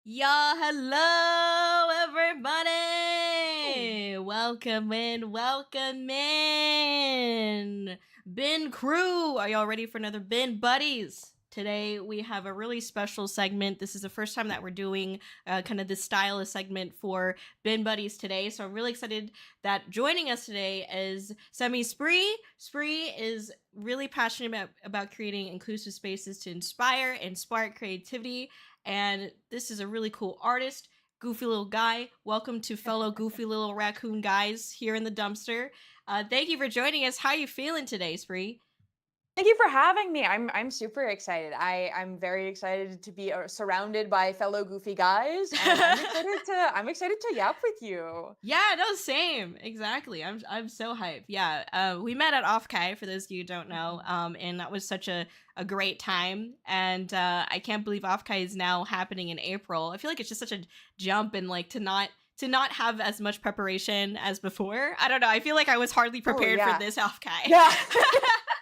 YoHallo, Ooh. everybody! Welcome in, welcome in! Bin Crew, are y'all ready for another Bin Buddies? Today we have a really special segment. This is the first time that we're doing kind of this style of segment for Bin Buddies today. So I'm really excited that joining us today is Semi Spree. Spree is really passionate about creating inclusive spaces to inspire and spark creativity, and this is a really cool artist, goofy little guy. Welcome to fellow goofy little raccoon guys here in the dumpster. Thank you for joining us. How you feeling today, Spree? Thank you for having me. I'm super excited. I'm very excited to be surrounded by fellow goofy guys, and I'm excited to yap with you. Yeah, no, same. Exactly. I'm so hyped. Yeah. We met at Offkai, for those of you who don't know. Mhm. And that was such a great time. And I can't believe Offkai is now happening in April. I feel like it's just such a jump, and like to not have as much preparation as before. I don't know. I feel like I was hardly Oh prepared for yeah, this Offkai. yeah.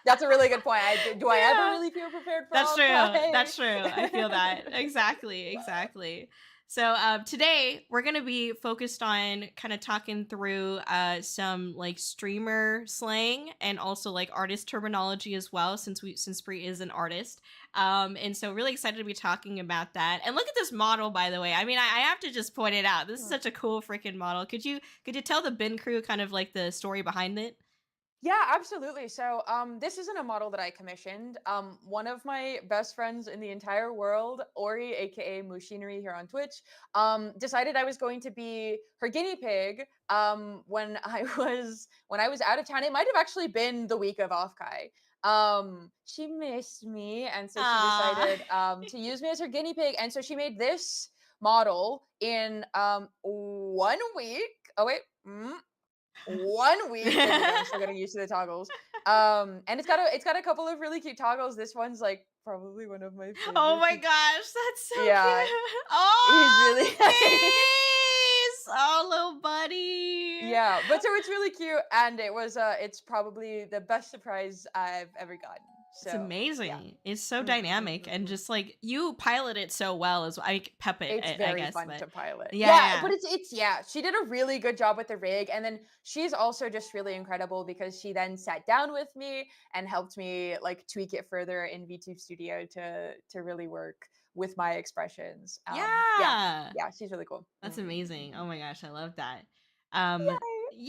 That's a really good point. Do I ever Yeah. really feel prepared for That's all true. kinds? That's true. I feel that. Exactly. Exactly. So today we're gonna be focused on kind of talking through some like streamer slang and also like artist terminology as well, since Brie is an artist. And so really excited to be talking about that. And look at this model, by the way. I mean, I have to just point it out. This is such a cool freaking model. Could you tell the bin crew kind of like the story behind it? Yeah, absolutely. So, this isn't a model that I commissioned. One of my best friends in the entire world, Ori, aka Mushinery here on Twitch, decided I was going to be her guinea pig. When I was out of town, it might have actually been the week of Offkai. She missed me, and so she Ah. decided to use me as her guinea pig, and so she made this model in 1 week. Oh wait. 1 week. There we go. I'm still getting used to the toggles. And it's got a couple of really cute toggles. This one's like probably one of my Oh favorites. my gosh, that's so Yeah, cute. he's Oh, really the face! Oh, little buddy. yeah. But so it's really cute, and it's probably the best surprise I've ever gotten. It's So yeah. amazing. It's so Mm, mm, mm, dynamic, mm, and mm. just like you pilot it so well as I puppet, It's I very guess, fun but to pilot. yeah, Yeah, yeah. but it's yeah, she did a really good job with the rig, and then she's also just really incredible because she then sat down with me and helped me like tweak it further in VTube Studio to really work with my expressions. Yeah, Yeah. yeah, she's really cool. That's amazing. Mhm. Oh my gosh, I love that. Um Yay!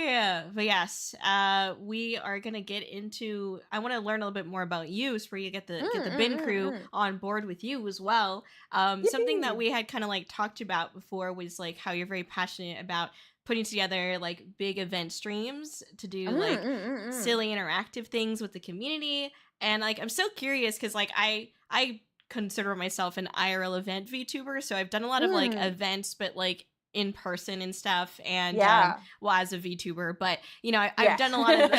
Yay! But yes, we are gonna get into. I want to learn a little bit more about you, so we get the bin crew Mm. on board with you as well. Something that Yippee! we had kind of like talked about before was like how you're very passionate about putting together like big event streams to do like Mm. silly interactive things with the community. And like I'm so curious because like I consider myself an IRL event VTuber, so I've done a lot of like Mm. events, but like in person and stuff, and Yeah. well, as a VTuber. But you know, I've Yeah. done a lot of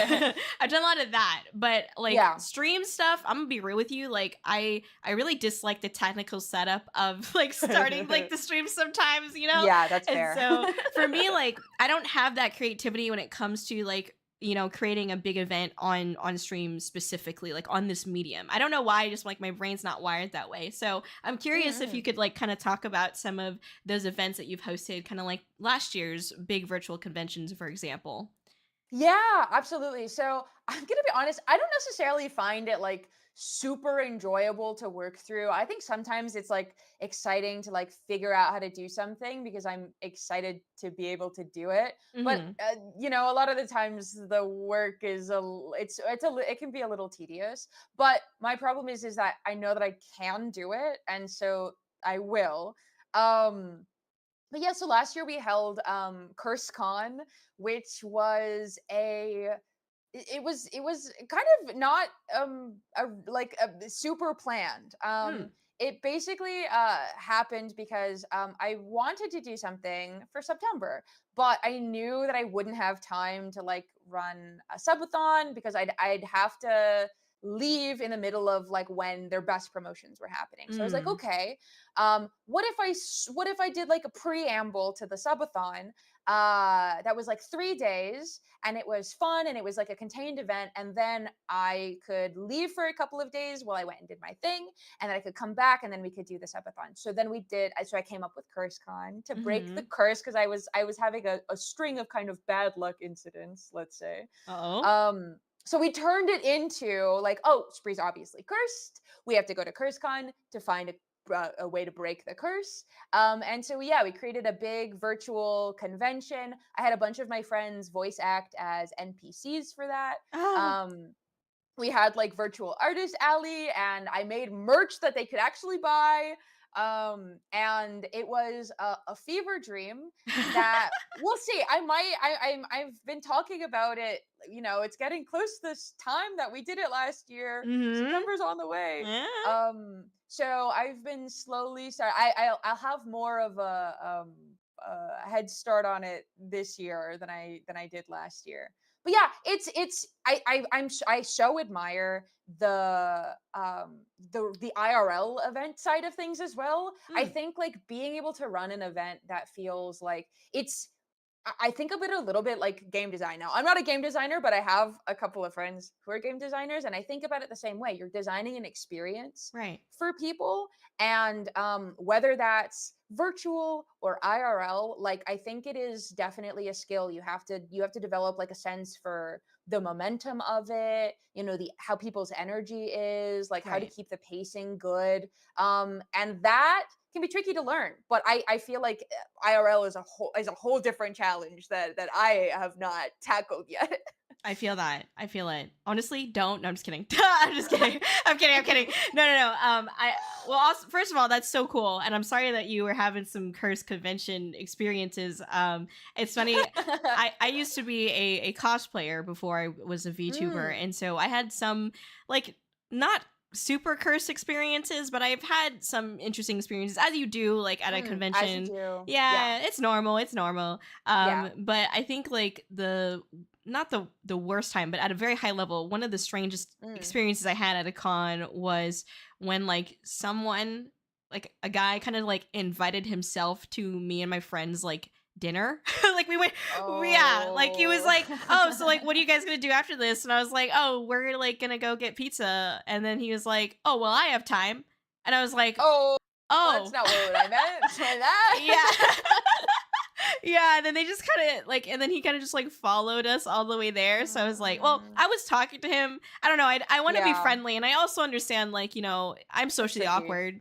I've done a lot of that. But like Yeah. stream stuff, I'm gonna be real with you, like I really dislike the technical setup of like starting like the stream sometimes, you know. Yeah, that's And fair. so for me, like I don't have that creativity when it comes to like, you know, creating a big event on stream, specifically like on this medium. I don't know why, just like my brain's not wired that way. So I'm curious if you Mm. could like kind of talk about some of those events that you've hosted, kind of like last year's big virtual conventions, for example. Yeah, absolutely. So I'm gonna be honest, I don't necessarily find it like super enjoyable to work through. I think sometimes it's like exciting to like figure out how to do something because I'm excited to be able to do it. But Hmm. a lot of the times the work is it can be a little tedious. But my problem is that I know that I can do it, and so I will. Um, but yeah, so last year we held CurseCon, which was it was kind of not super planned. Mm. It basically happened because I wanted to do something for September, but I knew that I wouldn't have time to like run a subathon because I'd have to leave in the middle of like when their best promotions were happening. So I was like, Mm. okay, what if I did like a preamble to the subathon, that was like 3 days, and it was fun, and it was like a contained event. And then I could leave for a couple of days while I went and did my thing, and then I could come back, and then we could do this epathon. So then we did. So I came up with CurseCon to break the Mm-hmm. curse, because I was having a string of kind of bad luck incidents, let's say. Oh. So we turned it into like, oh, Spree's obviously cursed. We have to go to CurseCon to find a way to break the curse. And so yeah, we created a big virtual convention. I had a bunch of my friends voice act as NPCs for that. Ah. Um, we had like virtual artist alley, and I made merch that they could actually buy. And it was a fever dream that we'll see. I've been talking about it. It's getting close to this time that we did it last year. Mm-hmm. September's on the way. Yeah. So I've been slowly. So I'll have more of a head start on it this year than I did last year. But yeah, it's I so admire the IRL event side of things as well. I Mm. think like being able to run an event that feels like it's I think of it a little bit like game design now. I'm not a game designer, but I have a couple of friends who are game designers, and I think about it the same way. You're designing an experience Right. for people, and whether that's virtual or IRL, like I think it is definitely a skill. You have to develop like a sense for the momentum of it. The how people's energy is, like how to Right. keep the pacing good, and that can be tricky to learn. But I feel like IRL is a whole different challenge that I have not tackled yet. I feel that. I feel it. Honestly, don't. No, I'm just kidding. I'm just kidding. I'm kidding. I'm kidding. No, no, no. Also, first of all, that's so cool, and I'm sorry that you were having some cursed convention experiences. It's funny. I used to be a cosplayer before I was a VTuber, Mm, and so I had some like not super cursed experiences, but I've had some interesting experiences, as you do, like at a as you convention. do. Yeah. Yeah, it's normal. It's normal. Yeah. But I think like the not the worst time, but at a very high level, one of the strangest Mm. experiences I had at a con was when like someone, like a guy, kind of like invited himself to me and my friends like dinner. Like we went, yeah, like he was Oh. like, oh, so like what are you guys gonna do after this? And I was like, oh, we're like gonna go get pizza. And then he was like, oh, well, I have time. And I was like, Oh, that's oh. not what I meant by that. Yeah. Yeah, and then they just kind of like, and then he kind of just like followed us all the way there. So I was like, well, Mm, I was talking to him. I don't know. I want to be yeah, friendly, and I also understand, like, I'm it's socially tricky. awkward,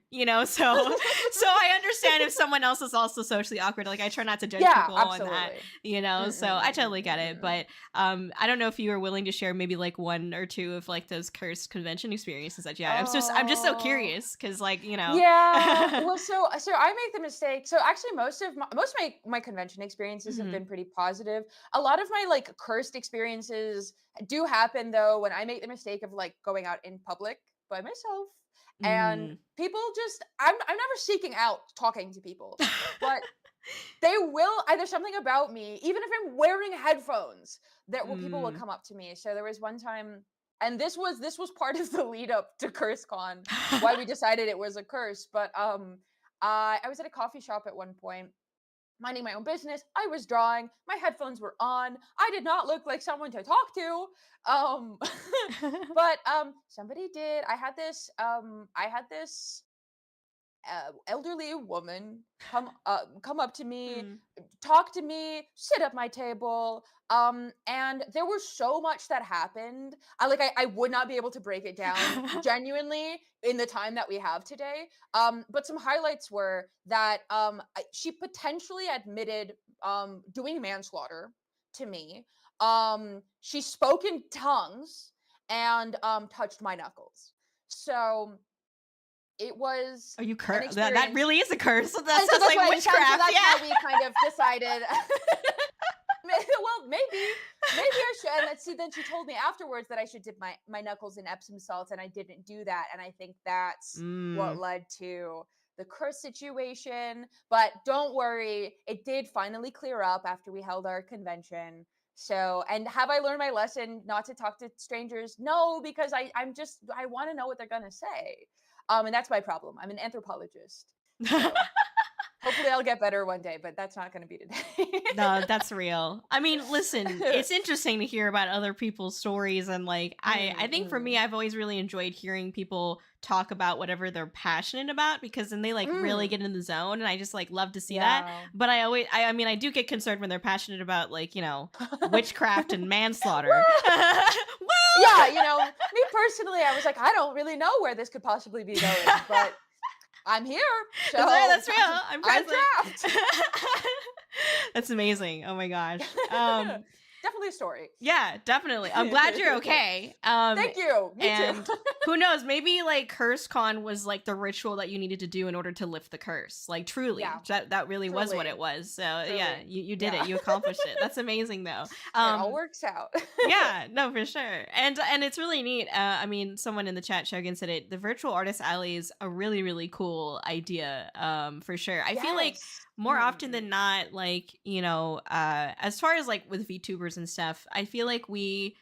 so I understand if someone else is also socially awkward. Like, I try not to judge Yeah, people on that, absolutely. so I totally get it. But I don't know if you were willing to share maybe like one or two of like those cursed convention experiences that you had. I'm just so Oh. curious because like Yeah. Well, so I make the mistake. So actually, most of my convention experiences have Mhm. been pretty positive. A lot of my like cursed experiences do happen though when I make the mistake of like going out in public by myself, and Mm. people just I'm never seeking out talking to people, but they will. There's something about me, even if I'm wearing headphones, that will people will Mm. come up to me. So there was one time, and this was part of the lead up to CurseCon, why we decided it was a curse. But I was at a coffee shop at one point, minding my own business. I was drawing. My headphones were on. I did not look like someone to talk to. Um, but somebody did. I had this elderly woman come up to me, Mm. talk to me, sit at my table. And there was so much that happened. I would not be able to break it down genuinely in the time that we have today. But some highlights were that she potentially admitted doing manslaughter to me. She spoke in tongues and touched my knuckles. So it was Are you an that experience. really is a curse. That And so sounds that's like why so witchcraft. that's how we Yeah. kind of decided. Well, maybe I should. And let's see. Then she told me afterwards that I should dip my knuckles in Epsom salt, and I didn't do that. And I think that's what Mm. led to the curse situation. But don't worry, it did finally clear up after we held our convention. So, and have I learned my lesson not to talk to strangers? No, because I want to know what they're gonna say. And that's my problem. I'm an anthropologist, so. Hopefully I'll get better one day, but that's not going to be today. No, that's real. I mean, listen, it's interesting to hear about other people's stories and like I think for me Mm, I've always really enjoyed hearing people talk about whatever they're passionate about because then they like really mm. get in the zone and I just like love to see that. Yeah. But I mean I do get concerned when they're passionate about like, witchcraft and manslaughter. Well, Woo! yeah, me personally, I was like, I don't really know where this could possibly be going, but I'm here, That's right, so that's real. I'm I'm present. trapped. That's amazing. Oh my gosh. Definitely a story. Yeah, definitely. I'm glad you're okay. Thank you. Me too. And who knows, maybe like CurseCon was like the ritual that you needed to do in order to lift the curse. Like truly. Yeah, That really was what it truly, was. So yeah, truly. you did Yeah. it. You accomplished it. That's amazing though. It all Um works out. yeah, no, for sure. And it's really neat. I mean, someone in the chat, Shogun, said it. The virtual artist alley is a really, really cool idea. For sure. I feel like Yes. more often than not, like, as far as like with VTubers and stuff, I feel like we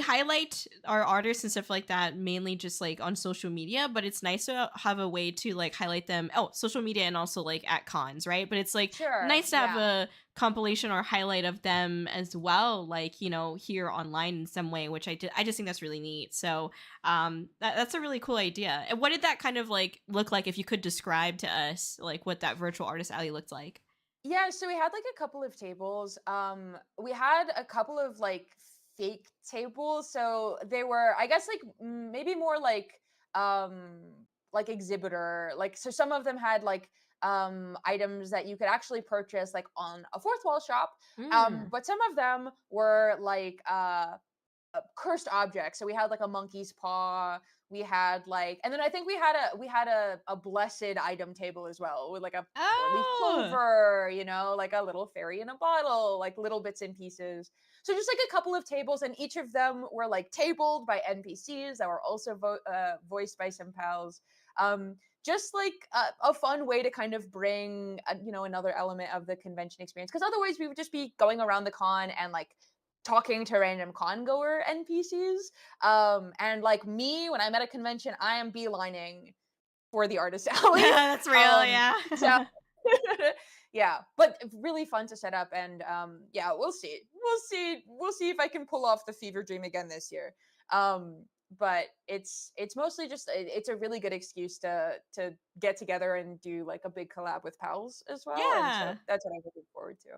highlight our artists and stuff like that mainly just like on social media, but it's nice to have a way to like highlight them. Oh, social media and also like at cons, right? But it's like Sure. nice to have Yeah. a compilation or highlight of them as well, like here online in some way, which I just think that's really neat. So that's a really cool idea. And what did that kind of like look like if you could describe to us like what that virtual artist alley looked like? Yeah, so we had like a couple of tables. We had a couple of like fake tables. So they were, I guess, like maybe more like exhibitor. Like so some of them had like items that you could actually purchase like on a fourth wall shop. Mm. But some of them were like cursed objects. So we had like a monkey's paw. We had like, and then I think we had a blessed item table as well with like a four-leaf Oh. clover, like a little fairy in a bottle, like little bits and pieces. So just like a couple of tables, and each of them were like tabled by NPCs that were also voiced by some pals. Just like a fun way to kind of bring another element of the convention experience, because otherwise we would just be going around the con and like talking to random con goer NPCs. And like me, when I'm at a convention, I am beelining for the artist alley. That's real, yeah. So yeah, but really fun to set up, and yeah, we'll see. We'll see if I can pull off the fever dream again this year. But it's mostly just it's a really good excuse to get together and do like a big collab with pals as well, and so Yeah. that's what I'm looking forward to.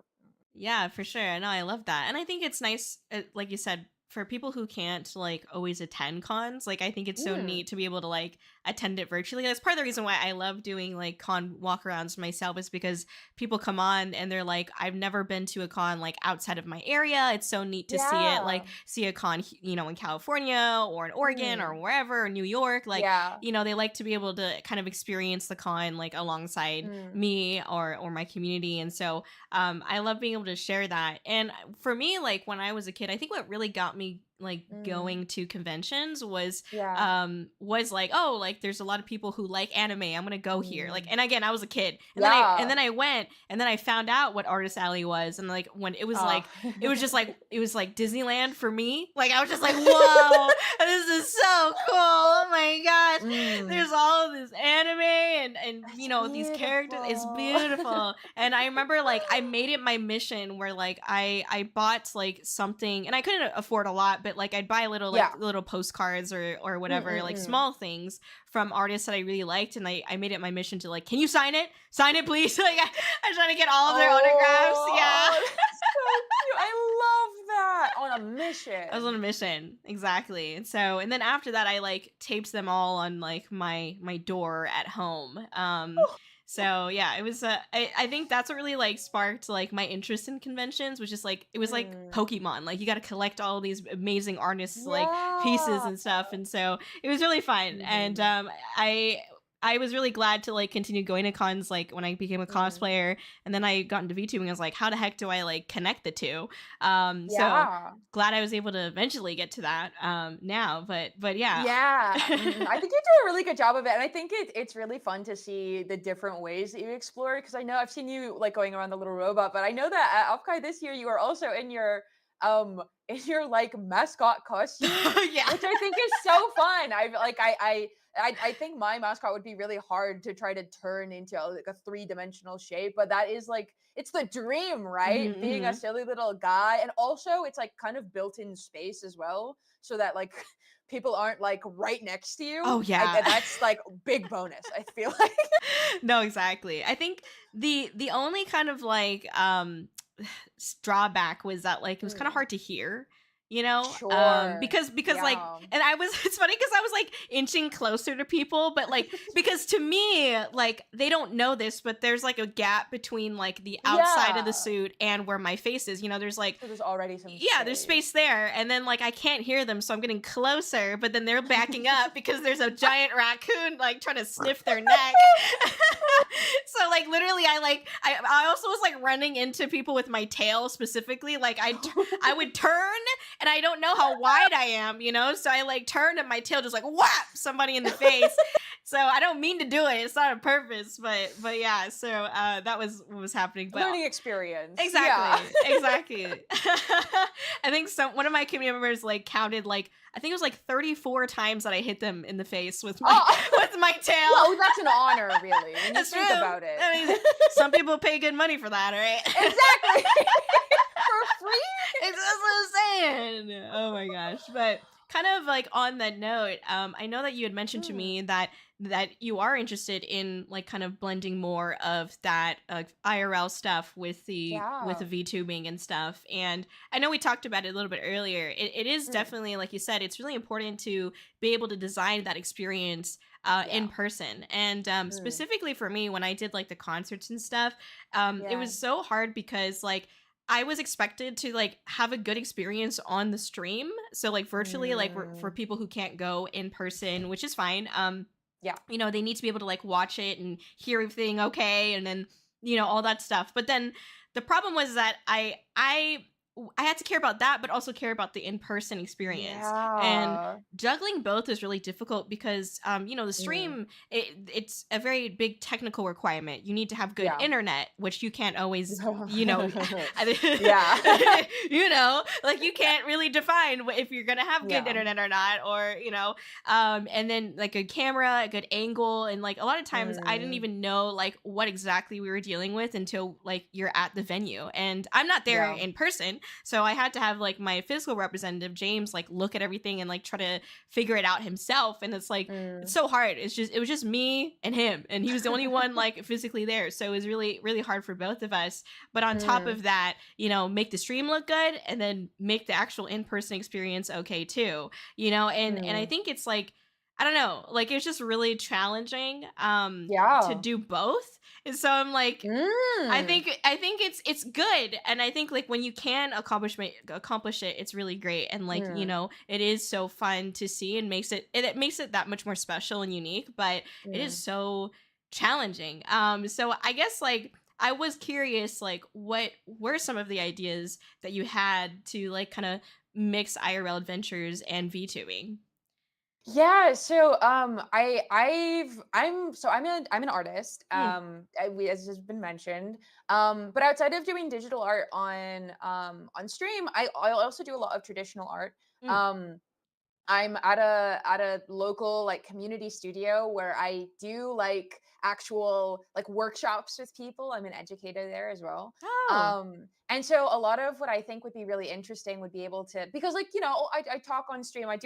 Yeah, for sure. No, I love that. And I think it's nice, like you said, for people who can't like always attend cons, like I think it's so Mm, neat to be able to like attend it virtually. That's part of the reason why I love doing like con walkarounds myself is because people come on and they're like, I've never been to a con like outside of my area. It's so neat to see it, like yeah. see a con, in California or in Oregon or Mm, wherever, or New York. Like, yeah. they like to be able to kind of experience the con like alongside Mm, me or my community. And so I love being able to share that. And for me, like when I was a kid, I think what really got me like mm, going to conventions yeah. was like, oh, like there's a lot of people who like anime. I'm gonna go here. Like, Mm, and again, I was a kid, and yeah. then I went, and then I found out what Artist Alley was, and like when it was Oh. like it was like Disneyland for me. Like I was just like, whoa, this is so cool. Oh my gosh, Mm, there's all of this anime and that's these characters. It's beautiful. beautiful. And I remember like I made it my mission where like I bought like something, and I couldn't afford a lot, but like I'd buy Yeah. little postcards or Mm, whatever, mm, like mm. small things from artists that I really liked, and I made it my mission to like, can you sign it please. Like I'm trying to get all of their autographs. Yeah. Oh, that's so cute. I love that. On a I was on a mission. mission, exactly. And so, and then after that, I like taped them all on like my door at home. So yeah, it was. I think that's what really like sparked like my interest in conventions, which is like it was like Mm, Pokemon. Like you got to collect all these amazing artists like pieces yeah. and stuff, and so it was really fun. And Mhm, I. I was really glad to like continue going to cons like when I became a mm. cosplayer, and then I got into VTubing and I was like, how the heck do I like connect the two? So Yeah. glad I was able to eventually get to that now, but yeah. Yeah, I think you do a really good job of it, and I think it's really fun to see the different ways that you explore. Because I know I've seen you like going around the little robot, but I know that at Upkai this year you are also in your like mascot costume, Yeah. which I think is so fun. I've like I I think my mascot would be really hard to try to turn into like a three-dimensional shape, but that is like it's the dream, right? Mhm, Being a mhm. silly little guy, and also it's like kind of built in space as well, so that like people aren't like right next to you. Oh, yeah. That's like big bonus. I feel like. No, exactly. I think the only kind of like drawback was that like it was kind of Mm, hard to hear, you know, sure. because like, Yeah. and I was it's funny because I was like inching closer to people, but like because to me like they don't know this, but there's like a gap between like the outside of the Yeah. suit and where my face is. You know, there's like So there's already some yeah, there's space. space there, and then like I can't hear them, so I'm getting closer, but then they're backing up because there's a giant raccoon like trying to sniff their neck. So like literally I also was like running into people with my tail specifically. Like I would turn and I don't know how wide I am, you know? So I like turned and my tail just like whap somebody in the face. So I don't mean to do it. It's not a purpose, but yeah, so that was what was happening. But Learning experience. Yeah. exactly, exactly. I think some one of my community members like counted like I think it was like 34 times that I hit them in the face with my Oh, with my tail. well, that's an honor, really, when you That's think true. about it. I mean, some people pay good money for that, right? Exactly. For free? It's that's what I'm saying. Oh my gosh. But kind of like on that note, I know that you had mentioned to Mm, me that you are interested in like kind of blending more of that IRL stuff with the yeah. VTubing and stuff. And I know we talked about it a little bit earlier. It is Mm, definitely like you said, it's really important to be able to design that experience in yeah. person. And Mm, specifically for me, when I did like the concerts and stuff, it yeah. was so hard because like I was expected to like have a good experience on the stream. So like virtually like for Mm, people who can't go in person, which is fine. yeah. You know, they need to be able to like watch it and hear everything okay and then you know all that stuff. But then the problem was that I had to care about that but also care about the in-person experience. And Yeah. juggling both is really difficult because you know, the Mm, stream it's a very big technical requirement. You need to have good yeah. internet, which you can't always you know Yeah. you know like you can't really define if you're gonna have good Yeah. internet or not, or you know and then like a camera, a good angle, and like a lot of times I didn't Mm, even know like what exactly we were dealing with until like you're at the venue and I'm not there yeah. in person. So I had to have like my physical representative James like look at everything and like try to figure it out himself, and it's like it's Mm. so hard. It was just me and him, and he was the only one like physically there, so it was really hard for both of us. But on top Mm. of that, you know, make the stream look good and then make the actual in-person experience okay too, you know. And I Mm. think it's like I don't know, like it's just really challenging to Yeah. do both. And so I'm like Mm. I think it's good, and I think like when you can accomplish it, it's really great, and like you Mm. know it is so fun to see and it makes it that much more special and unique, but it is Mm. so challenging. So I guess like I was curious like what were some of the ideas that you had to like kind of mix IRL adventures and VTubing? Yeah, so I'm an artist. Mm, As has been mentioned. But outside of doing digital art on stream, I also do a lot of traditional art. mm. Um I'm at a local like community studio where I do like actual like workshops with people. I'm an educator there as well. Oh, And so a lot of what I think would be really interesting would be able to, because like I talk on stream. I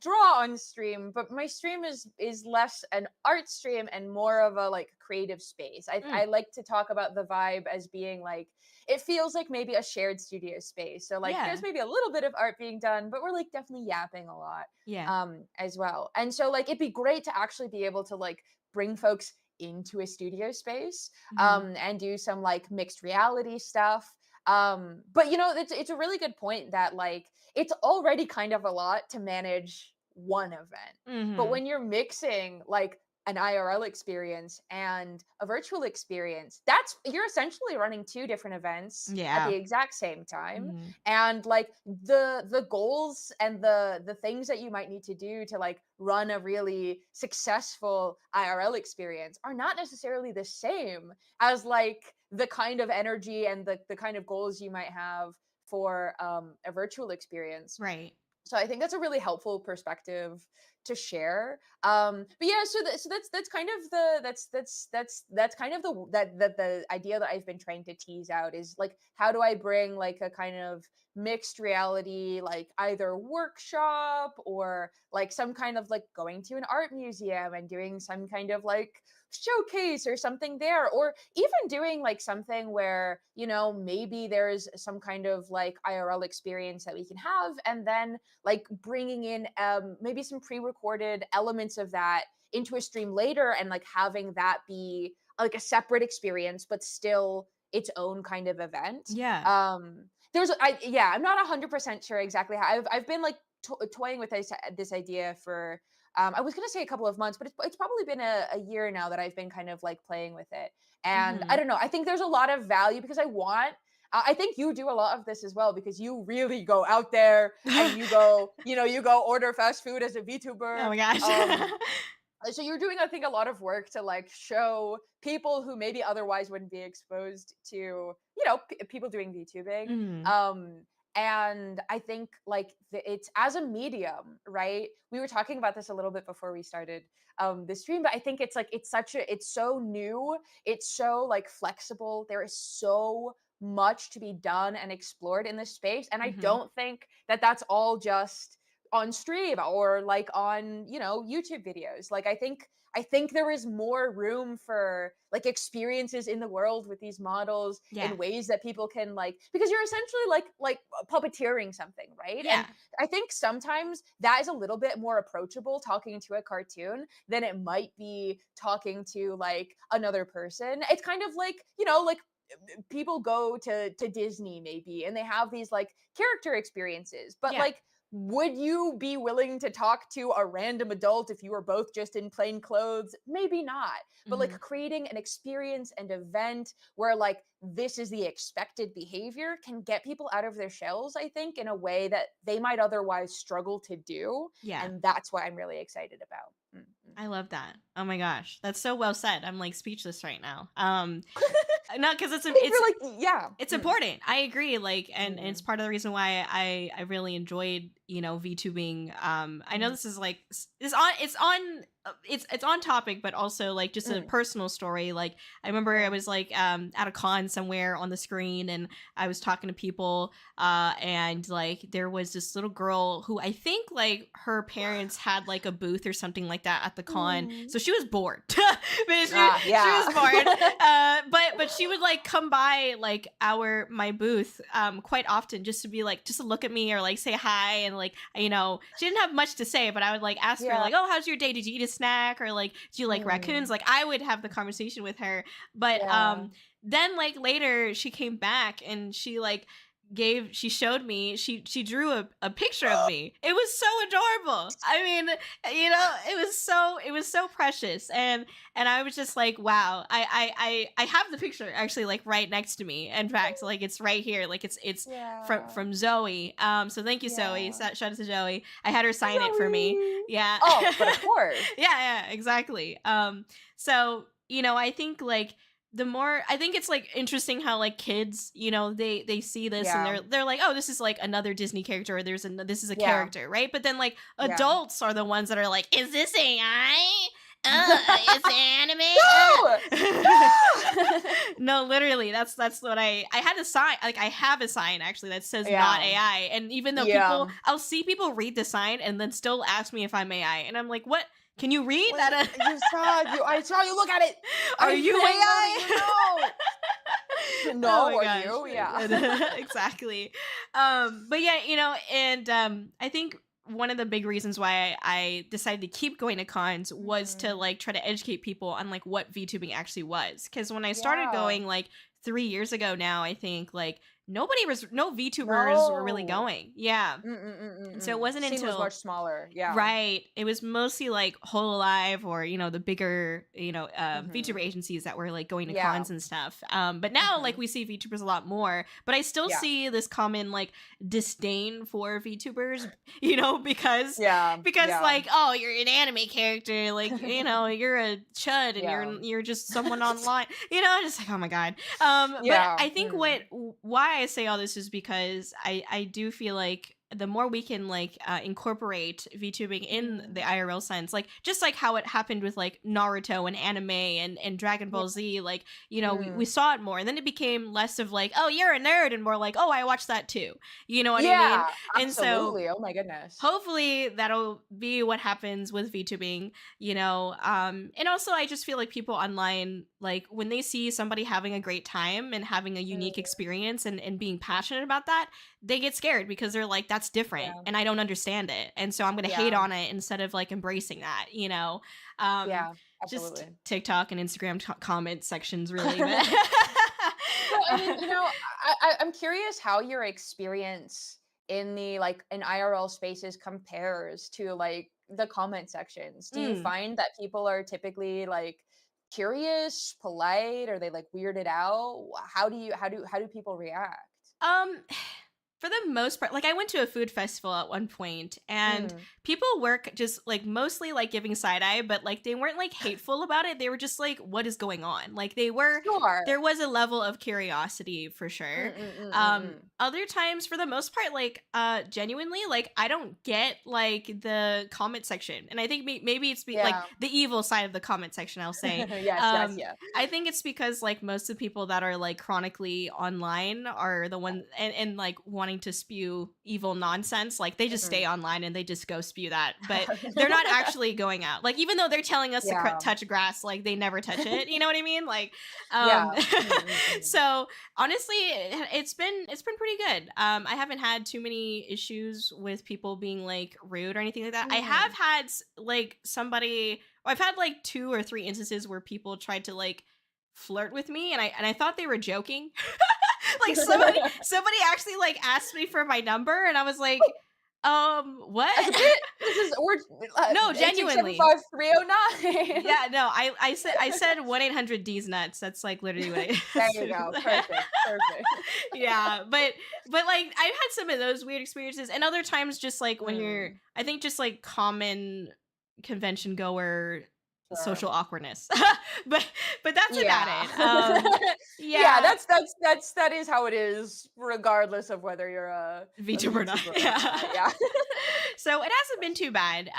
draw on stream, but my stream is less an art stream and more of a like creative space. I mm, like to talk about the vibe as being like it feels like maybe a shared studio space. So like there's yeah, maybe a little bit of art being done, but we're like definitely yapping a lot yeah. as well. And so like it'd be great to actually be able to like bring folks into a studio space Mhm. and do some like mixed reality stuff. But it's a really good point that like it's already kind of a lot to manage one event. But Mhm. when you're mixing like an IRL experience and a virtual experience, that's you're essentially running two different events at the Yeah. exact same time. Mhm. And like the goals and the things that you might need to do to like run a really successful IRL experience are not necessarily the same as like the kind of energy and the kind of goals you might have for a virtual experience. Right. So I think that's a really helpful perspective to share. But yeah, so that's kind of that's kind of the idea that I've been trying to tease out is like, how do I bring like a kind of mixed reality, like either workshop or like some kind of like going to an art museum and doing some kind of like showcase or something there, or even doing like something where, you know, maybe there's some kind of like IRL experience that we can have, and then like bringing in maybe some pre-recorded elements of that into a stream later, and like having that be like a separate experience but still its own kind of event. Yeah. There's I Yeah, I'm not 100% sure exactly how I've been like toying with this idea for I was going to say a couple of months, but it's probably been a year now that I've been kind of like playing with it. And I Hmm. don't know, I think there's a lot of value because I think you do a lot of this as well, because you really go out there and you go, you know, you go order fast food as a Oh VTuber. my gosh. So you're doing, I think, a lot of work to like show people who maybe otherwise wouldn't be exposed to, you know, people doing VTubing. Mhm. Um, and I think like it's as a medium, right? We were talking about this a little bit before we started the stream, but I think it's like it's so new, it's so like flexible. There is so much to be done and explored in this space, and I Mhm. don't think that that's all just on stream or like on, you know, YouTube videos. Like I think there is more room for like experiences in the world with these models Yeah. in ways that people can like, because you're essentially like puppeteering something, right? Yeah. And I think sometimes that is a little bit more approachable talking to a cartoon than it might be talking to like another person. It's kind of like, you know, like people go to Disney maybe and they have these like character experiences, but Yeah. like, would you be willing to talk to a random adult if you were both just in plain clothes? Maybe not. But like Mhm. creating an experience and event where like this is the expected behavior can get people out of their shells, I think, in a way that they might otherwise struggle to do. Yeah. And that's what I'm really excited about. Mm, I love that. Oh my gosh. That's so well said. I'm like speechless right now. Not because I think for like, yeah. it's important. I agree. Like, and it's Mm, part of the reason why I really enjoyed, you know, VTubing. I know mm, this is like it's on topic, but also like just a mm, personal story. Like I remember I yeah. was like at a con somewhere on the screen, and I was talking to people, and like there was this little girl who I think like her parents had like a booth or something like that at the con, Mm. so she was bored. But Ah, she was yeah. bored. But she would like come by like my booth quite often, just to be like, just to look at me or like say hi, and like, you know, she didn't have much to say, but I would like ask her Yeah. like, oh, how's your day, did you eat a snack, or like, do you like raccoons? Mm, Like I would have the conversation with her. But yeah. then like later she came back and she showed me, she drew a picture of me. It was so adorable. I mean, you know, it was so precious. And I was just like, wow. I have the picture actually like right next to me. In fact, like it's right here. Like it's Yeah. from Zoe. So thank you, Zoe. Yeah. Shout out to Zoe. I had her sign it for me. Zoe. Yeah. Oh, but of course. Yeah, exactly. So you know, I think like the more, I think it's like interesting how like kids, you know, they see this and Yeah. they're like, oh, this is like another Disney character, or this is a Yeah. character, right? But then like Yeah. adults are the ones that are like, is this AI? It's No! anime. No! No, literally, that's what I had a sign, like I have a sign actually that says not Yeah. AI, and even though Yeah. I'll see people read the sign and then still ask me if I'm AI, and I'm like, what? Can you read Wait, that? I saw you look at it. Are I you know that AI? you know. Oh No, my are gosh. you? Yeah. Exactly. But yeah, you know, and I think one of the big reasons why I decided to keep going to cons was to Mhm. like try to educate people on like what VTubing actually was. Because when I started Yeah. going like 3 years ago now, I think like no VTubers were really No. going. Yeah. And so it wasn't Scene was until, much smaller. Yeah. right. It was mostly like Hololive or, you know, the bigger, you know, VTuber Mhm. agencies that were like going to Yeah. cons and stuff. But now like Mhm. we see VTubers a lot more, but I still Yeah. see this common like disdain for VTubers, you know, because Yeah. Yeah. like, oh, you're an anime character, like, you know, you're a chud and Yeah. you're just someone online, you know, just like, oh my god. But Yeah. I think why I say all this is because I do feel like the more we can like incorporate VTubing in the Mm. IRL sense, like just like how it happened with like Naruto and anime and Dragon Yeah. Ball Z, like, you know, we Mm. saw it more, and then it became less of like, oh, you're a nerd, and more like, oh, I watched that too. You know what I mean? Yeah, And so absolutely. Oh my goodness. hopefully that'll be what happens with VTubing, you know. And also I just feel like people online, like when they see somebody having a great time and having a unique Mm, experience and being passionate about that, they get scared because they're like, that's different yeah. and I don't understand it. And so I'm gonna hate Yeah. on it instead of like embracing that, you know. Um Yeah, just absolutely. TikTok and Instagram comment sections really, but So, I mean, I'm curious how your experience in the like in IRL spaces compares to like the comment sections. Do you Mm. find that people are typically like curious, polite, or they like weirded out? How do people react? Um, for the most part, like I went to a food festival at one point, and Mm, people were just like mostly like giving side eye, but like they weren't like hateful about it. They were just like, "What is going on?" Like they were. sure. There was a level of curiosity for Mm, sure. mm, mm, mm, mm. Other times, for the most part, like genuinely, like I don't get like the comment section, and I think maybe it's like Yeah. the evil side of the comment section. I'll say. Yes, yes, Um, yeah. I think it's because like most of the people that are like chronically online are the one and like wanting to spew evil nonsense. Like they just stay Mhm. online and they just go spew that, but they're not actually going out. Like even though they're telling us to Yeah. touch grass, like they never touch it. You know what I mean? Like, um, Yeah. Mm, mm, mm. so honestly, it's been pretty good. I haven't had too many issues with people being like rude or anything like that. I have Mm. had like somebody I've had like 2 or 3 instances where people tried to like flirt with me and I thought they were joking. Like somebody actually like asked me for my number and I was like, what? As a bit, this is we're No, genuinely. 8675309. Yeah, no, I said 1-800 D's nuts. That's like literally what I There you go. Perfect, perfect. yeah, but like I've had some of those weird experiences and other times just like when you're Mm, I think just like common convention goer sure. social awkwardness. but but that's about Yeah. it. Yeah, Yeah, that is how it is regardless of whether you're a VTuber or not. VTuber or Yeah. not. Yeah. So it hasn't been too bad.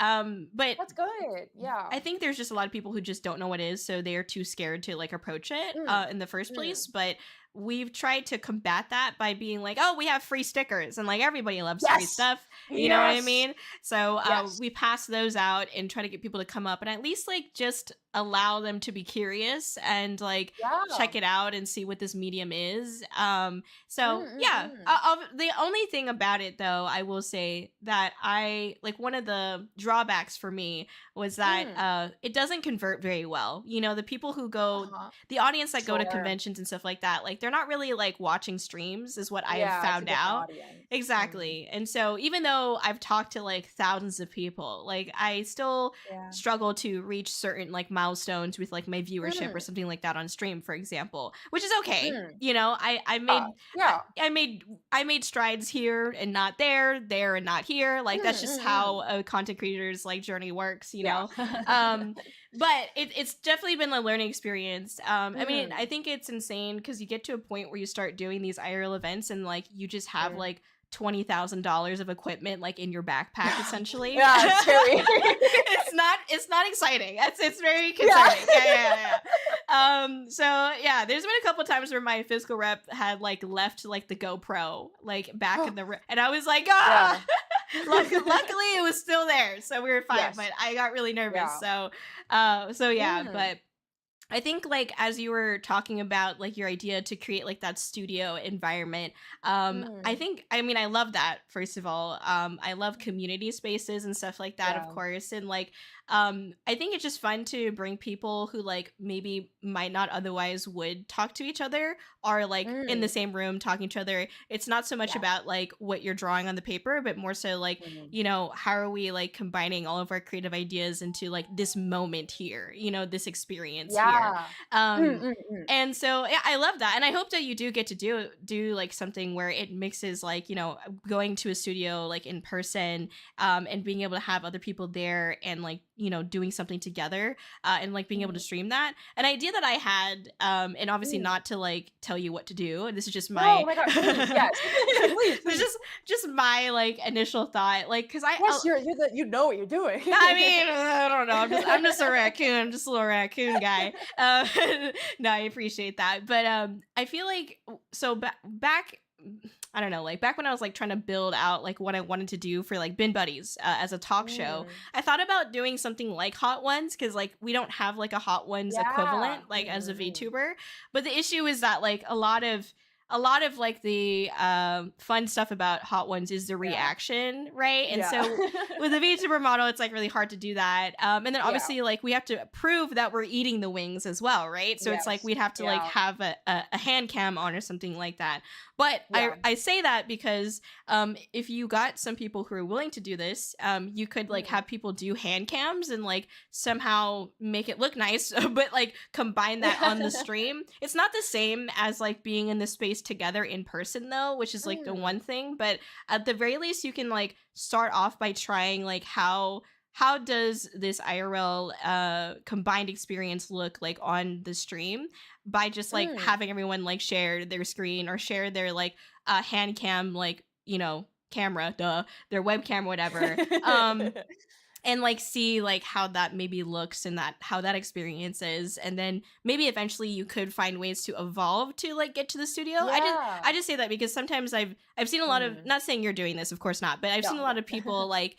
But That's good. Yeah. I think there's just a lot of people who just don't know what it is, so they are too scared to like approach it Mm, in the first place. mm. But we've tried to combat that by being like, oh, we have free stickers, and like everybody loves free Yes. stuff. You know what I Yes. mean? So Yes. we pass those out and try to get people to come up and at least like just allow them to be curious and like Yeah. check it out and see what this medium is. Mm, So mm, yeah, mm. the only thing about it though, I will say that I like one of the drawbacks for me was that Mm. it doesn't convert very well. You know, the people who go, Uh-huh. the audience that go to Sure. conventions and stuff like that, like they're not really like watching streams, is what I have Yeah, it's a found different out. audience. Mm. Exactly. And so even though I've talked to like thousands of people, like I still Yeah. struggle to reach certain like milestones with like my viewership or Mm, something like that on stream, for example, which is okay. mm. You know, I Yeah. made Yeah. I made strides here and not there, there and not here. Like Mm, that's just mm, how mm. a content creator's like journey works, you Yeah. know. Um, but it's definitely been a learning experience. I mean, I Mm, think it's insane because you get to a point where you start doing these IRL events and like you just have mm. like $20,000 of equipment like in your backpack essentially. Yeah, it's scary. It's not exciting. It's very Yeah. concerning. Yeah. So yeah, there's been a couple times where my physical rep had like left like the GoPro like back in the and I was like, ah. Yeah. Luckily it was still there, so we were fine. But Yes. I got really nervous. Yeah. So yeah, Mm, but I think like as you were talking about like your idea to create like that studio environment, I mm. think I mean I love that first of all. I love community spaces and stuff like that, of Yeah. course, and like I think it's just fun to bring people who like maybe might not otherwise would talk to each other are like in the Mm. same room talking to each other. It's not so much Yeah. about like what you're drawing on the paper, but more so like Mhm. you know how are we like combining all of our creative ideas into like this moment here, you know, this experience here. Yeah. Mm, um mm, mm. and so yeah, I love that and I hope that you do get to do like something where it mixes like you know going to a studio like in person and being able to have other people there and like doing something together, and like being able to stream that. An idea that I had, and obviously Mm. not to like tell you what to do. This is just No, oh my my gosh, please, yes. Please, this is please. just my like initial thought, like because Yes, you know what you're doing. I mean, I don't know. I'm just a raccoon. I'm just a little raccoon guy. Uh, no, I appreciate that, but I feel like so back. I don't know, like back when I was like trying to build out like what I wanted to do for like Bin Buddies as a talk show, Mm, I thought about doing something like Hot Ones because like we don't have like a Hot Ones yeah. equivalent like as a Mm. VTuber. But the issue is that like a lot of like the fun stuff about Hot Ones is the Yeah. reaction, right? And Yeah. so with the VTuber model, it's like really hard to do that. And then Yeah. obviously like we have to prove that we're eating the wings as well, right? So it's like Yes. we'd have to like Yeah. have a hand cam on or something like that. But I, Yeah. I say that because if you got some people who are willing to do this, you could like Mm. have people do hand cams and like somehow make it look nice, but like combine that on the stream. It's not the same as like being in the space together in person though, which is like the Mm. one thing. But at the very least, you can like start off by trying like how does this IRL combined experience look like on the stream by just like Mm. having everyone like share their screen or share their like hand cam like camera, their webcam, whatever. And like see like how that maybe looks and that how that experience is, and then maybe eventually you could find ways to evolve to like get to the studio. i just Yeah. i just say that because sometimes I've seen a lot of, Mm. not saying you're doing this, of course not, but I've seen No, a lot no. of people like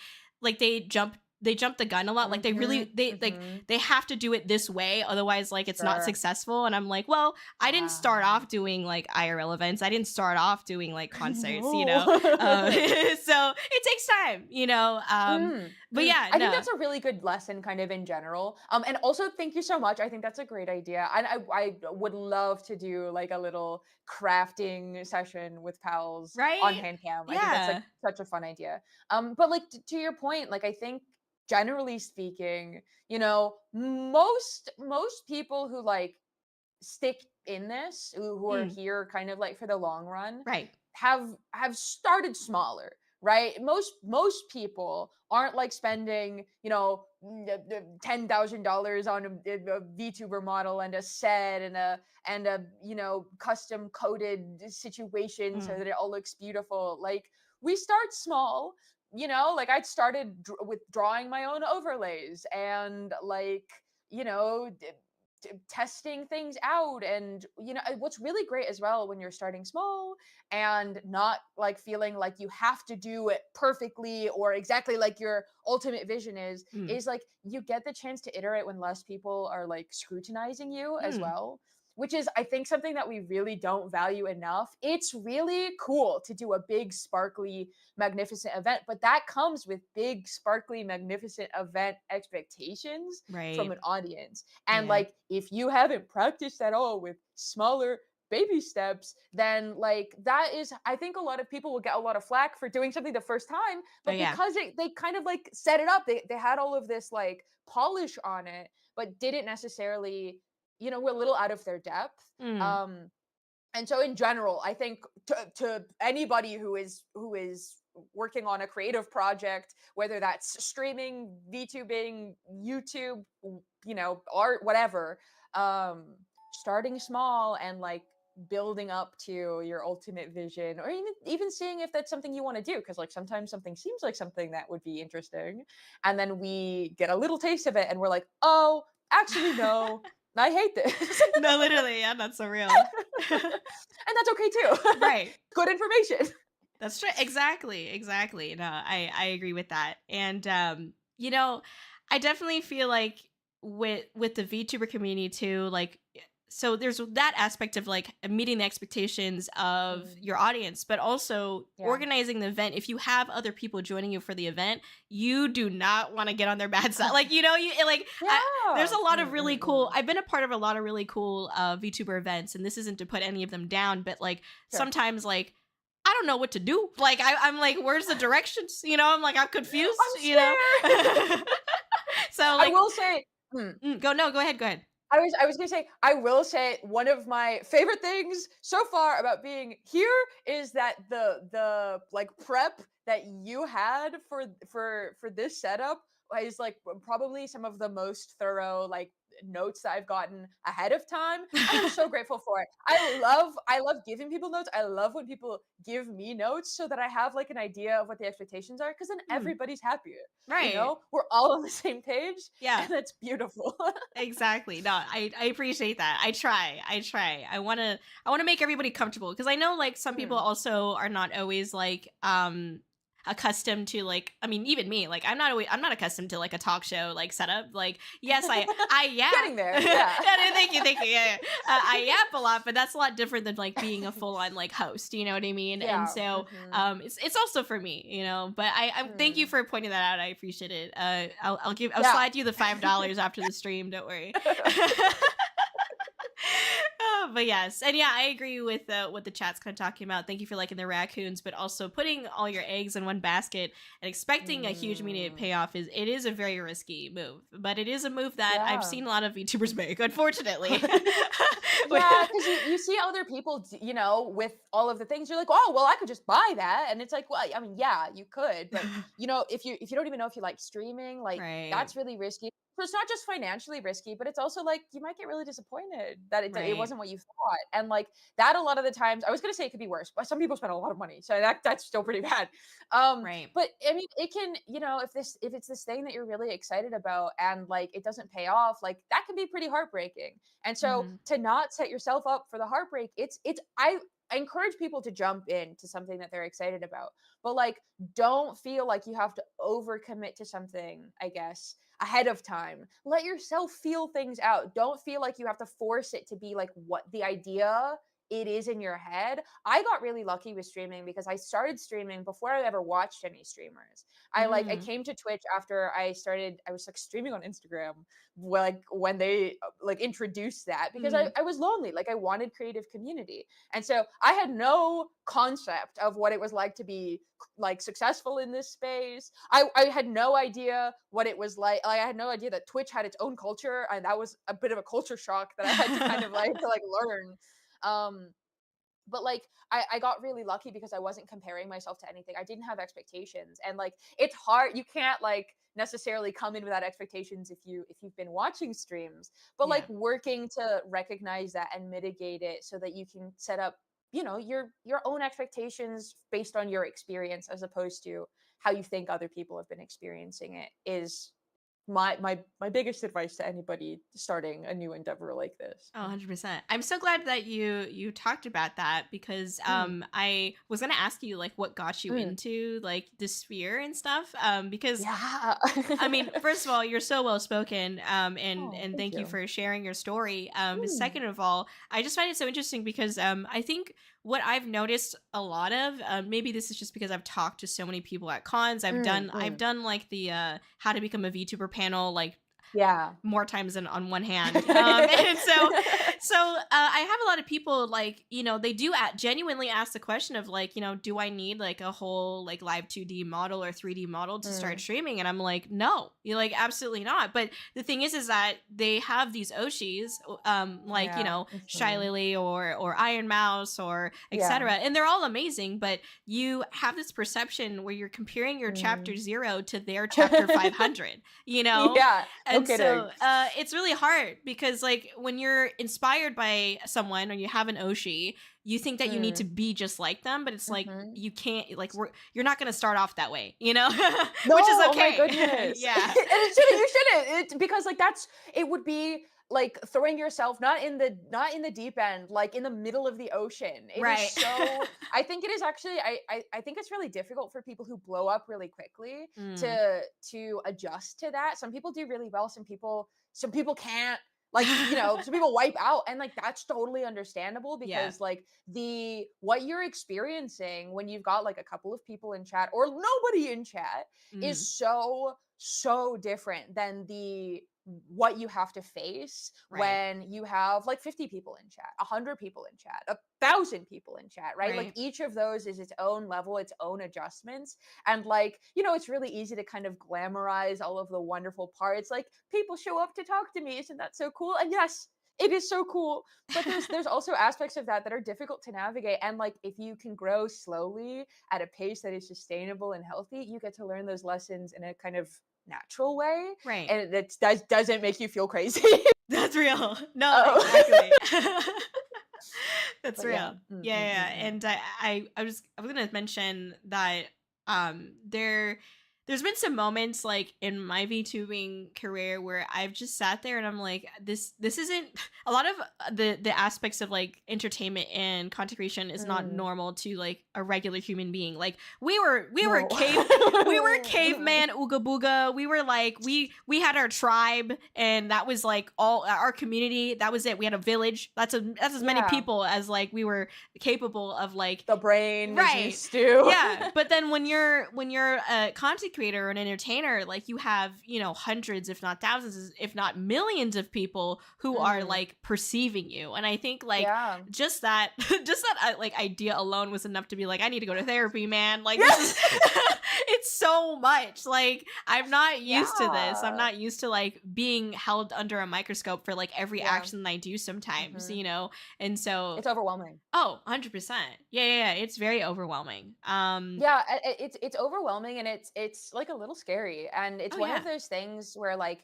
they jump the gun a lot, like they really Mhm. like Mhm. they have to do it this way, otherwise like it's not Sure. successful. And I'm like, well, I didn't start Ah. off doing like IRL events, I didn't start off doing like I concerts, know. so it takes time. Mm, But mm. yeah, I think no. that's a really good lesson kind of in general. And also thank you so much. I think that's a great idea. And I would love to do like a little crafting session with pals on Right? Handcam. I think that's like Yeah. such a fun idea. But like to your point, like I think generally speaking, most people who like stick in this, who are Mm, here kind of like for the long run, right. have started smaller, right? Most people aren't like spending, $10,000 on a VTuber model and a set and a custom coded situation so Mm, that it all looks beautiful. Like we start small, like I started with drawing my own overlays and like you know d- testing things out. And what's really great as well when you're starting small and not like feeling like you have to do it perfectly or exactly like your ultimate vision mm, is like you get the chance to iterate when less people are like scrutinizing you as mm. well, which is I think something that we really don't value enough. It's really cool to do a big sparkly magnificent event, but that comes with big sparkly magnificent event expectations from Right. an audience. And Yeah. like if you haven't practiced at all with smaller baby steps, then like that is, I think a lot of people will get a lot of flack for doing something the first time, Oh, but yeah. because they kind of like set it up, they had all of this like polish on it, but didn't necessarily, were a little out of their depth. Mm. um and so in general I think to anybody who is working on a creative project, whether that's streaming, VTubing, YouTube, art, whatever, um starting small and like building up to your ultimate vision, or even seeing if that's something you want to do, because like sometimes something seems like something that would be interesting, and then we get a little taste of it and we're like, oh, actually no, I hate this. No, literally, yeah, that's so real. And that's okay too. Right. Good information. That's true. Exactly. Exactly. No, I agree with that. And I definitely feel like with the VTuber community too, like so there's that aspect of like meeting the expectations of Mm, your audience, but also yeah. organizing the event. If you have other people joining you for the event, you do not want to get on their bad side. Like, there's Yeah. a lot of Mm, really mm, cool, mm. I've been a part of a lot of really cool VTuber events, and this isn't to put any of them down, but like Sure. sometimes like I don't know what to do. Like I'm like, where's the directions? I'm like, I'm I'm confused. scared. So I like, will say, hmm, go no, go ahead, go ahead. I was gonna say, I will say one of my favorite things so far about being here is that the like prep that you had for this setup is like probably some of the most thorough like notes that I've gotten ahead of time, and I'm so grateful for it. I love giving people notes. I love when people give me notes so that I have like an idea of what the expectations are, because then Hmm, everybody's happier. right. We're all on the same page, Yeah. and that's beautiful. Exactly. No, I appreciate that. I try. I try. I want to make everybody comfortable because I know like some people Mm. also are not always like accustomed to like I mean even me like I'm not accustomed to like a talk show like setup like yes I yap. Getting there, Yeah, yeah. no, thank you yeah, yeah. I yap a lot but that's a lot different than like being a full on like host, you know what I mean? And Yeah. so Mhm. it's also for me, you know, but I thank you Mm. for pointing that out. I appreciate it. I'll Yeah. slide you the $5 after the stream, don't worry. But yes, and yeah, I agree with what the chat's kind of talking about. Thank you for liking the raccoons, but also putting all your eggs in one basket and expecting a huge immediate Mm. payoff is a very risky move. But it is a move that I've Yeah. seen a lot of VTubers make, unfortunately. Yeah, because you see other people, with all of the things, you're like, oh, well, I could just buy that, and it's like, well, I mean, yeah, you could, but if you don't even know if you like streaming, like Right, that's really risky. So it's not just financially risky, but it's also like you might get really disappointed that it right. wasn't what you thought, and like that a lot of the times. I was gonna say it could be worse, but some people spend a lot of money, so that's still pretty bad. Right. But I mean, it can, if it's this thing that you're really excited about and like it doesn't pay off, like that can be pretty heartbreaking. And so Mhm. to not set yourself up for the heartbreak, I encourage people to jump into something that they're excited about, but like don't feel like you have to overcommit to something, I guess, ahead of time. Let yourself feel things out. Don't feel like you have to force it to be like what the idea it is in your head. I got really lucky with streaming because I started streaming before I ever watched any streamers. I Mm. came to Twitch after I was like streaming on Instagram, like when they like introduced that, because Mhm. I was lonely, like I wanted creative community, and so I had no concept of what it was like to be like successful in this space. I had no idea what it was like I had no idea that Twitch had its own culture, and that was a bit of a culture shock that I had to kind of like to like learn. um but like I got really lucky because I wasn't comparing myself to anything. I didn't have expectations, and like it's hard. You can't like necessarily come in without expectations if you've been watching streams, but like Yeah. working to recognize that and mitigate it so that you can set up your own expectations based on your experience as opposed to how you think other people have been experiencing it is my biggest advice to anybody starting a new endeavor like this. Oh, 100%. I'm so glad that you talked about that because Mm, I was going to ask you like what got you mm. into like the sphere and stuff because Yeah. I mean, first of all, you're so well spoken, Oh, and thank thank you you. for sharing your story. Mm, Second of all, I just find it so interesting because I think what I've noticed a lot of, maybe this is just because I've talked to so many people at cons. I've mm. done like the how to become a VTuber panel like Yeah. more times than on one hand. And I have a lot of people like, you know, they do genuinely ask the question of like, you know, do I need like a whole like live 2D model or 3D model to start Mm, streaming? And I'm like, no, you're like, absolutely not. But the thing is that they have these Oshis, like, you yeah. know, Shy Mhm. Lily or Iron Mouse or Yeah. etc. And they're all amazing, but you have this perception where you're comparing your chapter Mm. 0 to their chapter 500, you know? Yeah, no And kidding. so it's really hard because like when you're inspired by someone or you have an Oshi, you think that you need to Mm, be just like them, but it's like mhm. you can't like you're not going to start off that way, you know? No, Which is oh my okay. goodness. Yeah. And you shouldn't. Because like it would be like throwing yourself not in the deep end, like in the middle of the ocean. It is Right. so I think it is actually I think it's really difficult for people who blow up really quickly Mm. to adjust to that. Some people do really well, some people can't. Like, some people wipe out, and like that's totally understandable Yeah. because like the what you're experiencing when you've got like a couple of people in chat or nobody in chat is Mm. so different than the what you have to face Right. when you have like 50 people in chat, 100 people in chat, 1,000 people in chat, right? Like Right. each of those is its own level, its own adjustments. And like, it's really easy to kind of glamorize all of the wonderful parts. Like people show up to talk to me. Isn't that so cool? And yes, it is so cool. But there's also aspects of that are difficult to navigate. And like if you can grow slowly at a pace that is sustainable and healthy, you get to learn those lessons in a kind of natural way. Right. And doesn't make you feel crazy. That's real. No, Oh. exactly. That's But yeah. real. Yeah, yeah. And I was gonna mention that there's been some moments like in my VTubing career where I've just sat there and I'm like, this isn't a lot of the aspects of like entertainment and content creation is not Mm. normal to like a regular human being. Like we were No. caveman ooga booga. We were like we had our tribe and that was like all our community. That was it. We had a village. That's as many Yeah. people as like we were capable of like The brain is right. used to. Yeah, but then when you're a content creator or an entertainer, like you have, you know, hundreds if not thousands if not millions of people who are like perceiving you. And I think like Yeah. just that like idea alone was enough to be like, I need to go to therapy, man. Like Yes! this is it's so much. Like I'm not used to this. I'm Yeah. not used to like being held under a microscope for like every Yeah. action that I do sometimes, you know. And so It's overwhelming. oh, 100%. Yeah. It's very overwhelming. Yeah, it's overwhelming and it's like a little scary. And it's Oh one yeah. of those things where like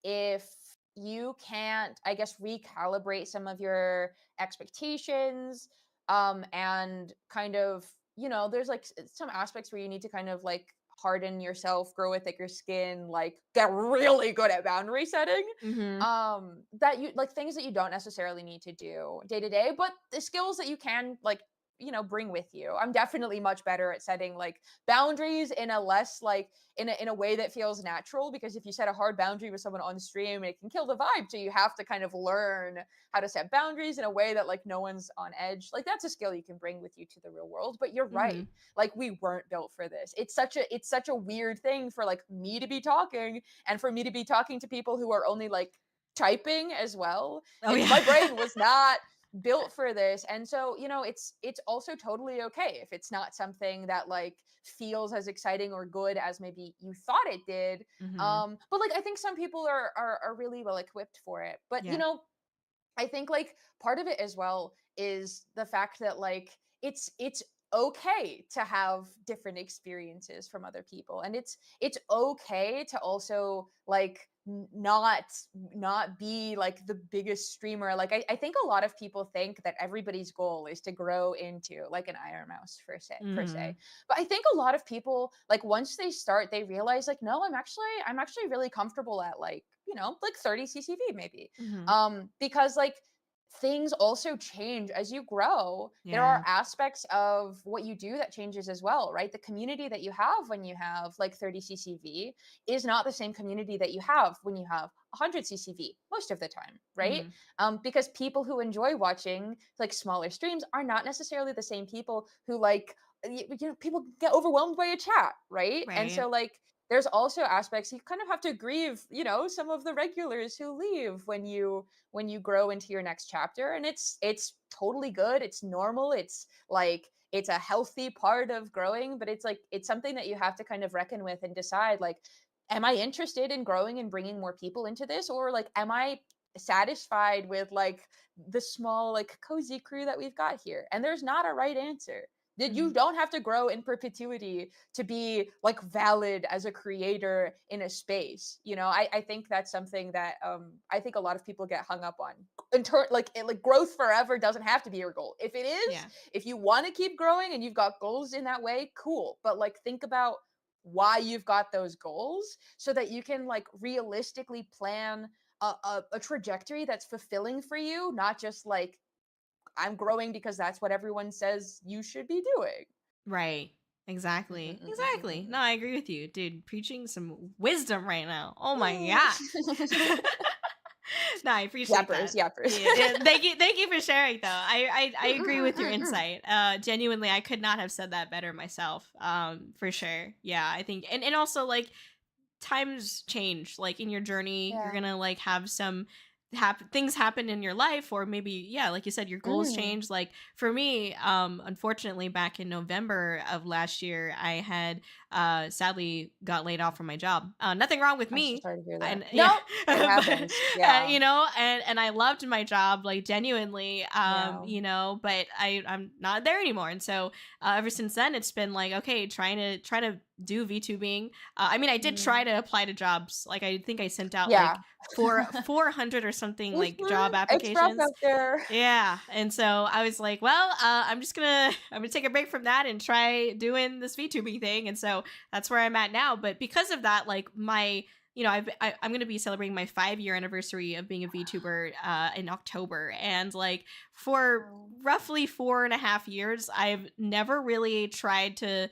if you can't, I guess, recalibrate some of your expectations, and kind of, you know, there's like some aspects where you need to kind of like harden yourself, grow a thicker skin, like get really good at boundary setting. Mhm. That you like things that you don't necessarily need to do day to day, but the skills that you can like, you know, bring with you. I'm definitely much better at setting like boundaries in a less like in a way that feels natural, because if you set a hard boundary with someone on stream, it can kill the vibe. So you have to kind of learn how to set boundaries in a way that like no one's on edge. Like that's a skill you can bring with you to the real world. But you're right. Mhm. Like we weren't built for this. It's such a weird thing for like me to be talking and for me to be talking to people who are only like typing as well. Oh My yeah. brain was not built for this. And so, you know, it's also totally okay if it's not something that like feels as exciting or good as maybe you thought it did. Mhm. But like I think some people are really well equipped for it. But you Yeah. know, I think like part of it as well is the fact that like it's okay to have different experiences from other people, and it's okay to also like not be like the biggest streamer. Like I think a lot of people think that everybody's goal is to grow into like an Iron Mouse per se. Mhm. But I think a lot of people like once they start they realize like no, I'm actually really comfortable at like, you know, like 30 ccv maybe. Mhm. Because like things also change as you grow. There are Yeah. aspects of what you do that changes as well, right? The community that you have when you have like 30 ccv is not the same community that you have when you have 100 ccv most of the time, right? Mhm. Because people who enjoy watching like smaller streams are not necessarily the same people who like you know, people get overwhelmed by a chat, right? And Right. so like there's also aspects you kind of have to grieve, you know, some of the regulars who leave when you grow into your next chapter. And it's totally good, it's normal, it's like it's a healthy part of growing. But it's like it's something that you have to kind of reckon with and decide like, am I interested in growing and bringing more people into this, or like am I satisfied with like the small like cozy crew that we've got here? And there's not a right answer. That you Mhm. don't have to grow in perpetuity to be like valid as a creator in a space. You know, I think that's something that I think a lot of people get hung up on. Like growth forever doesn't have to be your goal. If it is, Yeah. if you want to keep growing and you've got goals in that way, cool. But like think about why you've got those goals so that you can like realistically plan a trajectory that's fulfilling for you, not just like I'm growing because that's what everyone says you should be doing. Right. Mm, mm, Exactly. mm, mm, mm, Exactly. No, I agree with you, dude. Preaching some wisdom right now. Oh my mm. gosh. No, I appreciate Yappers, that. yappers. Yeah, yeah. Thank you for sharing though. I Mm, agree mm, with your mm, mm. insight. Genuinely, I could not have said that better myself. For sure. Yeah, I think and also like times change. Like in your journey, you're Yeah. gonna like have some things happen in your life, or maybe, yeah, like you said, your goals Mm, change. Like for me, unfortunately, back in November of last year, I had sadly got laid off from my job. Nothing wrong with I'm so me. sorry to hear that. And yeah, Nope, it but happens. Yeah. you know, and I loved my job, like genuinely, Yeah. you know, but I'm not there anymore. And so ever since then, it's been like, okay, trying to do VTubing. I mean, I did try Mm. to apply to jobs. Like I think I sent out Yeah. like 400 or something like Mhm. job It's rough applications. out there. Yeah. And so I was like, well, I'm just gonna I'm gonna take a break from that and try doing this VTubing thing. And so that's where I'm at now. But because of that, like my I'm going to be celebrating my 5-year anniversary of being a VTuber in October. And like for Wow. roughly 4.5 years, I've never really tried to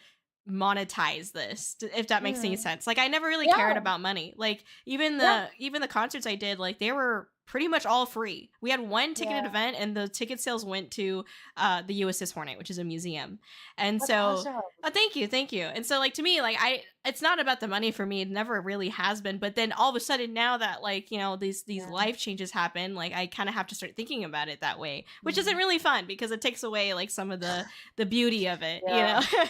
monetize this, if that makes any Mm. sense. Like I never really cared Yeah. about money. Like even Yeah. the concerts I did, like they were pretty much all free. We had one ticketed Yeah. event and the ticket sales went to the USS Hornet, which is a museum. And That's so awesome. thank you. And so like to me, like it's not about the money for me. It never really has been. But then all of a sudden now that like, you know, these Yeah. life changes happen, like I kind of have to start thinking about it that way, which isn't Mm. really fun because it takes away like some of the beauty of it, you know. Yeah.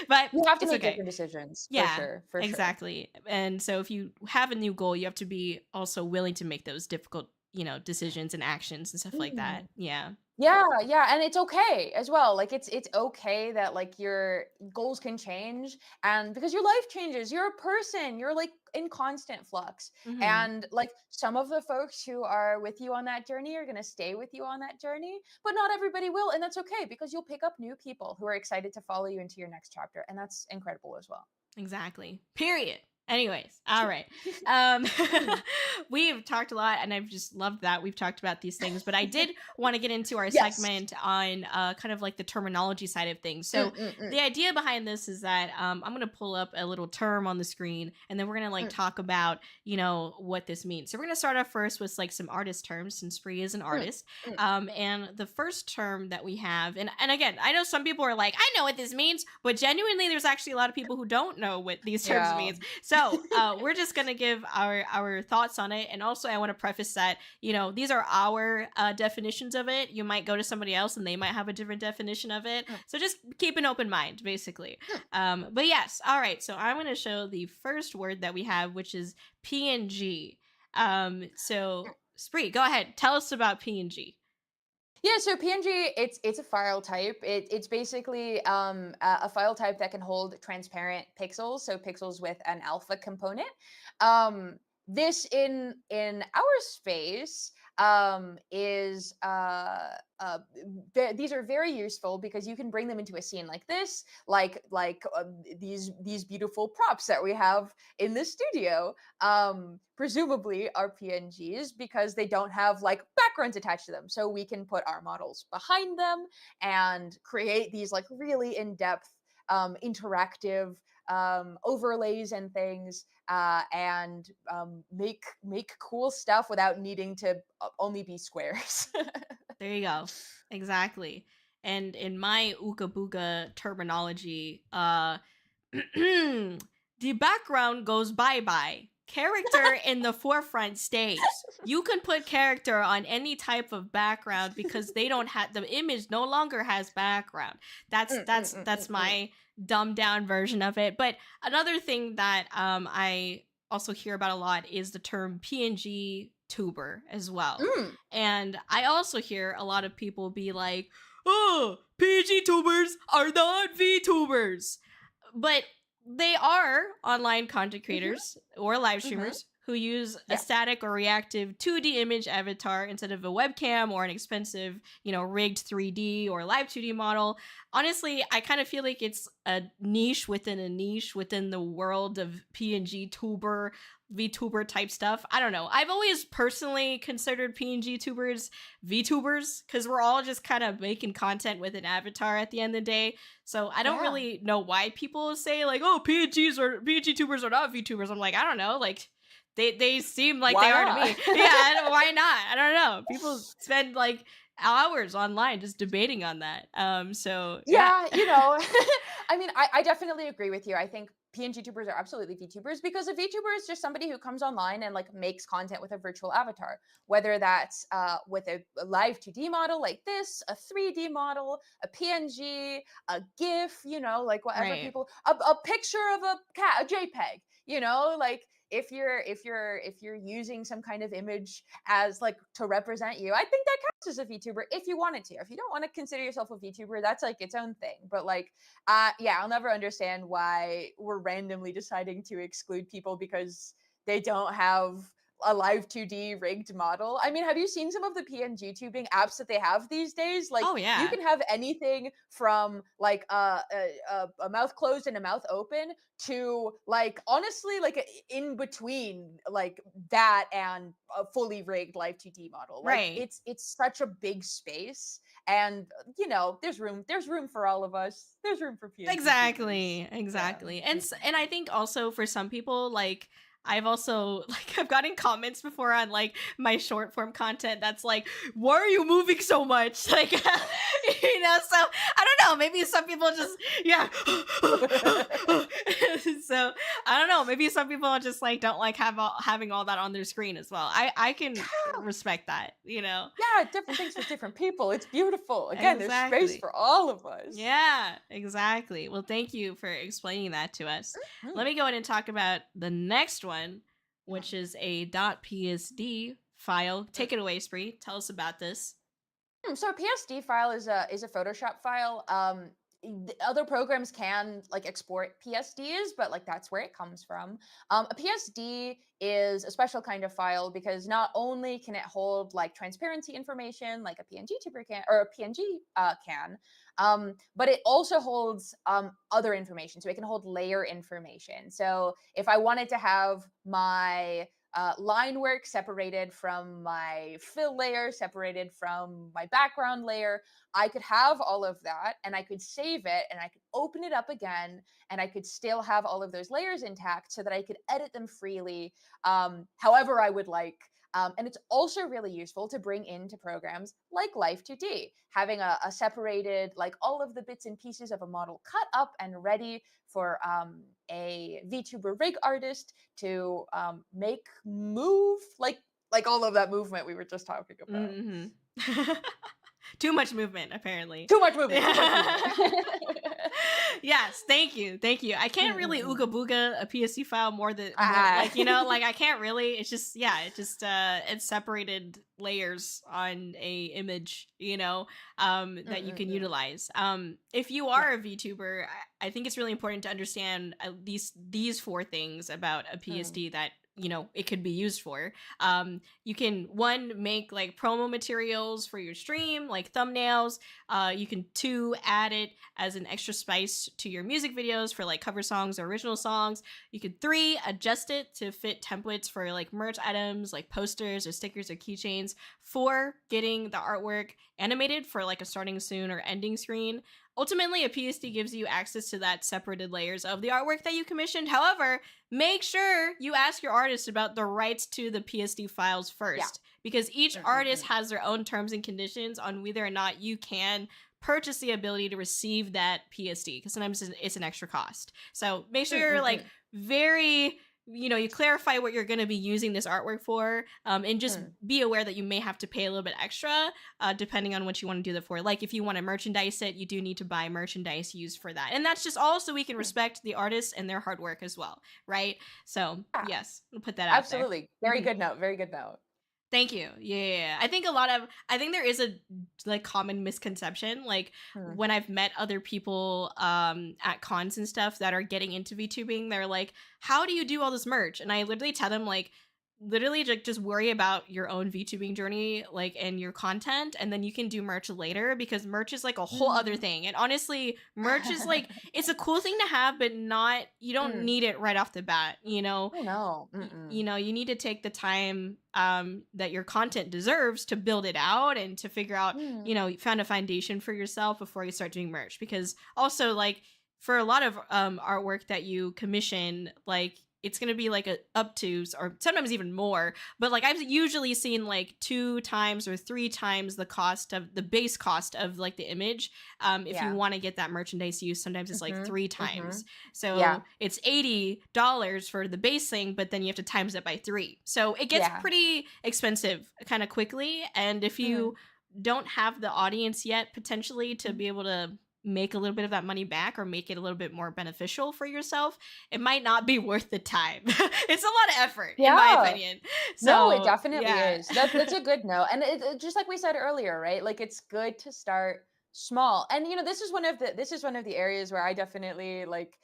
But You have to it's make okay. different decisions for Yeah, sure, for sure. exactly. And so if you have a new goal, you have to be also willing to make those difficult, you know, decisions and actions and stuff like that. Mm. Yeah. Yeah, yeah, and it's okay as well. Like it's okay that like your goals can change and because your life changes. You're a person. You're like in constant flux. Hmm. And like some of the folks who are with you on that journey are going to stay with you on that journey, but not everybody will, and that's okay because you'll pick up new people who are excited to follow you into your next chapter, and that's incredible as well. Exactly. Period. Anyways, all right. Um Mm. we've talked a lot and I've just loved that we've talked about these things, but I did want to get into our Yes. segment on kind of like the terminology side of things. Mm, So mm, mm, the idea behind this is that I'm going to pull up a little term on the screen and then we're going to like mm, talk about, you know, what this means. So we're going to start off first with like some artist terms since Spree is an mm, artist. mm. And the first term that we have, and again, I know some people are like, I know what this means, but genuinely, there's actually a lot of people who don't know what these terms Yeah. means. So we're just gonna give our thoughts on it, and also I want to preface that you know these are our definitions of it. You might go to somebody else and they might have a different definition of it. Mm, So just keep an open mind, basically. mm. But yes, all right. So I'm gonna show the first word that we have, which is PNG. So Spree, go ahead. Tell us about PNG. Yeah, so PNG, it's a file type. It's basically a file type that can hold transparent pixels, so pixels with an alpha component. This in our space is these are very useful because you can bring them into a scene like this, like these beautiful props that we have in the studio. Presumably are PNGs because they don't have like backgrounds attached to them. So we can put our models behind them and create these like really in-depth interactive overlays and things and make cool stuff without needing to only be squares. There you go. Exactly. And in my Ooga Booga terminology, the background goes bye bye. Character in the forefront stays. You can put character on any type of background because they don't have the image no longer has background. That's Mm, mm, that's mm, that's mm, mm. my dumbed down version of it. But another thing that I also hear about a lot is the term PNG tuber as well. Mm. And I also hear a lot of people be like, "Oh, PNG tubers are not VTubers." But they are online content Mhm, creators or live mhm. streamers who use a Yeah. static or reactive 2D image avatar instead of a webcam or an expensive, you know, rigged 3D or live 2D model. Honestly, I kind of feel like it's a niche within the world of PNG tuber, VTuber type stuff. I don't know. I've always personally considered PNG tubers VTubers because we're all just kind of making content with an avatar at the end of the day. So I don't Yeah. really know why people say like, "Oh, PNG tubers are not VTubers." I'm like, I don't know. Like, they seem like they Why are to not? me. Yeah, why not? I don't know. People spend like hours online just debating on that. So yeah. Yeah, I mean, I definitely agree with you. I think PNG tubers are absolutely VTubers, because a VTuber is just somebody who comes online and like makes content with a virtual avatar, whether that's with a live 2D model like this, a 3D model, a PNG, a GIF, you know, like whatever Right. people, a picture of a cat, a JPEG, you know, like if you're using some kind of image as like to represent you, I think that counts as a VTuber if you wanted to. If you don't want to consider yourself a VTuber, that's like its own thing. But like, yeah, I'll never understand why we're randomly deciding to exclude people because they don't have a live 2D rigged model. I mean, have you seen some of the PNG tubing apps that they have these days? Like, Oh you yeah. can have anything from like a mouth closed and a mouth open to like honestly like in between like that and a fully rigged live 2D model. Like Right. it's such a big space, and you know, there's room for all of us. There's room for PNG tubers. Exactly, Yeah. exactly. And Mm. and I think also for some people, like I've also like I've gotten comments before on like my short form content that's like, why are you moving so much? Like you know, so I don't know, maybe some people just yeah. So I don't know, maybe some people just like don't like having all that on their screen as well. I can respect that, you know. Yeah, different things for different people. It's beautiful. Again, there's space Exactly. for all of us. Yeah, exactly. Well, thank you for explaining that to us. Let Mm. me go ahead and talk about the next one, which is a .psd file. Take it away, Spree. Tell us about this. So a PSD file is a Photoshop file. Other programs can like export PSDs, but like that's where it comes from. A PSD is a special kind of file because not only can it hold like transparency information, like a PNG tuber can or a PNG can, but it also holds other information. So it can hold layer information. So if I wanted to have my line work separated from my fill layer, separated from my background layer, I could have all of that and I could save it and I could open it up again and I could still have all of those layers intact so that I could edit them freely however I would like. And it's also really useful to bring into programs like Life 2D, having a separated, like all of the bits and pieces of a model cut up and ready for a VTuber rig artist to make move like all of that movement we were just talking about. Hmm. Too much movement, apparently. Too much movement. Too much movement. Yes, thank you, thank you. I can't really Mm-mm-mm. ooga booga a PSD file more Ah. like you know, like I can't really. It's just yeah, it just it's separated layers on a image, you know, that you can Mm-mm-mm. utilize. If you Yeah. are a VTuber, I think it's really important to understand these four things about a Mm. PSD that you know it could be used for. You can one make like promo materials for your stream, like thumbnails. You can two add it as an extra spice to your music videos for like cover songs or original songs. You could three adjust it to fit templates for like merch items like posters or stickers or keychains. Four, getting the artwork animated for like a starting soon or ending screen. Ultimately, a PSD gives you access to that separated layers of the artwork that you commissioned. However, make sure you ask your artist about the rights to the PSD files Yeah. first, because each artist Mm-mm-mm. has their own terms and conditions on whether or not you can purchase the ability to receive that PSD, because sometimes it's an extra cost. So make sure you're like Mm-mm-mm. very, you know, you clarify what you're going to be using this artwork for, and just Mm. be aware that you may have to pay a little bit extra depending on what you want to do that for. Like if you want to merchandise it, you do need to buy merchandise used for that, and that's just all so we can Mm. respect the artists and their hard work as well, right? So Yeah. yes, we'll put that out there. Absolutely. Very Mhm. good note. Very good note. Thank you. Yeah. I think I think there is a like common misconception. Like Mm. when I've met other people at cons and stuff that are getting into VTubing, they're like, how do you do all this merch? And I literally tell them like literally just worry about your own VTubing journey, like, and your content, and then you can do merch later, because merch is like a whole other Mm. thing. And honestly, merch is like it's a cool thing to have, but not you don't Mm. need it right off the bat, you know. Oh no. You Mm-mm. know, you need to take the time that your content deserves to build it out and to figure out, you Mm. know, you found a foundation for yourself before you start doing merch. Because also like for a lot of artwork that you commission, like it's going to be like a up to, or sometimes even more, but like I've usually seen like 2 times or 3 times the cost of the base cost of like the image. If you Yeah. want to get that merchandise use, sometimes it's like 3 times. Yeah. So it's $80 for the base thing, but then you have to times it by 3. So it gets Yeah. pretty expensive kind of quickly. And if you don't have the audience yet, potentially to be able to make a little bit of that money back or make it a little bit more beneficial for yourself, it might not be worth the time. It's a lot of effort, in my Yeah. opinion. No, it So definitely yeah. is. That's a good note. And just like we said earlier, right? Like it's good to start small. And you know, this is one of the areas where I definitely like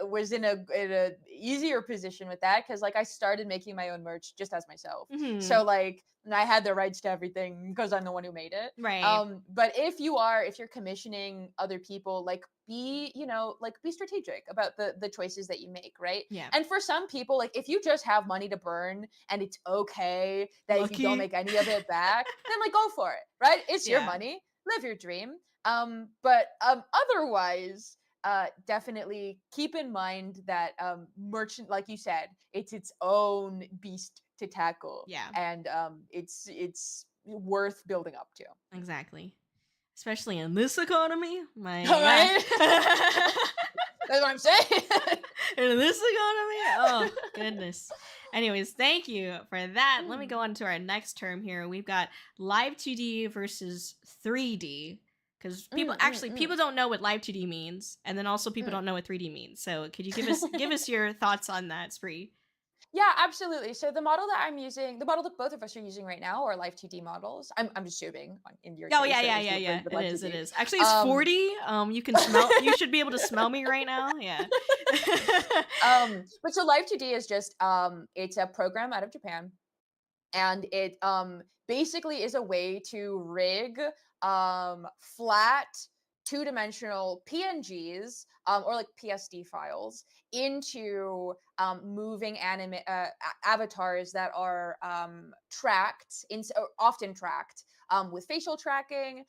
was in a easier position with that because like I started making my own merch just as myself. Mhm. So like and I had the rights to everything because I'm the one who made it. Right. But if you're commissioning other people, like be, you know, like be strategic about the choices that you make, right? Yeah. And for some people, like if you just have money to burn and it's okay that if you don't Lucky. make any of it back, then like go for it, right? It's your Yeah. money, live your dream. But otherwise, definitely keep in mind that merchant, like you said, it's its own beast to tackle, Yeah. and it's worth building up to. Exactly. Especially in this economy. My All gosh. right, that's what I'm saying. In this economy? Oh, goodness. Anyways, thank you for that. Let me go on to our next term here. We've got live 2D versus 3D. Because people don't know what live 2D means, and then also people don't know what 3D means. So could you give us your thoughts on that, Spree? Yeah, absolutely. So the model that I'm using, the model that both of us are using right now, are live 2D models. I'm assuming in your Oh case yeah, that yeah, it's yeah, yeah. with It live is. It 2D. is. Actually, it's Um, 40. You can smell. You should be able to smell me right now. Yeah. but so live 2D is just it's a program out of Japan, and it basically is a way to rig flat two-dimensional PNGs or like PSD files into moving avatars that are tracked often tracked with facial tracking,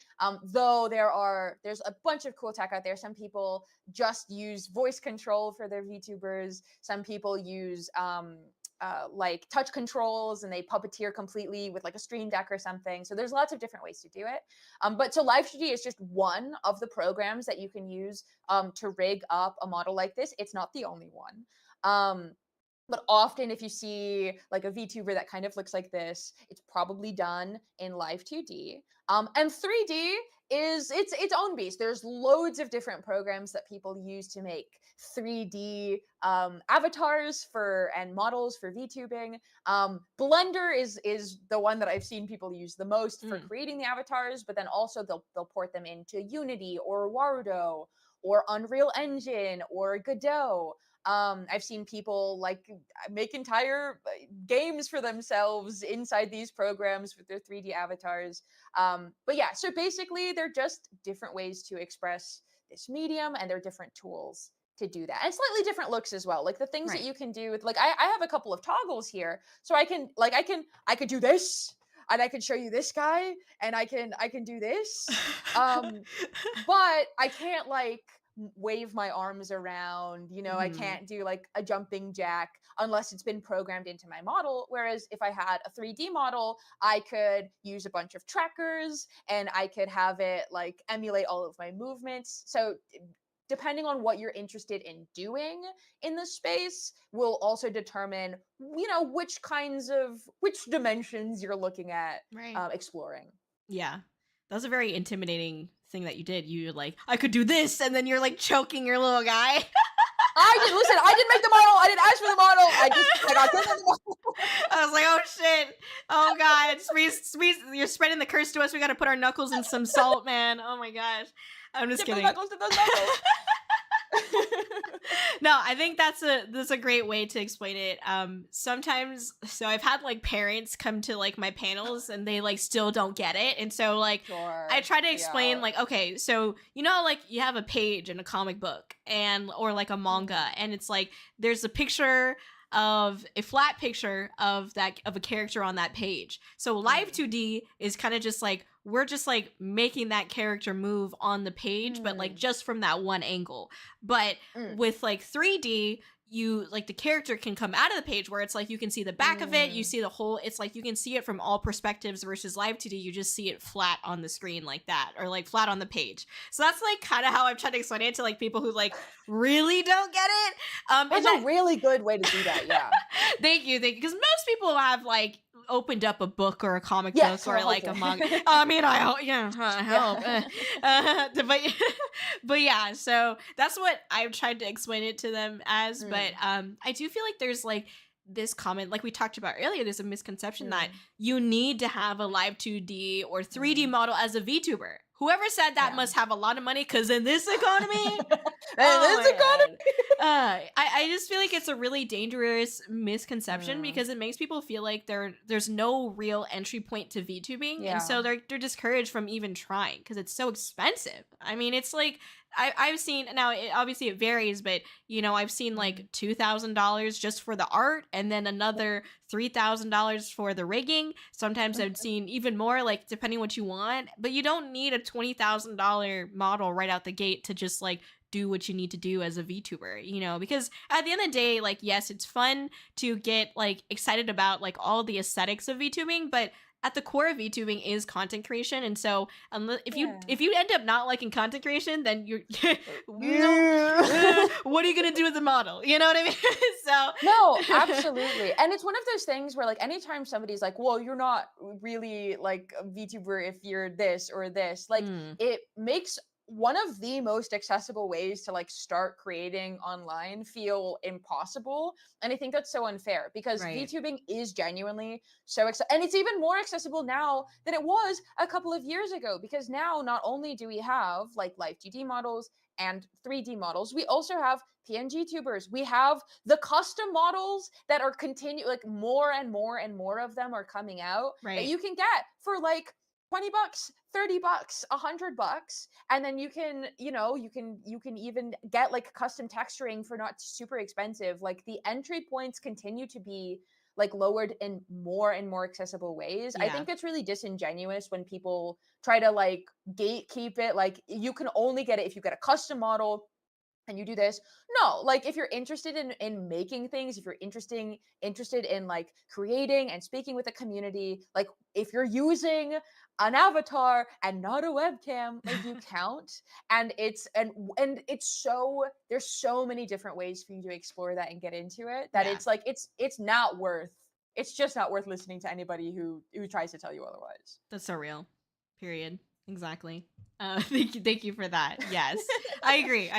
though there's a bunch of cool tech out there. Some people just use voice control for their VTubers. Some people use like touch controls and they puppeteer completely with like a stream deck or something. So there's lots of different ways to do it. But so live 2D is just one of the programs that you can use to rig up a model like this. It's not the only one. But often if you see like a VTuber that kind of looks like this, it's probably done in live 2D. And 3D is its own beast. There's loads of different programs that people use to make 3D avatars for and models for VTubing. Blender is the one that I've seen people use the most for creating the avatars, but then also they'll port them into Unity or Warudo or Unreal Engine or Godot. I've seen people like make entire games for themselves inside these programs with their 3D avatars. But yeah, so basically they're just different ways to express this medium, and they're different tools to do that, and slightly different looks as well. Like the things that Right. you can do with like I have a couple of toggles here, so I could do this, and I could show you this guy, and I can do this. But I can't like wave my arms around, you know, I can't do like a jumping jack unless it's been programmed into my model. Whereas if I had a 3D model, I could use a bunch of trackers and I could have it like emulate all of my movements. So depending on what you're interested in doing in the space will also determine, you know, which dimensions you're looking at Right. exploring. Yeah. That was a very intimidating thing that you did. You like, I could do this, and then you're like choking your little guy. I didn't make the model. I didn't ask for the model. I got given the model. I was like, oh shit. Oh god. You're spreading the curse to us. We gotta put our knuckles in some salt, man. Oh my gosh. I'm just Dip those kidding. knuckles, dip those knuckles. No, I think that's a great way to explain it. Sometimes, so I've had like parents come to like my panels and they like still don't get it, and so like Sure. I try to explain Yeah. like, okay, so you know, like you have a page in a comic book and or like a manga, and it's like there's a picture of a flat picture of a character on that page. So live 2D is kind of just like we're just like making that character move on the page, but like just from that one angle. But with like 3D, you like the character can come out of the page where it's like you can see the back of it, you see the whole, it's like you can see it from all perspectives versus live 2D, you just see it flat on the screen like that, or like flat on the page. So that's like kind of how I'm trying to explain it to like people who like really don't get it. That's a really good way to do that, yeah. Thank you, because most people have like opened up a book or a comic book or like a manga. I mean, I hope. But yeah, so that's what I've tried to explain it to them as. But I do feel like there's like this comment, like we talked about earlier, there's a misconception that you need to have a live 2D or 3D model as a VTuber. Whoever said that must have a lot of money, because in this economy, I just feel like it's a really dangerous misconception because it makes people feel like there's no real entry point to VTubing, and so they're discouraged from even trying because it's so expensive. I mean, it's like I've seen, now obviously it varies, but you know, I've seen like $2,000 just for the art, and then another $3,000 for the rigging. Sometimes I've seen even more, like depending what you want. But you don't need a $20,000 model right out the gate to just like do what you need to do as a VTuber, you know, because at the end of the day, like, yes, it's fun to get like excited about like all the aesthetics of VTubing, but at the core of VTubing is content creation. And so if you end up not liking content creation, then you're what are you gonna do with the model? You know what I mean? So no, absolutely. And it's one of those things where like anytime somebody's like, well, you're not really like a VTuber if you're this or this, like it makes one of the most accessible ways to like start creating online feel impossible. And I think that's so unfair because VTubing is genuinely so and it's even more accessible now than it was a couple of years ago, because now not only do we have like live 2D models and 3D models, we also have PNG tubers. We have the custom models that are like more and more and more of them are coming out that you can get for like $20, $30, $100, and then you can, you know, you can even get like custom texturing for not super expensive. Like the entry points continue to be like lowered in more and more accessible ways. I think it's really disingenuous when people try to like gatekeep it. Like you can only get it if you get a custom model and you do this. No, like if you're interested in making things, if you're interested in like creating and speaking with a community, like if you're using an avatar and not a webcam, like you count. And it's so there's so many different ways for you to explore that and get into it that it's like it's just not worth listening to anybody who tries to tell you otherwise. That's so real. Period. Exactly. Thank you for that. Yes, I agree.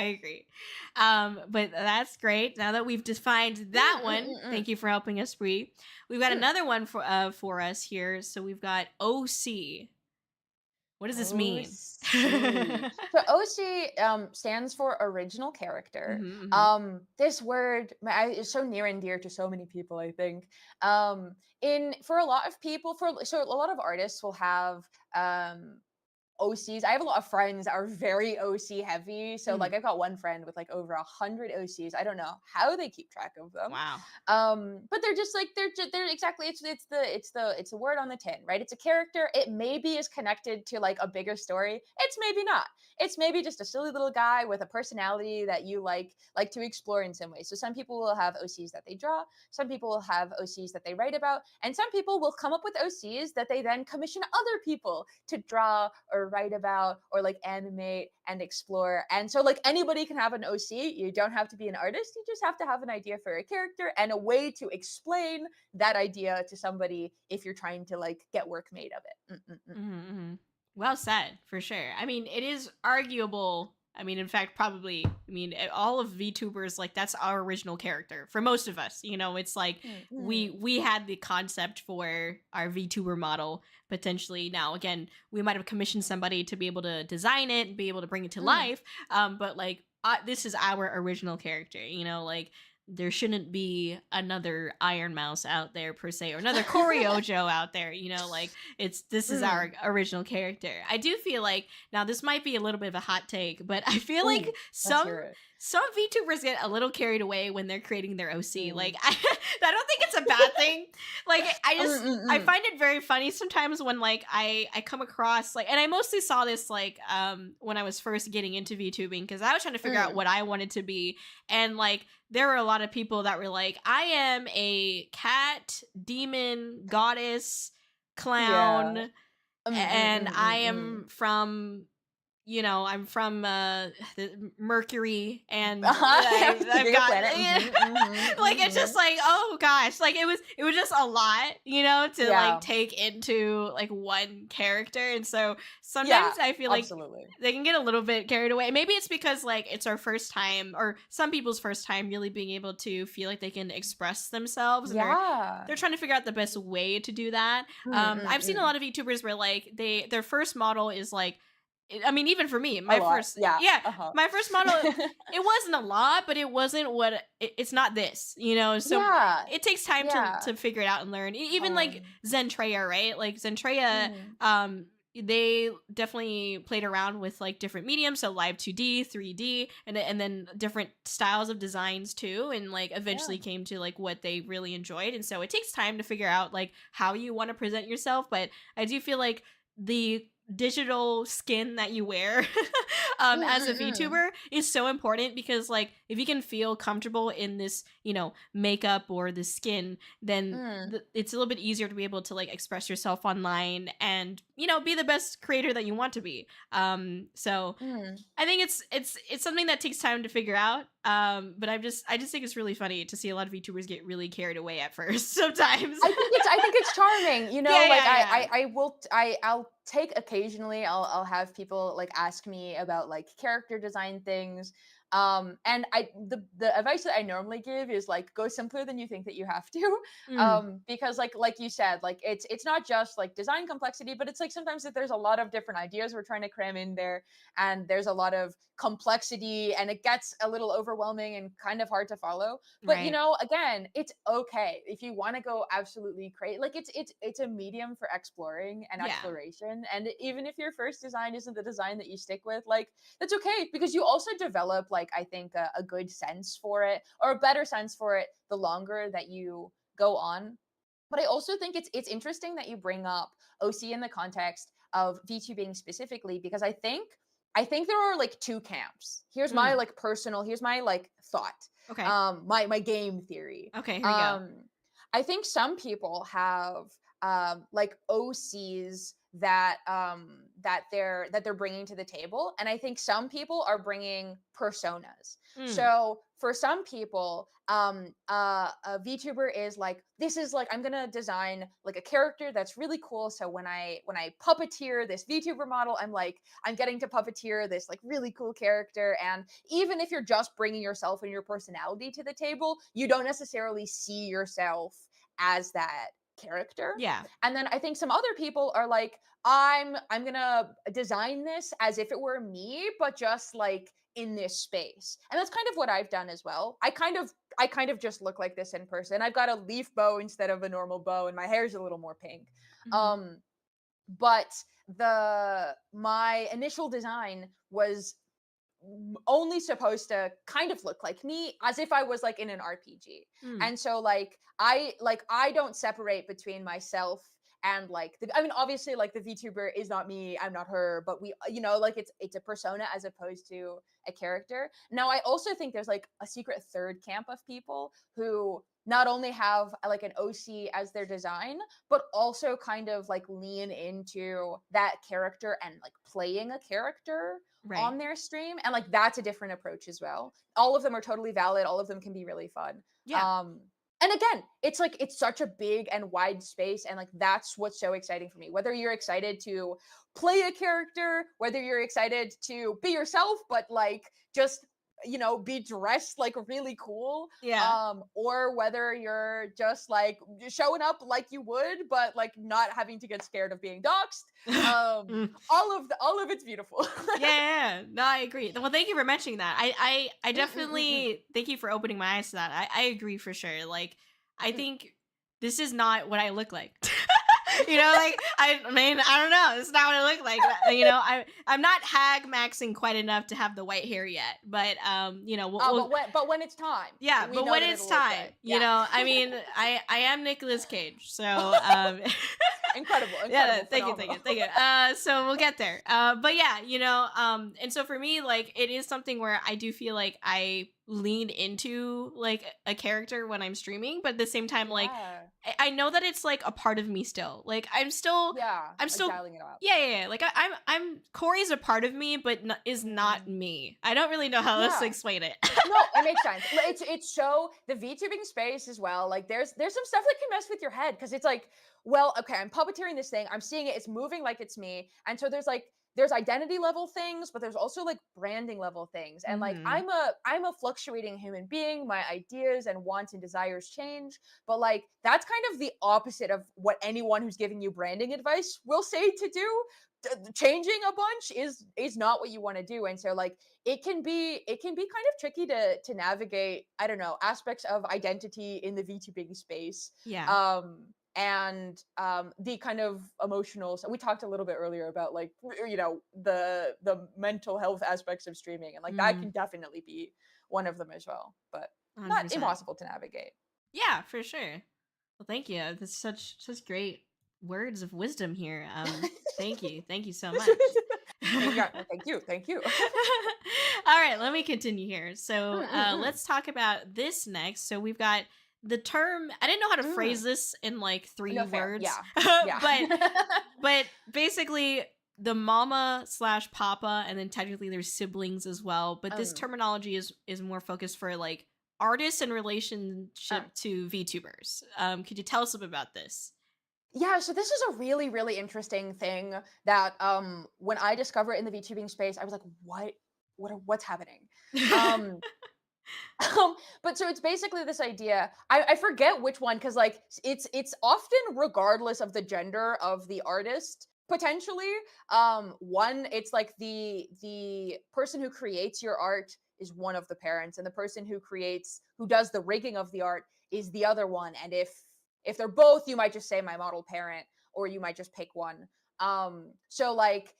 But that's great. Now that we've defined that one, thank you for helping us, Bree. We've got another one for us here. So we've got OC. What does this mean? So OC stands for original character. This word is so near and dear to so many people, I think. For a lot of people, so a lot of artists will have OCs. I have a lot of friends that are very OC heavy. So like I've got one friend with like over 100 OCs. I don't know how they keep track of them. Wow. But they're just like they're exactly it's the word on the tin, right? It's a character. It maybe is connected to like a bigger story. It's maybe not. It's maybe just a silly little guy with a personality that you like to explore in some way. So some people will have OCs that they draw, some people will have OCs that they write about, and some people will come up with OCs that they then commission other people to draw or write about or like animate and explore. And so like anybody can have an OC. You don't have to be an artist. You just have to have an idea for a character and a way to explain that idea to somebody if you're trying to like get work made of it. Well said, for sure. I mean, it is arguable. I mean, in fact, probably, I mean, all of VTubers, like, that's our original character. For most of us, you know, it's like, we had the concept for our VTuber model, potentially. Now, again, we might have commissioned somebody to be able to design it and be able to bring it to life. But, like, this is our original character, you know, like, there shouldn't be another Iron Mouse out there per se, or another Kōri-Oujo out there, you know, like this is our original character. I do feel like, now this might be a little bit of a hot take, but I feel like some VTubers get a little carried away when they're creating their OC. Like, I don't think it's a bad thing. Like, I find it very funny sometimes when like I come across like, and I mostly saw this like when I was first getting into VTubing, because I was trying to figure out what I wanted to be, and like there were a lot of people that were like, I am a cat, demon, goddess, Yeah. clown, and I am from, I'm from Mercury, and I've Bigger got planet. like it's just like, oh gosh, like it was just a lot, to like Yeah. take into like one character, and so Yeah, sometimes I feel like absolutely. they can get a little bit carried away. Maybe it's because like it's our first time, or some people's first time, really being able to feel like they can express themselves, and Yeah. they're trying to figure out the best way to do that. Mm, mm, I've seen a mm. lot of VTubers where like their first model is like, I mean, even for me, A my lot. first, Yeah. yeah, Uh-huh. my first model, it wasn't a lot, but it wasn't what it's not this, so Yeah. it takes time to Yeah. to figure it out and learn. Even like Um, Zentreya, right? Like Zentreya, mm, they definitely played around with like different mediums, so live 2D, 3D, and then different styles of designs too, and like yeah. eventually came to like what they really enjoyed. And so it takes time to figure out like how you want to present yourself, but I do feel like the digital skin that you wear Mm, as a mm, mm. VTuber is so important, because like if you can feel comfortable in this, makeup or the skin, then Mm, it's a little bit easier to be able to like express yourself online and be the best creator that you want to be. So mm. I think it's something that takes time to figure out. But I just think it's really funny to see a lot of VTubers get really carried away at first sometimes. I think it's charming, Yeah, like yeah, yeah. I'll take occasionally, I'll have people like ask me about like character design things. And the advice that I normally give is like go simpler than you think that you have to. Mm, Because like you said, like it's not just like design complexity, but it's like sometimes that there's a lot of different ideas we're trying to cram in there, and there's a lot of complexity, and it gets a little overwhelming and kind of hard to follow. But right. again, it's okay if you want to go absolutely crazy. Like it's a medium for exploring and Yeah. exploration, and even if your first design isn't the design that you stick with, like that's okay, because you also develop, like, I think a good sense for it, or a better sense for it, the longer that you go on. But I also think it's interesting that you bring up OC in the context of VTubing specifically, because I think there are like two camps. Mm, Here's my like thought. okay. My game theory. Okay, here we go. Um I think some people have like OCs that they're bringing to the table, and I think some people are bringing personas. Mm, So for some people, a VTuber is like, this is like, I'm gonna design like a character that's really cool, so when I puppeteer this VTuber model, I'm getting to puppeteer this like really cool character. And even if you're just bringing yourself and your personality to the table, you don't necessarily see yourself as that character. yeah. And then I think some other people are like, I'm gonna design this as if it were me, but just like in this space. And that's kind of what I've done as well. I kind of just look like this in person. I've got a leaf bow instead of a normal bow, and my hair's a little more pink. Mhm. Um, but the my initial design was only supposed to kind of look like me, as if I was like in an RPG. Mm, And so I don't separate between myself and like I mean, obviously, like the VTuber is not me, I'm not her, but we, like it's a persona as opposed to a character. Now I also think there's like a secret third camp of people who not only have like an OC as their design, but also kind of like lean into that character and like playing a character right. on their stream, and like that's a different approach as well. All of them are totally valid, all of them can be really fun. Yeah. And again, it's like it's such a big and wide space, and like that's what's so exciting for me. Whether you're excited to play a character, whether you're excited to be yourself but like just be dressed like really cool, Yeah. or whether you're just like showing up like you would but like not having to get scared of being doxxed. Mm. All of it's beautiful. Yeah, yeah, yeah. No, I agree. Well, thank you for mentioning that. I Mm, mm, mm, mm, definitely thank you for opening my eyes to that. I agree for sure. Like, I mm. think this is not what I look like. Like I mean, I don't know. It's not what I look like. I'm not hag maxing quite enough to have the white hair yet. But we'll But when it's time, yeah, we but know when that it's it'll look time, good. Yeah. I mean, I am Nicolas Cage, so incredible, Yeah, phenomenal. thank you. So we'll get there. But yeah, and so for me, like, it is something where I do feel like I lean into like a character when I'm streaming, but at the same time, like, Yeah. I know that it's like a part of me still. Like, Yeah, I'm like still, dialing it up. yeah. Like, I'm Kōri's a part of me, but is not Mm. me. I don't really know how else to Yeah. explain it. No, it makes sense. It's so the VTubing space as well. Like there's some stuff that can mess with your head because it's like, well, okay, I'm puppeteering this thing, I'm seeing it, it's moving like it's me, and so there's identity level things, but there's also like branding level things, and like Hmm. I'm a fluctuating human being. My ideas and wants and desires change, but like that's kind of the opposite of what anyone who's giving you branding advice will say to do. Changing a bunch is not what you want to do, and so like it can be kind of tricky to navigate, I don't know, aspects of identity in the VTubing space. Yeah. And the kind of emotional, so we talked a little bit earlier about like the mental health aspects of streaming, and like that Mm, can definitely be one of them as well, but not 100%. impossible to navigate. Yeah, for sure. Well, thank you. That's such great words of wisdom here. Thank you so much. Yeah, no, thank you. All right, let me continue here. So, Mm-mm-mm. let's talk about this next. So, we've got the term. I didn't know how to Mm. phrase this in like three No, fair, words, yeah, yeah. but basically, the mama slash papa, and then technically there's siblings as well. But this um, terminology is more focused for like artists in um, relationship to VTubers. Could you tell us a bit about this? Yeah, so this is a really, really interesting thing that when I discover it in the VTubing space, I was like, what's happening? Um but so it's basically this idea. I forget which one, because like it's often regardless of the gender of the artist, potentially. One, it's like the person who creates your art is one of the parents, and the person who does the rigging of the art is the other one. And if they're both, you might just say my model parent, or you might just pick one. So like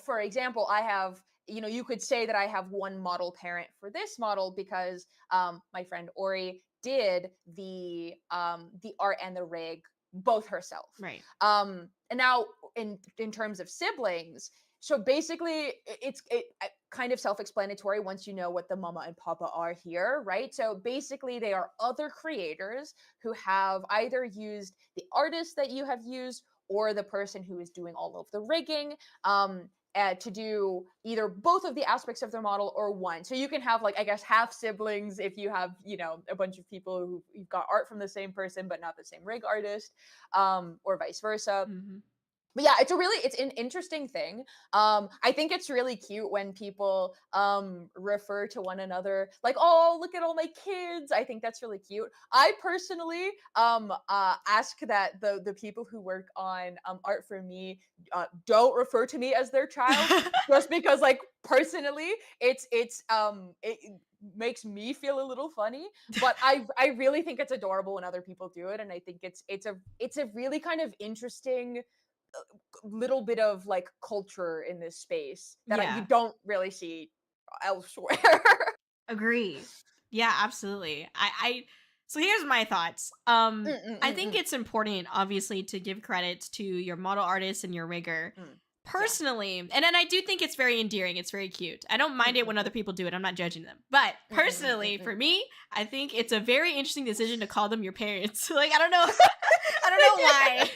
for example, I have, you could say that I have one model parent for this model because my friend Ori did the art and the rig both herself. Right. And now in terms of siblings, so basically it's kind of self-explanatory once you know what the mama and papa are here, right? So basically they are other creators who have either used the artist that you have used or the person who is doing all of the rigging. To do either both of the aspects of their model or one. So you can have, like, I guess, half siblings if you have, a bunch of people who you've got art from the same person but not the same rig artist, or vice versa. Hmm. But yeah, it's an interesting thing. I think it's really cute when people refer to one another like, oh, look at all my kids. I think that's really cute. I personally ask that the people who work on art for me don't refer to me as their child, just because, like, personally it makes me feel a little funny, but I really think it's adorable when other people do it, and I think it's a really kind of interesting little bit of like culture in this space that you Yeah. don't really see elsewhere. Agree. Yeah, absolutely. So here's my thoughts. Mm, mm, I mm, think mm, it's important, obviously, to give credit to your model artist and your rigger. mm. Yeah. Personally, and then I do think it's very endearing. It's very cute. I don't Mm, mind it mm, when other mm, people do it. I'm not judging them. But mm, mm, mm, mm, personally, mm. for me, I think it's a very interesting decision to call them your parents. Like, I don't know. I don't know why.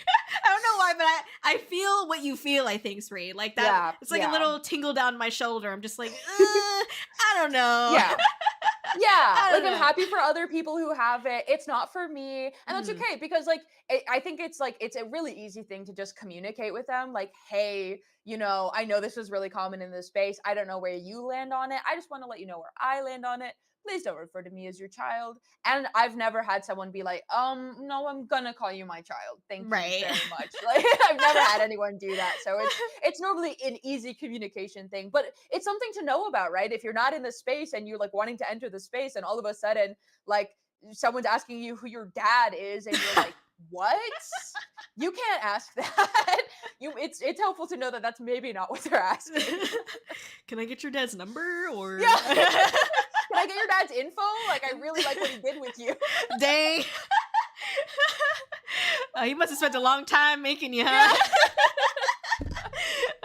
I don't know why, but I feel what you feel, I think, Sri. Like that, Yeah, it's like a yeah. little tingle down my shoulder. I'm just like, I don't know. Yeah. Yeah, I like don't I'm know. happy for other people who have it. It's not for me, and that's Mhm. okay, because like I think it's a really easy thing to just communicate with them. Like, hey, I know this is really common in this space. I don't know where you land on it. I just want to let you know where I land on it. Please don't refer to me as your child. And I've never had someone be like, no, I'm gonna call you my child. Thank you Right. very much. Like, I've never had anyone do that. So it's normally an easy communication thing, but it's something to know about, right? If you're not in the space and you're like wanting to enter the space, and all of a sudden, like, someone's asking you who your dad is, and you're like, what? You can't ask that. It's helpful to know that that's maybe not what they're asking. Can I get your dad's number or Yeah. Can I get your dad's info? Like, I really like what he did with you. Dang. Oh, he must have spent a long time making you, Yeah. huh?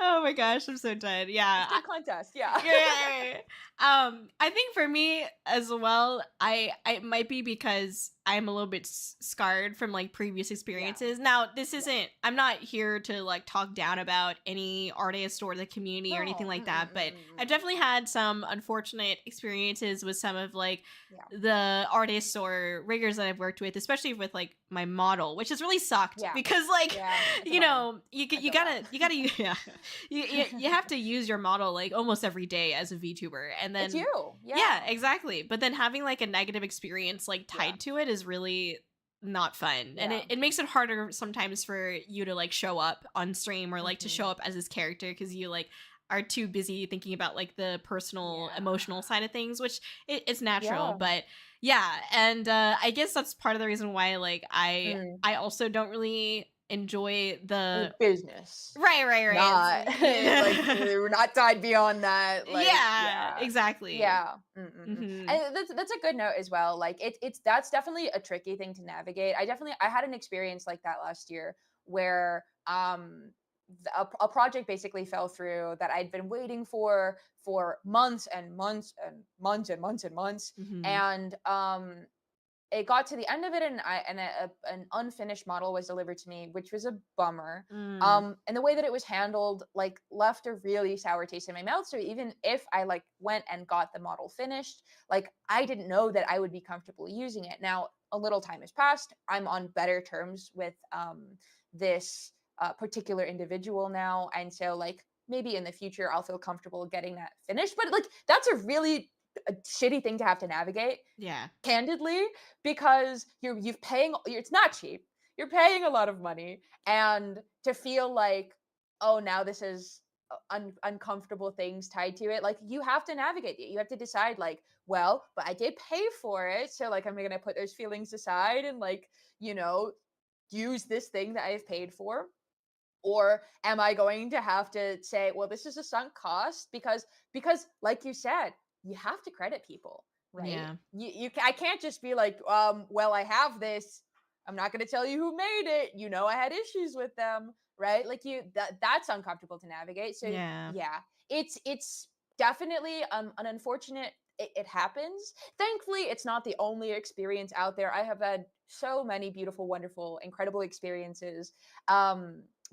Oh my gosh, I'm so dead. Yeah. It's good contest. Yeah. Yeah. I think for me as well, I it might be because I'm a little bit scarred from like previous Yeah. experiences. Now, this Yeah. isn't. I'm not here to like talk down about any artist or the community or anything No. like that. But I've Mm-mm. definitely had some unfortunate experiences with some of like Yeah. the artists or riggers that I've worked with, especially with like my model, which has really sucked Yeah. because like Yeah. It's a you bummer. know you I you feel that. gotta yeah you have to use your model like almost every day as a VTuber, and It's then you. yeah, Yeah. exactly. But then having like a negative experience like Yeah. tied to it is really not fun, and Yeah. it makes it harder sometimes for you to like show up on stream or like to Hmm. show up as this character because you like are too busy thinking about like the personal Yeah. emotional side of things, which it's natural. Yeah. But yeah, and I guess that's part of the reason why like Mm. I also don't really enjoy the Like business. right Not like we're not tied beyond that. Like, yeah, yeah. exactly. Yeah. Mm-mm-mm. Mhm. And that's a good note as well. Like it's that's definitely a tricky thing to navigate. I had an experience like that last year where a project basically fell through that I'd been waiting for months and months and months and months and months. Mhm. And it got to the end of it, and an unfinished model was delivered to me, which was a bummer. Mm. And the way that it was handled like left a really sour taste in my mouth. So even if I like went and got the model finished, like I didn't know that I would be comfortable using it. Now a little time has passed. I'm on better terms with this particular individual now, and so like maybe in the future I'll feel comfortable getting that finished. But like that's a really a shitty thing to have to navigate, Yeah. candidly, because it's not cheap. You're paying a lot of money, and to feel like, oh, now this is uncomfortable things tied to it, like you have to navigate it. You have to decide like, well, but I did pay for it, so like I'm going to put those feelings aside and like, you know, use this thing that I've paid for, or am I going to have to say, well, this is a sunk cost, because like you said, you have to credit people, right? Yeah. I can't just be like, well, I have this. I'm not going to tell you who made it. You know, I had issues with them, right? Like that's uncomfortable to navigate. So Yeah. yeah, it's definitely an unfortunate. It happens. Thankfully, it's not the only experience out there. I have had so many beautiful, wonderful, incredible experiences.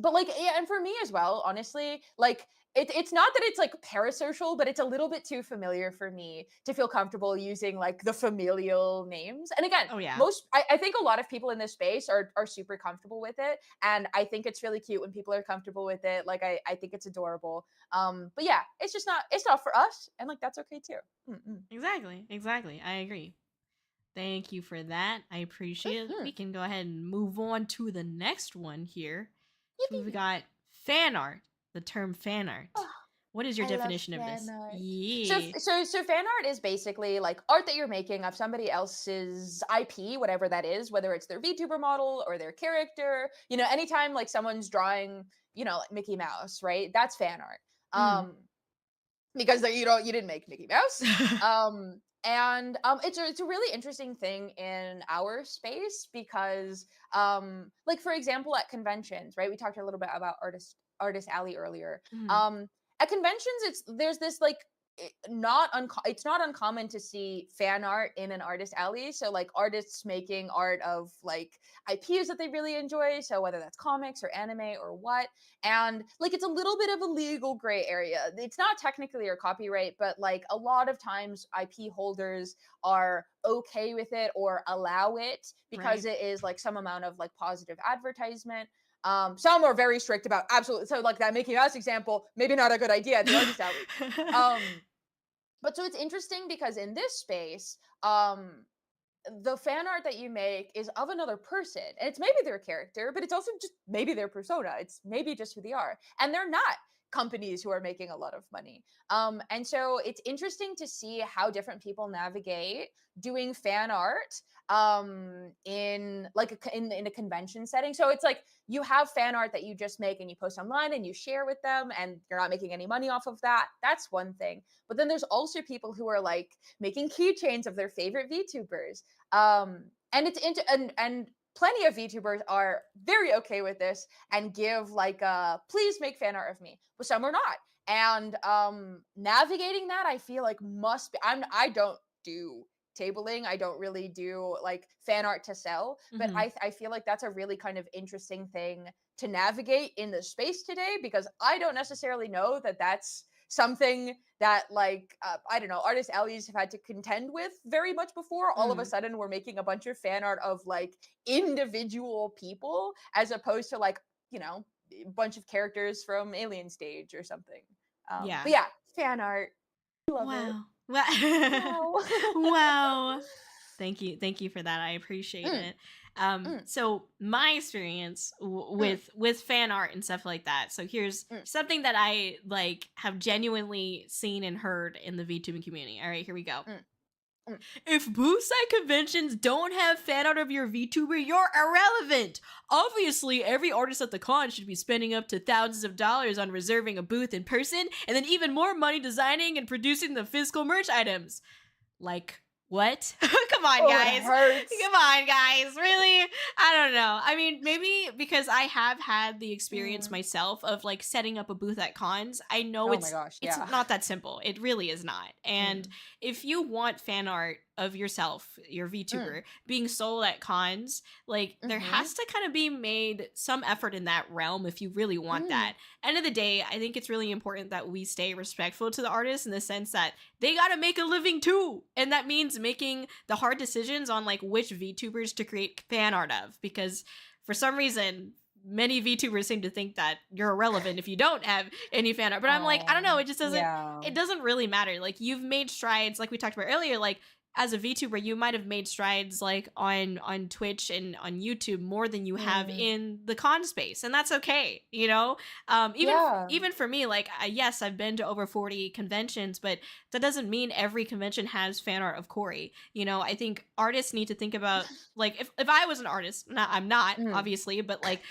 But like, yeah, and for me as well, honestly, like it's not that it's like parasocial, but it's a little bit too familiar for me to feel comfortable using like the familial names. And again, Oh yeah. I think a lot of people in this space are super comfortable with it, and I think it's really cute when people are comfortable with it. Like I think it's adorable. But yeah, it's not for us, and like that's okay too. Mm-mm. Exactly. Exactly. I agree. Thank you for that. I appreciate it. Mhm. We can go ahead and move on to the next one here. So we've Yippee. got fan art. The term fan art. Oh, What is your I love definition of fan this? art. Yeah. So fan art is basically like art that you're making of somebody else's IP, whatever that is, whether it's their VTuber model or their character. You know, anytime like someone's drawing, you know, like Mickey Mouse, right? That's fan art. Mm. Because you didn't make Mickey Mouse. And it's a really interesting thing in our space because like for example at conventions, right? We talked a little bit about artist alley earlier. Mhm. Um at conventions, there's this like it's not uncommon to see fan art in an artist alley. So like artists making art of like IPs that they really enjoy, so whether that's comics or anime or what. And like it's a little bit of a legal gray area. It's not technically or copyright, but like a lot of times IP holders are okay with it or allow it because Right. it is like some amount of like positive advertisement. Some are very strict about absolutely, so like that Mickey Mouse example, maybe not a good idea at the artist alley. um but so it's interesting because in this space, the fan art that you make is of another person, and it's maybe their character, but it's also just maybe their persona. It's maybe just who they are, and they're not companies who are making a lot of money. And so it's interesting to see how different people navigate doing fan art in like in a convention setting. So it's like you have fan art that you just make and you post online and you share with them, and you're not making any money off of that. That's one thing. But then there's also people who are like making keychains of their favorite VTubers, and it's into and plenty of VTubers are very okay with this and give like please make fan art of me, but some are not. And navigating that, I feel like must be I don't do tabling. I don't really do like fan art to sell, but Hmm. I feel like that's a really kind of interesting thing to navigate in the space today, because I don't necessarily know that that's something that like I don't know, artist allies have had to contend with very much before. All of a Mm. sudden we're making a bunch of fan art of like individual people, as opposed to like, you know, a bunch of characters from Alien Stage or something. Yeah. But yeah, fan art, love it. Wow. Wow. Wow. Wow. Thank you for that. I appreciate Mm, it. mm, So my experience mm, with fan art and stuff like that. So here's mm, something that I like have genuinely seen and heard in the VTubing community. All right, here we go. mm, mm. If booths at conventions don't have fan art of your VTuber, you're irrelevant. Obviously, every artist at the con should be spending up to thousands of dollars on reserving a booth in person, and then even more money designing and producing the physical merch items. Like, what? Come on, Oh, it guys. hurts. Come on, guys. Really? I don't know. I mean, maybe because I have had the experience Mm. myself of like setting up a booth at cons. I know Oh my gosh, it's yeah. not that simple. It really is not. And Mm, if you want fan art of yourself, your mm, VTuber, being sold at cons, like there mhm, has to kind of be made some effort in that realm if you really want mm, that. End of the day, I think it's really important that we stay respectful to the artists in the sense that they got to make a living too. And that means making the hard decisions on like which VTubers to create fan art of, because for some reason many VTubers seem to think that you're irrelevant if you don't have any fan art. But I'm like, I don't know, oh, yeah. it doesn't really matter. Like you've made strides like we talked about earlier, like as a VTuber, you might have made strides like on Twitch and on YouTube more than you have Mm, in the con space, and that's okay, you know. yeah. Even for me, like yes, I've been to over 40 conventions, but that doesn't mean every convention has fan art of Kōri. You know, I think artists need to think about like if I was an artist, not I'm not Mm, obviously, but like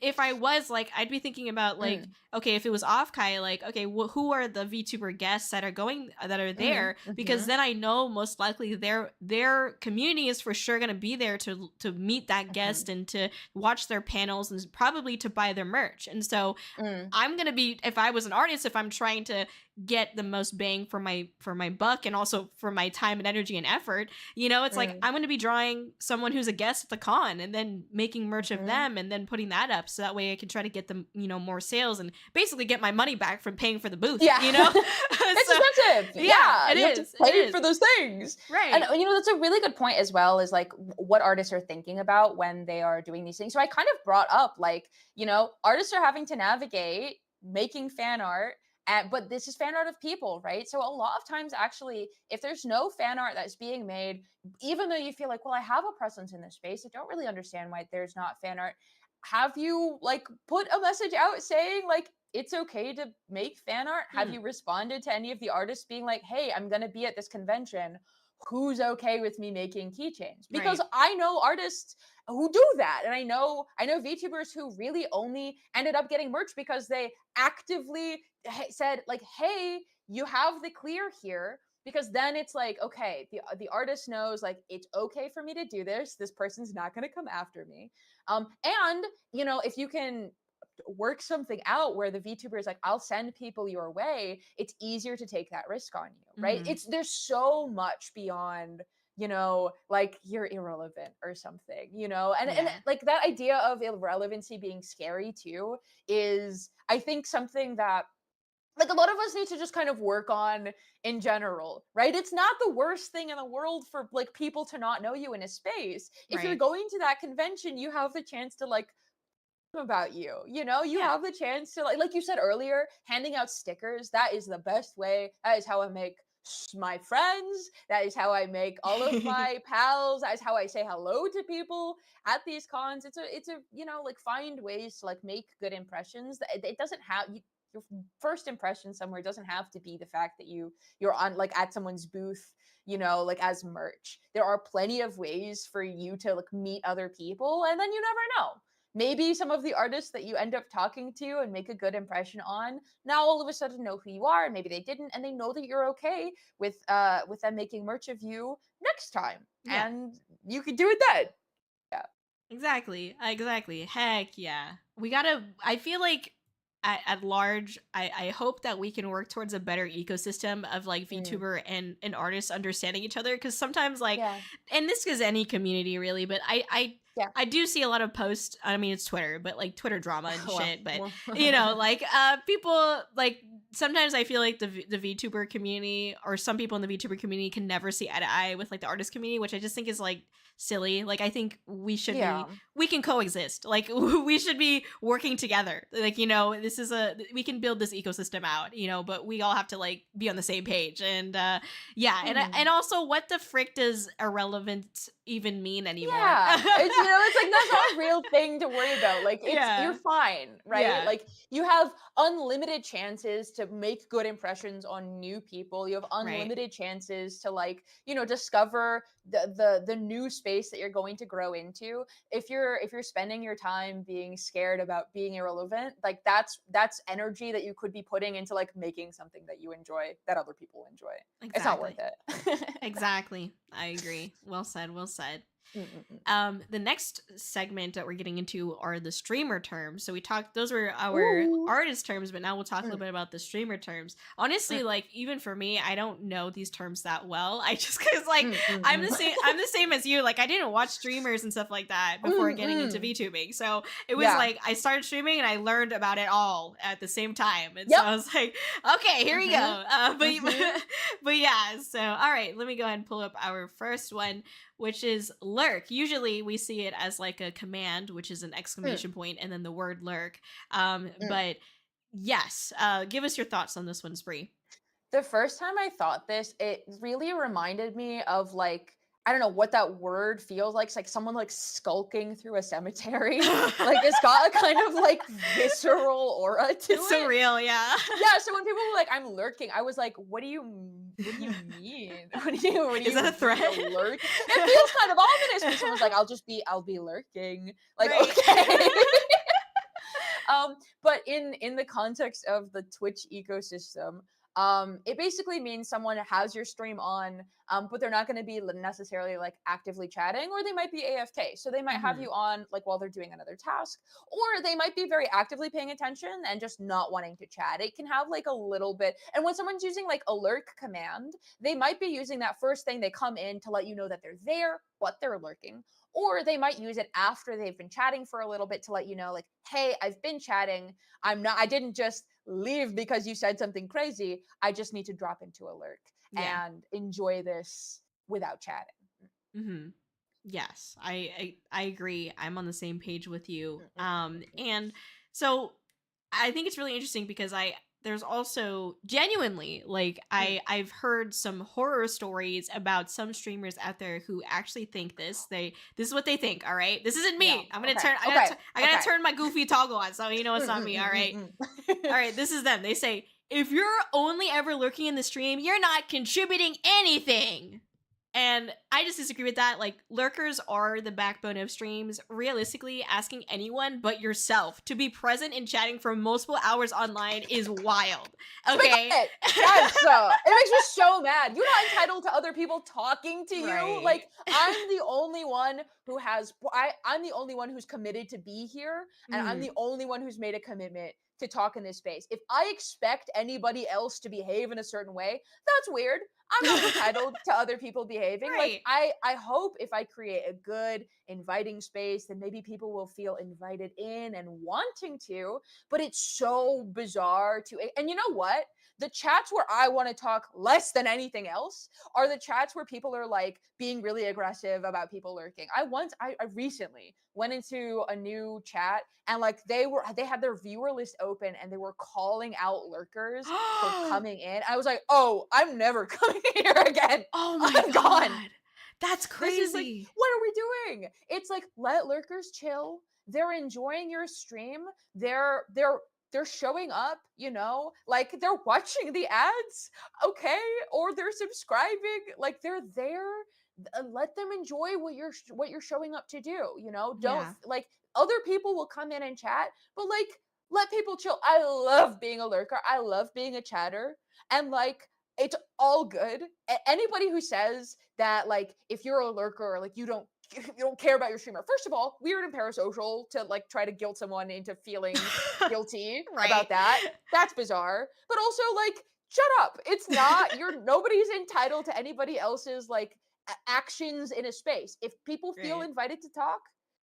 if I was like I'd be thinking about like mm, okay, if it was off Kai, like okay, who are the VTuber guests that are going that are mhm, there? Because mhm, then I know most likely their community is for sure going to be there to meet that guest mhm, and to watch their panels and probably to buy their merch. And so mm, I'm gonna be if I was an artist, if I'm trying to get the most bang for my buck and also for my time and energy and effort, you know, it's like mm, I'm gonna be drawing someone who's a guest at the con and then making merch of mhm. them and then putting that up so that way I can try to get them, you know, more sales and basically get my money back from paying for the booth, Yeah. you know? It's So expensive. yeah, Yeah, it you have to is. It pay is. for those things. And, Right. you know, that's a really good point as well, is, like, what artists are thinking about when they are doing these things. So I kind of brought up, like, you know, artists are having to navigate making fan art, but this is fan art of people, right? So a lot of times, actually, if there's no fan art that's being made, even though you feel like, well, I have a presence in this space, I don't really understand why there's not fan art. Have you like put a message out saying like it's okay to make fan art? Have Hmm. you responded to any of the artists being like, hey, I'm going to be at this convention, who's okay with me making keychains? Because Right. I know artists who do that, and I know VTubers who really only ended up getting merch because they actively said like, hey, you have the clear here, because then it's like, okay, the artist knows like it's okay for me to do this person's not going to come after me. And you know, if you can work something out where the VTuber is like, I'll send people your way, it's easier to take that risk on you, right? Hmm. It's there's so much beyond, you know, like you're irrelevant or something, you know, and Yeah. like that idea of irrelevancy being scary too is, I think, something that like a lot of us need to just kind of work on in general, right? It's not the worst thing in the world for like people to not know you in a space. If you're Right. going to that convention, you have the chance to like about you, you know, you Yeah. have the chance to like you said earlier, handing out stickers, that is the best way. That is how I make my friends, that is how I make all of my pals, that is how I say hello to people at these cons. It's a you know, like find ways to like make good impressions. It doesn't have your first impression somewhere doesn't have to be the fact that you're on like at someone's booth, you know, like as merch. There are plenty of ways for you to like meet other people, and then you never know, maybe some of the artists that you end up talking to and make a good impression on now all of a sudden know who you are, and maybe they didn't, and they know that you're okay with them making merch of you next time, Yeah. and you could do it then. Yeah. Exactly. Heck yeah. We gotta, I feel like at large, I hope that we can work towards a better ecosystem of like Mm, VTuber and artists understanding each other. Cause sometimes like, yeah, and this is any community really, but yeah. I do see a lot of posts. I mean, it's Twitter, but like Twitter drama and Well, shit. But well. like people like sometimes I feel like the VTuber community or some people in the VTuber community can never see eye to eye with like the artist community, which I just think is like silly. Like I think Yeah. we can coexist. Like we should be working together. Like this is we can build this ecosystem out. But we all have to like be on the same page. And yeah, and Mhm. also what the frick does irrelevant even mean anymore? Yeah, it's like that's not a real thing to worry about. Like you're Yeah, fine, right? yeah, Like you have unlimited chances to make good impressions on new people. You have right. unlimited chances to like, discover the new space that you're going to grow into. If you're spending your time being scared about being irrelevant, like that's energy that you could be putting into like making something that you enjoy that other people enjoy. It's not worth Exactly. it. Exactly. I agree. Well said. Well said. Mm, mm, mm. The next segment that we're getting into are the streamer terms. So we talked; those were our Ooh. artist terms, but now we'll talk a little Mm, bit about the streamer terms. mm, Honestly, like even for me, I don't know these terms that well. I just because like mm, mm, I'm the mm. same. I'm the same as you. Like I didn't watch streamers and stuff like that before Mm, getting into mm. VTubing. So it was Yeah. like I started streaming and I learned about it all at the same time. And so Yep. I was like, okay, here we go. Mhm. But Mhm. but yeah. So all right, let me go ahead and pull up our first one, which is lurk. Usually we see it as like a command, which is an Mm, exclamation point and then the word lurk. mm. But yes, give us your thoughts on this one, Spree. The first time I thought this, it really reminded me of like I don't know what that word feels like. It's like someone like skulking through a cemetery. Like it's got a kind of like visceral aura to It's so it. real, yeah. Yeah, so when people were like, "I'm lurking," I was like, what do you mean? What do Is you that a mean threat? lurk?" It feels kind of ominous when someone's like, I'll be lurking." Like, Right. okay. But in the context of the Twitch ecosystem, it basically means someone has your stream on, but they're not going to be necessarily like actively chatting, or they might be AFK. So they might have Hmm. you on like while they're doing another task, or they might be very actively paying attention and just not wanting to chat. It can have like a little bit. And when someone's using like a lurk command, they might be using that first thing they come in to let you know that they're there, but they're lurking. Or they might use it after they've been chatting for a little bit to let you know, like, hey, I've been chatting. I didn't just leave because you said something crazy. I just need to drop into a lurk Yeah. and enjoy this without chatting. Hmm. Yes, I agree. I'm on the same page with you. Mm, mm, mm, mm, mm. And so I think it's really interesting because there's also genuinely like Mm. I've heard some horror stories about some streamers out there who actually think this is what they think. All right, this isn't Yeah. me. I'm gonna Okay. turn Okay. I gotta Okay. turn my goofy toggle on, so you know it's Mm, not mm, me. mm, All right, mm, all mm. right. This is them. They say if you're only ever lurking in the stream, you're not contributing anything. And I just disagree with that. Like, lurkers are the backbone of streams. Realistically, asking anyone but yourself to be present and chatting for multiple hours online is wild. Speak Okay? on it. Yes, it makes me so mad. You're not entitled to other people talking to you. Right. Like I'm the only one who has. I'm the only one who's committed to be here, and I'm Mm, the only one who's made a commitment to talk in this space. If I expect anybody else to behave in a certain way, that's weird. I'm not entitled to other people behaving. Like right. I hope if I create a good, inviting space, then maybe people will feel invited in and wanting to, but it's so bizarre to and you know what, the chats where I want to talk less than anything else are the chats where people are like being really aggressive about people lurking. I recently went into a new chat and like they had their viewer list open and they were calling out lurkers for coming in. I was like, oh, I'm never coming here again. Oh my I'm gone. god. That's This is like, crazy. what are we doing? It's like let lurkers chill. They're enjoying your stream. They're showing up, like they're watching the ads, okay, or they're subscribing, like they're there. Let them enjoy what you're showing up to do. Don't Yeah. like other people will come in and chat, but like let people chill. I love being a lurker. I love being a chatter, and like it's all good. Anybody who says that like if you're a lurker, like you don't you don't care about your streamer. First of all, weird and parasocial to like try to guilt someone into feeling guilty Right. about that. That's bizarre. But also like shut up. It's not nobody's entitled to anybody else's like actions in a space. If people feel Right. invited to talk,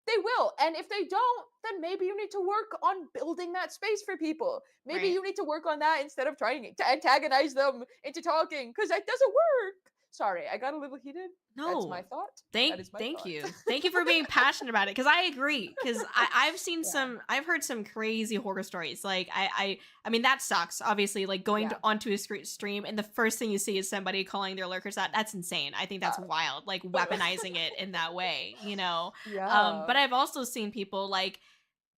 they will. And if they don't, then maybe you need to work on building that space for people. Maybe Right. you need to work on that instead of trying to antagonize them into talking because that doesn't work. Sorry, I got a little heated. That's my No. thought. That is my Thank thought. you. Thank you for being passionate about it, because I agree. Because Yeah. I've heard some crazy horror stories. Like I mean that sucks. Obviously, like going Yeah. onto a stream and the first thing you see is somebody calling their lurkers out. That's insane. I think that's Uh, wild. Like weaponizing it in that way, you know. yeah. But I've also seen people like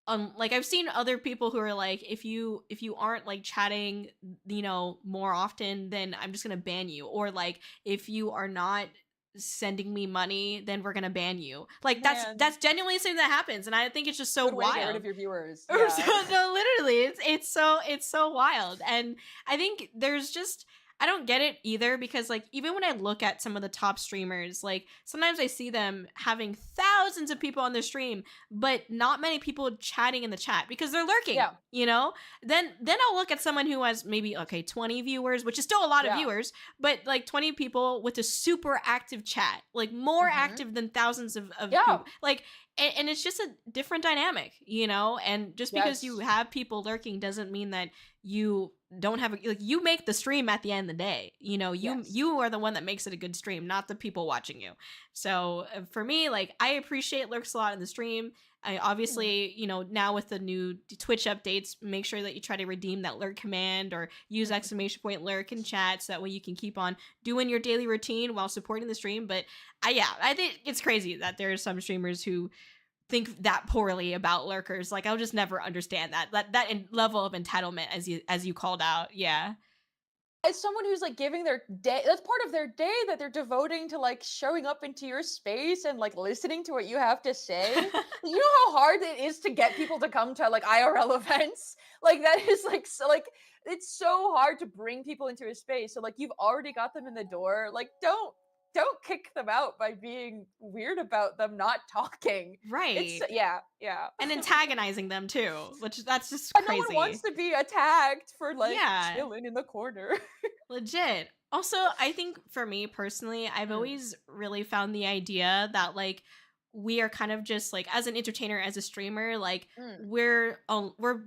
I've seen other people who are like, if you aren't like chatting, you know, more often, then I'm just gonna ban you. Or like if you are not sending me money, then we're gonna ban you. Like Man, that's genuinely something that happens, and I think it's just so good way to get rid wild. of your viewers. So, Yeah. no, literally, it's so wild, and I think there's just I don't get it either, because like even when I look at some of the top streamers, like sometimes I see them having thousands of people on their stream, but not many people chatting in the chat because they're lurking. Yeah. You know, then I'll look at someone who has maybe 20 viewers, which is still a lot of Yeah. viewers, but like 20 people with a super active chat, like more Mhm. active than thousands of Yeah. people. Like and it's just a different dynamic, you know, and just because you Yes. have people lurking doesn't mean that you don't have like you make the stream at the end of the day, you know, Yes. you are the one that makes it a good stream, not the people watching you. So for me, like I appreciate lurks a lot in the stream. I Mhm. obviously, you know, now with the new Twitch updates, make sure that you try to redeem that lurk command or use Mhm. exclamation point lurk in chat, so that way you can keep on doing your daily routine while supporting the stream. But I think it's crazy that there are some streamers who think that poorly about lurkers. Like I'll just never understand level of entitlement, as you called out. Yeah. As someone who's like giving their day, that's part of their day that they're devoting to like showing up into your space and like listening to what you have to say. You know how hard it is to get people to come to like IRL events? Like that is like so like it's so hard to bring people into a space. So like you've already got them in the door. Like don't kick them out by being weird about them not talking. It's Right. yeah, yeah. And antagonizing them too, which that's just And no one wants crazy. to be attacked for like Yeah. chilling in the corner. Legit. Also, I think for me personally, I've Mm, always really found the idea that like we are kind of just like as an entertainer, as a streamer, like mm, we're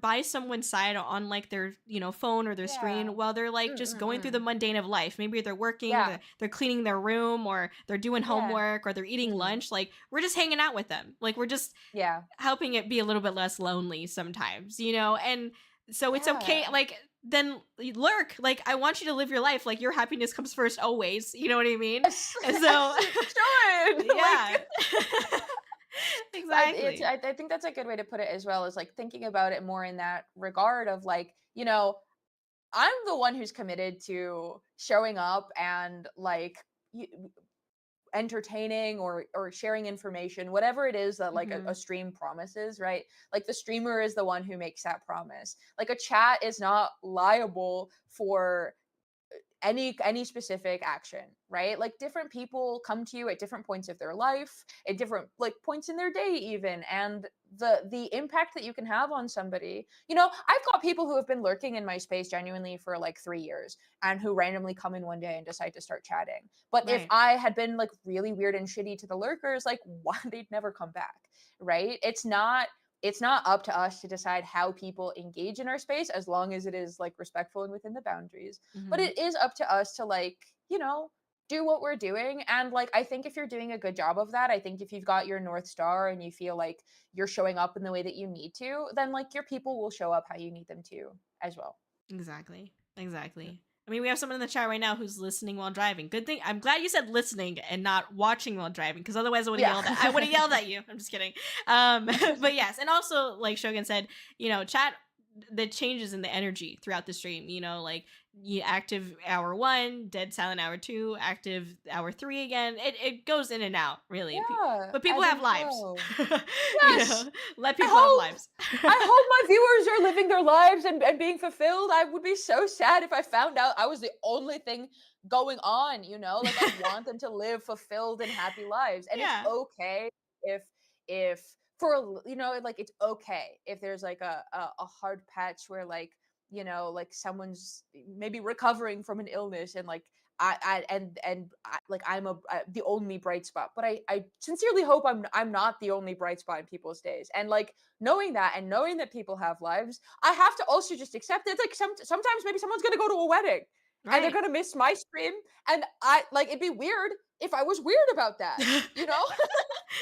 by someone's side on like their, you know, phone or their yeah. screen while they're like Mm, just mm, going through the mm. mundane of life. Maybe they're working, Yeah, they're cleaning their room, or they're doing yeah. homework, or they're eating Mm, lunch. Like we're just hanging out with them. Like we're just yeah. helping it be a little bit less lonely sometimes, you know? And so it's okay. Yeah. Like, then lurk. Like, I want you to live your life. Like, your happiness comes first always. You know what I mean? Yes, And so, as it should. yeah, Like, exactly. I think that's a good way to put it as well, is like thinking about it more in that regard of like, you know, I'm the one who's committed to showing up and like entertaining or sharing information, whatever it is that like a Hmm. stream promises, right? Like the streamer is the one who makes that promise. Like a chat is not liable for any specific action, right? Like different people come to you at different points of their life, at different like points in their day even, and the impact that you can have on somebody. You know, I've got people who have been lurking in my space genuinely for like 3 years and who randomly come in one day and decide to start chatting. But if Right. I had been like really weird and shitty to the lurkers, like why they'd never come back, right? It's not up to us to decide how people engage in our space as long as it is like respectful and within the boundaries, but Hmm. it is up to us to like, you know, do what we're doing. And like I think if you're doing a good job of that, I think if you've got your north star and you feel like you're showing up in the way that you need to, then like your people will show up how you need them to as well. Exactly. Exactly. I mean, we have someone in the chat right now who's listening while driving. Good thing. I'm glad you said listening and not watching while driving, because otherwise Yeah. I would have yelled at you. I'm just kidding. But yes, and also like Shogun said, you know, chat the changes in the energy throughout the stream. You know, like you active hour one, dead silent hour two, active hour three again. It goes in and out really. Yeah, But ebb people have and lives. flow. You Yes. know, let I people have hope lives. I hope my viewers are living their lives and being fulfilled. I would be so sad if I found out I was the only thing going on, you know? Like I want them to live fulfilled and happy lives. And it's Yeah. okay if for you know, like it's okay if there's like a hard patch where like, you know, like someone's maybe recovering from an illness and like like the only bright spot, but I sincerely hope I'm not the only bright spot in people's days. And like knowing that and knowing that people have lives, I have to also just accept it. Like sometimes maybe someone's gonna go to a wedding and they're Right. gonna miss my stream, and I like it'd be weird if I was weird about that, you know?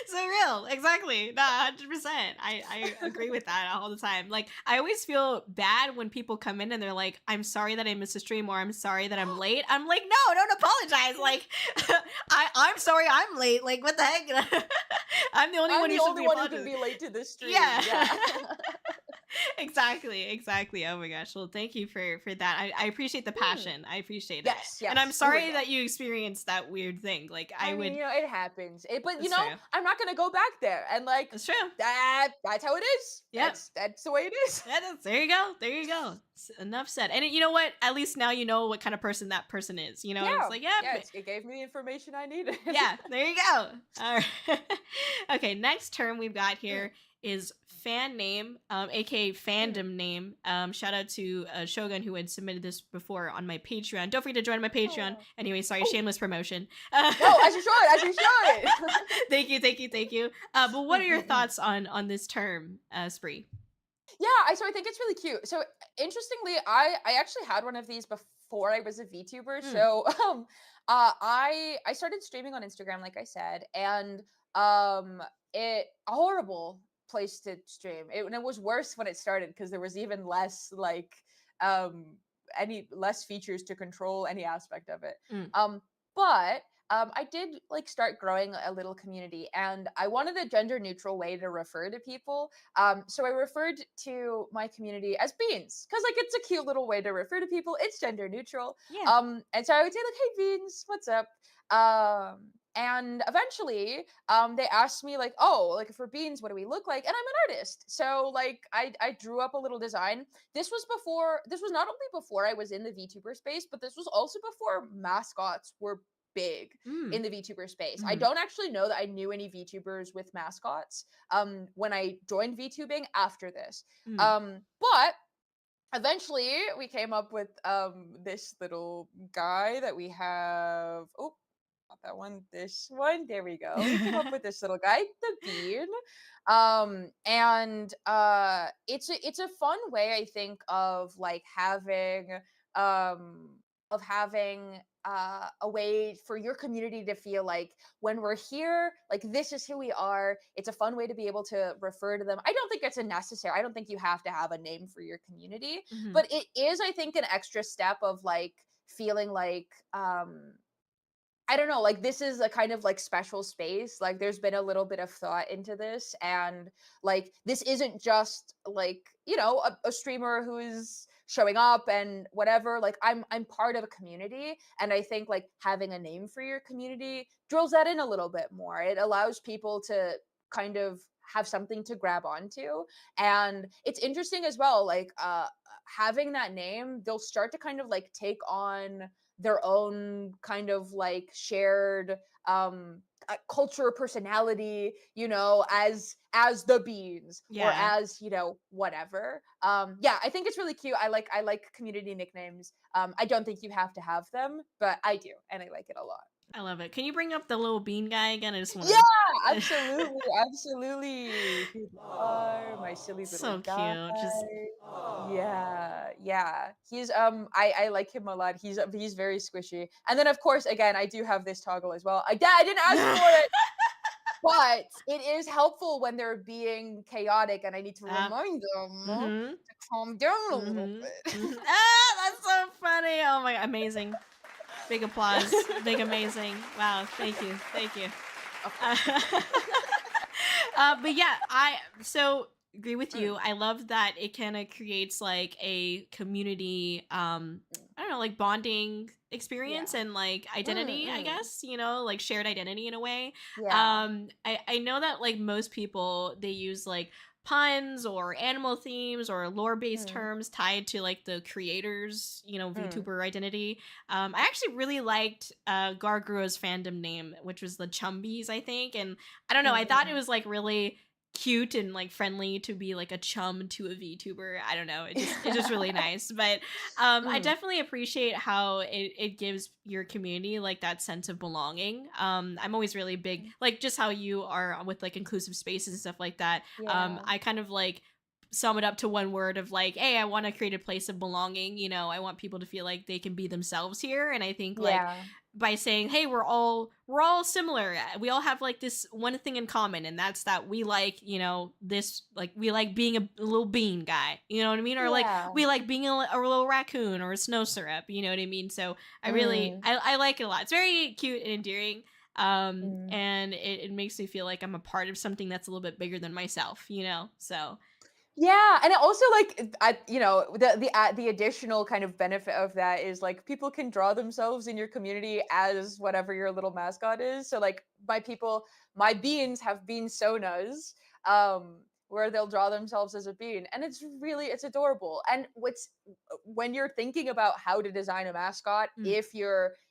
So real, exactly. No, 100%. I agree with that all the time. Like, I always feel bad when people come in and they're like, "I'm sorry that I missed a stream," or "I'm sorry that I'm late." I'm like, "No, don't apologize." Like, I'm sorry I'm late. Like, what the heck? I'm the only I'm one who the should only be one who can apologizing. be late to this stream. Yeah. Yeah. Exactly. Oh my gosh. Well, thank you for that. I appreciate the Hmm. passion. I appreciate it. Yes, And I'm yes. You would sorry know. that you experienced that weird thing. Like, I I mean, would. you know, it happens. But you That's know, true. I'm not gonna go back there. And like That's true. that's how it is. Yep. That's the way it is. There you go. There you go. Enough said. And you know what? At least now you know what kind of person that person is. You know, it's Yeah. like, yeah, Yeah, it gave me the information I needed. yeah, there you go. All right. Okay, next term we've got here is fan name, aka fandom name. Shout out to Shogun who had submitted this before on my Patreon. Don't forget to join my Patreon. Oh. Anyway, sorry, Oh, shameless promotion. no, as you should, as you should. Thank you. But what are your thoughts on this term, Spree? Yeah, so I think it's really cute. So interestingly, I actually had one of these before I was a VTuber. Mm, So I started streaming on Instagram, like I said, and it a horrible place to stream. And it was worse when it started because there was even less like um any less features to control any aspect of it. mm, But I did like start growing a little community, and I wanted a gender neutral way to refer to people. So I referred to my community as beans because like it's a cute little way to refer to people. It's gender neutral. yeah. And so I would say like, "Hey beans, what's up?" And eventually, they asked me like, "Oh, like for beans, what do we look like?" And I'm an artist, so like I drew up a little design. This was before. This was not only before I was in the VTuber space, but this was also before mascots were big Mm, in the VTuber space. I mm, don't actually know that I knew any VTubers with mascots when I joined VTubing after this. mm. But eventually we came up with this little guy that we have. Oh, not that one, this one. There we go. We came up with this little guy, the bean. And it's a fun way, I think, um of having a way for your community to feel like when we're here, like this is who we are. It's a fun way to be able to refer to them. I don't think it's a necessary. I don't think you have to have a name for your community, Mhm. but it is, I think, an extra step of like feeling like I don't know, like this is a kind of like special space. Like there's been a little bit of thought into this, and like this isn't just like, you know, a streamer who's showing up and whatever. Like I'm part of a community, and I think like having a name for your community drills that in a little bit more. It allows people to kind of have something to grab onto. And it's interesting as well, like having that name, they'll start to kind of like take on their own kind of like shared culture personality, you know, as the beans or Yeah. as, you know, whatever. Yeah, I think it's really cute. I like community nicknames. I don't think you have to have them, but I do, and I like it a lot. I love it. Can you bring up the little bean guy again? I just want Yeah, to. absolutely, absolutely. Here you are, my silly little So guy. cute. Just Yeah, yeah. He's I like him a lot. He's very squishy. And then of course again I do have this toggle as well. I didn't ask for it, but it is helpful when they're being chaotic and I need to uh, remind them mm-hmm. to calm down a little Mm-hmm. bit. Mm-hmm. Ah, that's so funny. Oh my, amazing. Big applause. Big amazing. Wow. Thank you. Thank you. Of Uh, course. but yeah, I so agree with Mm, you. I love that it kind of creates like a community mm. I don't know, like bonding experience Yeah. and like Mm, identity, I mm. guess, you know, like shared identity in a way. Yeah. I know that like most people they use like puns or animal themes or lore-based Mm. terms tied to like the creators, Mm. VTuber identity. I actually really liked Garguro's fandom name, which was the Chumbies, I think. And I don't know, I thought it Mm. was like really cute and like friendly to be like a chum to a VTuber. I don't know. It's just really nice. But I Mm. definitely appreciate how it gives your community like that sense of belonging. I'm always really big, like just how you are with like inclusive spaces and stuff like that. Yeah. I kind of like sum it up to one word of like, hey, I want to create a place of belonging. I want people to feel like they can be themselves here. And I think like Yeah. by saying, hey, we're all similar, we all have like this one thing in common, and that's that we like, this, like we like being a little bean guy, you know what I mean, or like Yeah. we like being a little raccoon or a snow syrup, you know what I mean. So I really Mm. I like it a lot. It's very cute and endearing, Mm. and it makes me feel like I'm a part of something that's a little bit bigger than myself, so Yeah, and it also like the additional kind of benefit of that is like people can draw themselves in your community as whatever your little mascot is. So like my beans have bean sonas, where they'll draw themselves as a bean, and it's adorable. And when you're thinking about how to design a mascot, mm,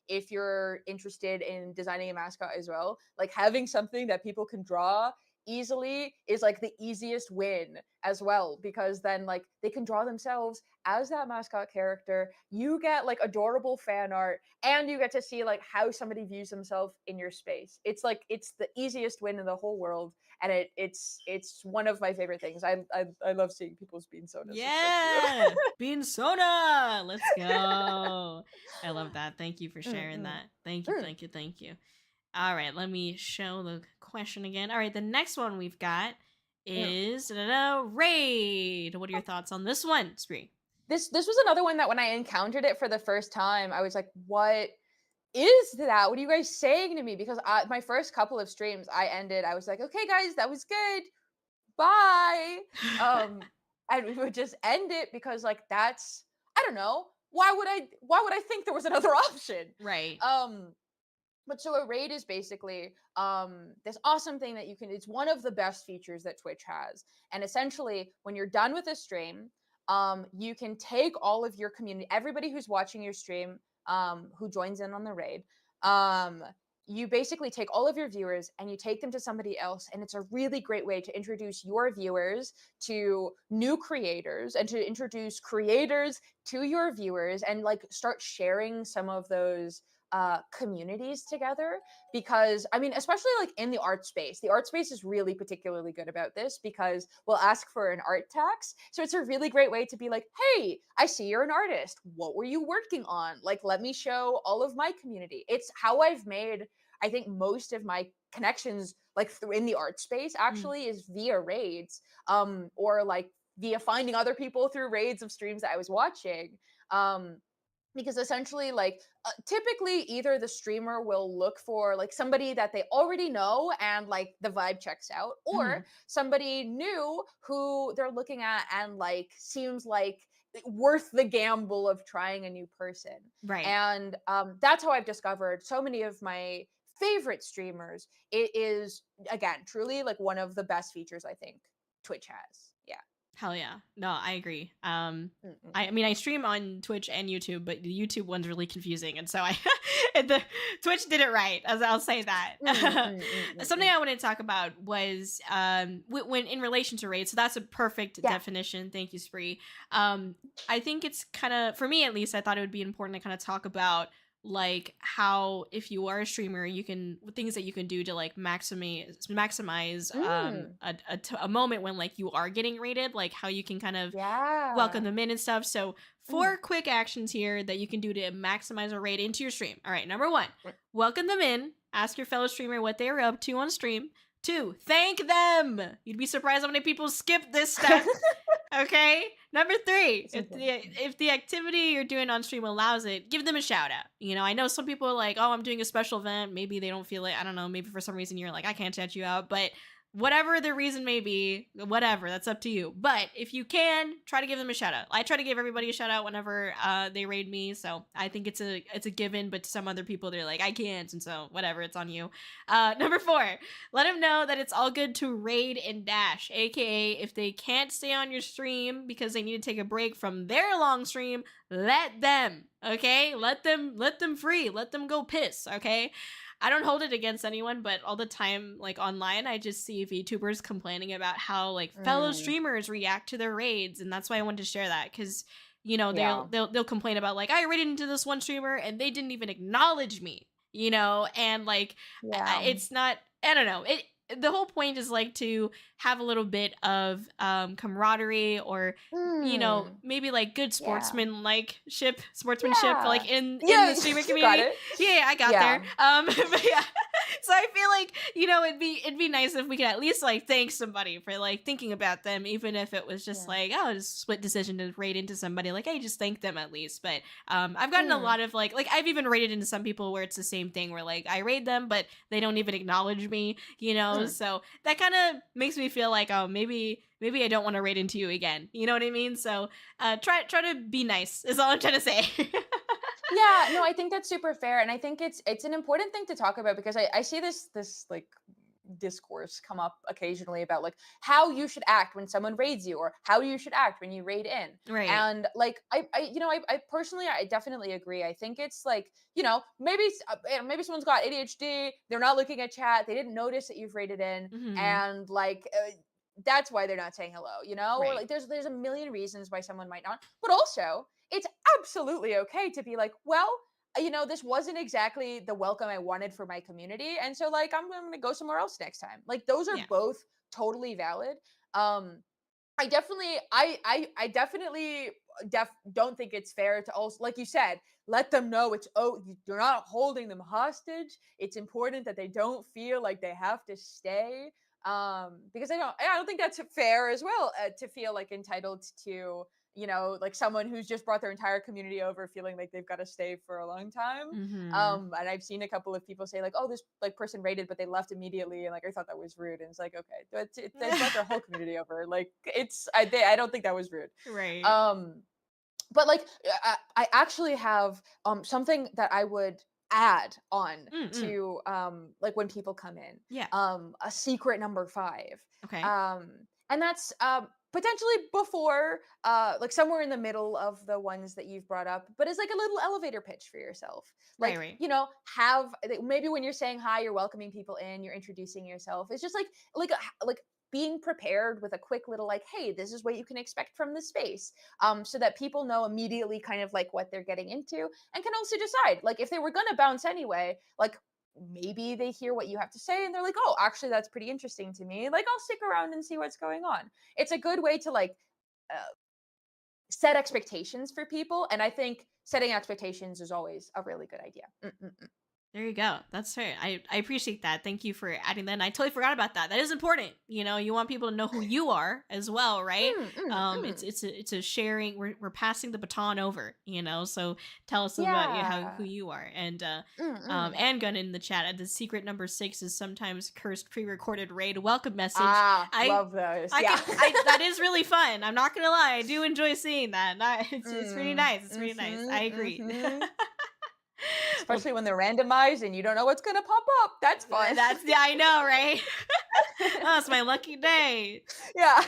if you're interested in designing a mascot as well, like having something that people can draw easily is like the easiest win as well, because then like they can draw themselves as that mascot character. You get like adorable fan art, and you get to see like how somebody views themselves in your space. It's the easiest win in the whole world, and it's one of my favorite things. I love seeing people's bean sodas. It's so cute. yeah, bean soda, let's go. I love that. Thank you for Mm, sharing mm, that. Thank you, mm. thank you, thank you. All right, let me show the question again. All right, the next one we've got Mm. is raid. What are your thoughts on this one, Spree? This was another one that when I encountered it for the first time, I was like, "What is that? What are you guys saying to me?" Because my first couple of streams, I was like, "Okay, guys, that was good. Bye." Um, and we would just end it because like I don't know. Why would I think there was another option? Right. Um, but so a raid is basically this awesome thing that it's one of the best features that Twitch has. And essentially, when you're done with a stream, you can take all of your community, everybody who's watching your stream, who joins in on the raid, um, you basically take all of your viewers and you take them to somebody else. And it's a really great way to introduce your viewers to new creators, and to introduce creators to your viewers, and like start sharing some of those communities together. Because I mean, especially like in the art space is really particularly good about this, because we'll ask for an art tax. So it's a really great way to be like, hey, I see you're an artist, what were you working on, like let me show all of my community. It's how I've made, I think, most of my connections like in the art space Mm. actually is via raids, or like via finding other people through raids of streams that I was watching. um because essentially like typically either the streamer will look for like somebody that they already know and like the vibe checks out, or Mhm. somebody new who they're looking at and like seems like worth the gamble of trying a new person. Right. And that's how I've discovered so many of my favorite streamers. It is, again, truly like one of the best features I think Twitch has. Yeah. Hell yeah. No, I agree. I Mm-mm-mm. mean, I stream on Twitch and YouTube, but the YouTube one's really confusing, and so I the Twitch did it right, as I'll say that. Something Mm-mm-mm-mm. I wanted to talk about was when in relation to raids. So that's a perfect Yeah. definition. Thank you, Spree. I think it's kind of, for me at least, I thought it would be important to kind of talk about like how, if you are a streamer, you can, things that you can do to like maximize Mm. a moment when like you are getting rated, like how you can kind of welcome Yeah. them in and stuff. So Mm. 4 quick actions here that you can do to maximize a raid into your stream. All right, number 1, Mm. welcome them in. Ask your fellow streamer what they are up to on stream. 2, thank them. You'd be surprised how many people skip this step. Okay. Number 3, It's if the important. if the activity you're doing on stream allows it, give them a shout out. I know some people are like, oh, I'm doing a special event. Maybe they don't feel it. I don't know. Maybe for some reason you're like, I can't shout you out, but whatever the reason may be, whatever, that's up to you. But if you can, try to give them a shout out. I try to give everybody a shout out whenever they raid me, so I think it's a given. But to some other people, they're like, I can't, and so whatever, it's on you. Number 4, let them know that it's all good to raid and dash, aka if they can't stay on your stream because they need to take a break from their long stream, let them, okay? Let them free. Let them go piss, okay? I don't hold it against anyone, but all the time, like online, I just see VTubers complaining about how like fellow Mm, streamers react to their raids, and that's why I wanted to share that because yeah. they'll complain about like I raided into this one streamer and they didn't even acknowledge me, and like Yeah. it's not. I don't know. The whole point is like to have a little bit of camaraderie or Mm, maybe like good yeah. sportsmanship Yeah. like in Yeah, the streaming you got community. it. Yeah, I got there. Yeah. But yeah. So I feel like, it'd be nice if we could at least like thank somebody for like thinking about them, even if it was just Yeah. like, oh, just split decision to raid into somebody. Like, hey, just thank them at least. But I've gotten a Mm, lot of like I've even raided into some people where it's the same thing where like I raid them, but they don't even acknowledge me. mm. So that kind of makes me feel like, oh, maybe I don't want to raid into you again. You know what I mean? So try to be nice is all I'm trying to say. Yeah, no, I think that's super fair, and I think it's an important thing to talk about because I see this like discourse come up occasionally about like how you should act when someone raids you or how you should act when you raid in. Right. And like I personally I definitely agree. I think it's like, maybe maybe someone's got ADHD, they're not looking at chat, they didn't notice that you've raided in, Hmm. and like that's why they're not saying hello, or Right. like there's a million reasons why someone might not. But also, it's absolutely okay to be like, well, this wasn't exactly the welcome I wanted for my community. And so like I'm gonna go somewhere else next time. Like those are Yeah. both totally valid. I definitely don't think it's fair to also, like you said, let them know you're not holding them hostage. It's important that they don't feel like they have to stay. Because I don't think that's fair as well, to feel like entitled to, like someone who's just brought their entire community over feeling like they've got to stay for a long time. Hmm. And I've seen a couple of people say like, oh, this like person raided but they left immediately, and like I thought that was rude. And it's like, okay, they brought their whole community over, like I don't think that was rude. Right. um but like I actually have something that I would add on Mm-mm. to like when people come in, Yeah. a secret number 5. Okay. And that's potentially before, like somewhere in the middle of the ones that you've brought up, but it's like a little elevator pitch for yourself. Right. Like, Right. maybe when you're saying hi, you're welcoming people in, you're introducing yourself. It's just like being prepared with a quick little like, hey, this is what you can expect from the space, so that people know immediately kind of like what they're getting into, and can also decide like if they were gonna bounce anyway, like maybe they hear what you have to say and they're like, oh, actually that's pretty interesting to me, like I'll stick around and see what's going on. It's a good way to like uh, set expectations for people, and I think setting expectations is always a really good idea. Mm-mm-mm. There you go. That's fair. I appreciate that. Thank you for adding that. And I totally forgot about that. That is important. You want people to know who you are as well, right? Mm, mm, mm. It's a sharing. We're passing the baton over. So tell us about who Yeah. you are. Mm-mm. And Gun in the chat. The secret number 6 is sometimes cursed pre-recorded raid welcome message. Ah, I love those. I Yeah. can I that is really fun. I'm not gonna lie. I do enjoy seeing that. It's pretty Mm, nice. It's pretty nice. I agree. mhm. Well, Especially when they're randomized and you don't know what's gonna pop up. That's fun. yeah, I know, right? Oh, it's my lucky day. Yeah.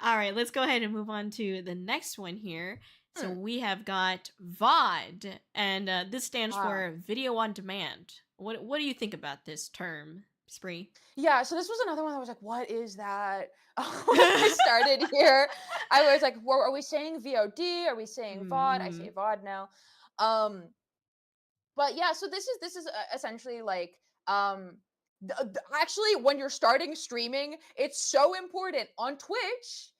All right, let's go ahead and move on to the next one here. So Hmm. we have got VOD, and this stands Ah. for video on demand. What do you think about this term, Spree? Yeah, so this was another one I was like, "What is that?" When I started here, I was like, "Well, are we saying VOD? Are we saying VOD?" I say Mhm. VOD now. Um, but yeah, so this is essentially like, actually when you're starting streaming, it's so important on Twitch.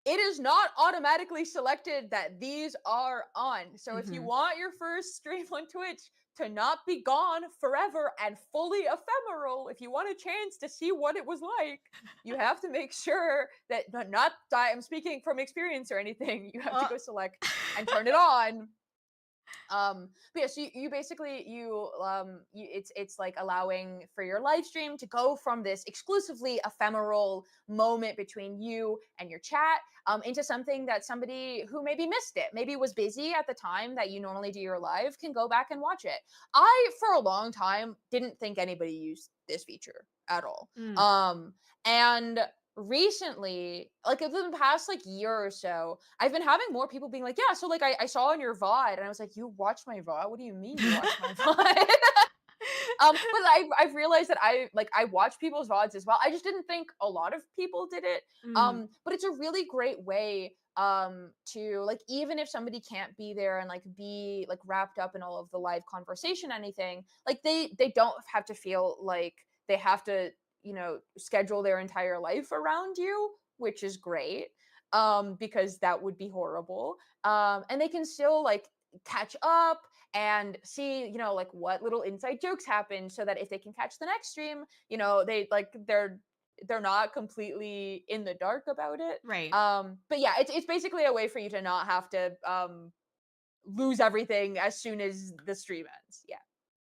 It is not automatically selected that these are on. So if you Mhm. want your first stream on Twitch to not be gone forever and fully ephemeral, if you want a chance to see what it was like, you have to make sure that I'm speaking from experience or anything. You have to Uh, go select and turn it on. But yeah, so you basically it's like allowing for your live stream to go from this exclusively ephemeral moment between you and your chat into something that somebody who maybe missed it, maybe was busy at the time that you normally do your live, can go back and watch it. I for a long time didn't think anybody used this feature at all. Mm. And recently, like in the past like year or so, I've been having more people being like, yeah, so like I saw on your VOD, and I was like, you watch my VOD? What do you mean you watch my VOD? But I've realized that I watch people's VODs as well. I just didn't think a lot of people did it. Mm. But it's a really great way to like, even if somebody can't be there and like be like wrapped up in all of the live conversation, anything, like they don't have to feel like they have to, schedule their entire life around you, which is great. Because that would be horrible. And they can still like catch up and see, like what little inside jokes happen, so that if they can catch the next stream, they're not completely in the dark about it. Right. But yeah, it's basically a way for you to not have to lose everything as soon as the stream ends. Yeah.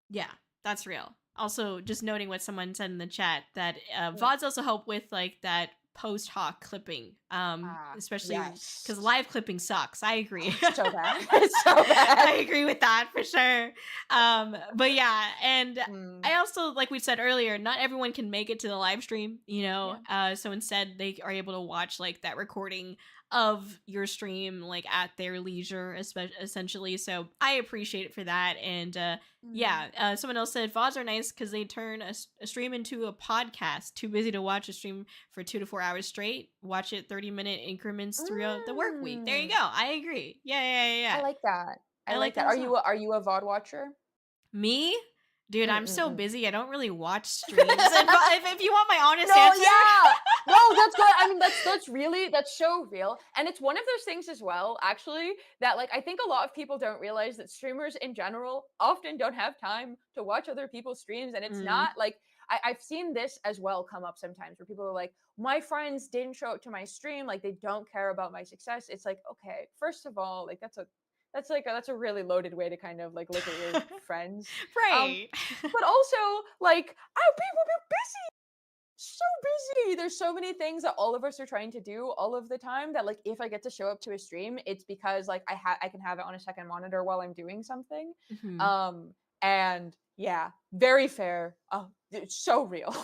Yeah, that's real. Also, just noting what someone said in the chat that Mm. VODs also help with like that post hoc clipping, especially because Yes. live clipping sucks. I agree. So bad. It's so bad. I agree with that for sure. But yeah, and Mm, I also, like we said earlier, not everyone can make it to the live stream, yeah. so instead they are able to watch like that recording of your stream like at their leisure, essentially. So I appreciate it for that. And Mm. yeah, someone else said VODs are nice because they turn a stream into a podcast. Too busy to watch a stream for 2 to 4 hours straight. Watch it 30-minute increments throughout the work week. There you Mm. go. I agree. Yeah, yeah, yeah, I yeah. like that. I I like like that that. as well. Are you a VOD watcher? Me? Dude, I'm so Mm-mm-mm. busy. I don't really watch streams. If you want my honest No, answer. yeah. No, that's good. I mean, that's so real. And it's one of those things as well, actually, that like I think a lot of people don't realize that streamers in general often don't have time to watch other people's streams. And it's Mm. not like I've seen this as well come up sometimes where people are like, my friends didn't show up to my stream, like they don't care about my success. It's like, okay, first of all, like that's a really loaded way to kind of like look at your friends. Um, Right. but also like, oh, people be busy, so busy. There's so many things that all of us are trying to do all of the time, that like if I get to show up to a stream, it's because like I can have it on a second monitor while I'm doing something. Mhm. And yeah, very fair. Oh, it's so real.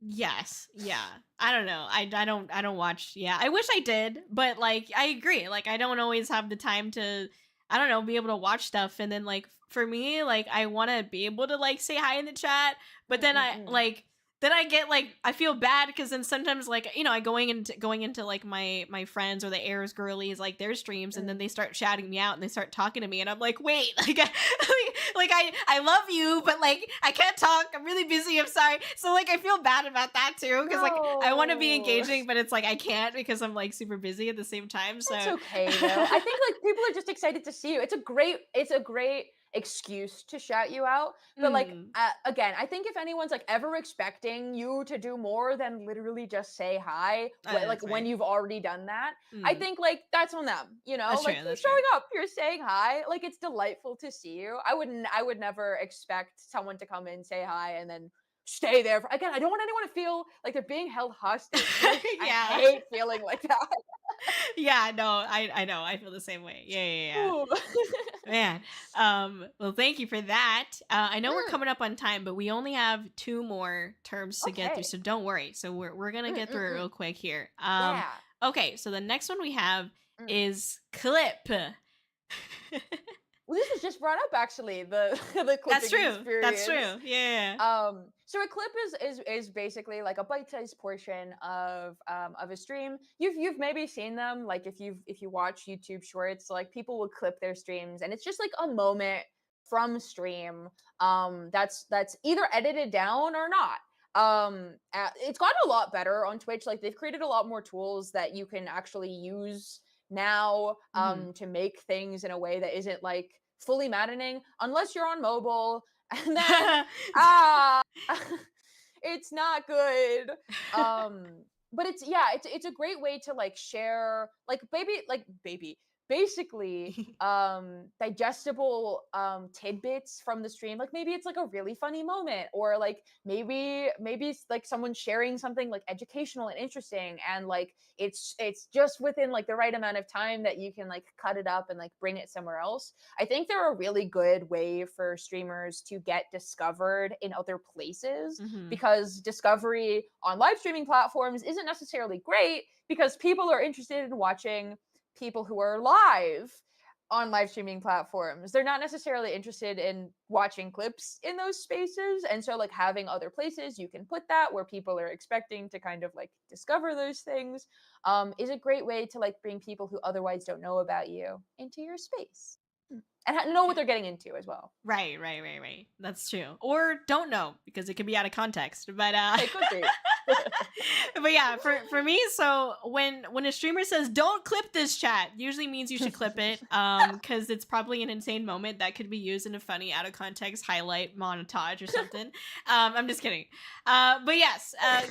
Yes. Yeah. I don't know. I don't watch. Yeah. I wish I did, but like I agree. Like I don't always have the time to, I don't know, be able to watch stuff. And then like for me, like I want to be able to like say hi in the chat, but then Mm-mm-mm. then I get like I feel bad because then sometimes like I going into like my friends or the airs girlies like their streams, and then Mm. they start shouting me out and they start talking to me, and I'm like, wait, I love you, but like I can't talk, I'm really busy, I'm sorry. So like I feel bad about that too, because like I want to be No. engaging, but it's like I can't because I'm like super busy at the same time. So It's okay though. I think like people are just excited to see you. It's a great excuse to shout you out. But like mm, again, I think if anyone's like ever expecting you to do more than literally just say hi, like that's when right. you've already done that, I Mm, think like that's on them. that's true. Like you're That's true. showing up, you're saying hi. Like it's delightful to see you. I would never expect someone to come in, say hi, and then stay there. Again, I don't want anyone to feel like they're being held hostage. Like I Yeah. hate feeling like that. Yeah, no, I know. I feel the same way. Yeah, yeah, yeah. Ooh. Man. Well, thank you for that. I know we're Mm, coming up on time, but we only have two more terms to get through, okay. so don't worry. So we're gonna get through it Mm. real quick here. Yeah. Okay, so the next one we have Mm. is clip. Well, this was just brought up actually, the the That's clipping true. That's experience. true. Yeah. So a clip is basically like a bite-sized portion of a stream. You've maybe seen them, like if you watch YouTube shorts, like people will clip their streams, and it's just like a moment from stream that's either edited down or not. It's gotten a lot better on Twitch. Like they've created a lot more tools that you can actually use now Hmm. to make things in a way that isn't like fully maddening, unless you're on mobile, and then ah it's not good. um but it's, yeah, it's a great way to like share, like baby, basically digestible tidbits from the stream. Like maybe it's like a really funny moment, or like maybe it's like someone sharing something like educational and interesting, and like it's just within like the right amount of time that you can like cut it up and like bring it somewhere else. I think they're a really good way for streamers to get discovered in other places, Mhm. because discovery on live streaming platforms isn't necessarily great, because people are interested in watching people who are live on live streaming platforms. They're not necessarily interested in watching clips in those spaces. And so like having other places you can put that where people are expecting to kind of like discover those things is a great way to like bring people who otherwise don't know about you into your space. And know what Yeah. they're getting into as well. Right. That's true. Or don't know because it could be out of context. But It could be. but yeah, for me, so when a streamer says don't clip this chat, usually means you should clip it cuz it's probably an insane moment that could be used in a funny out of context highlight montage or something. I'm just kidding. But yes, Yeah.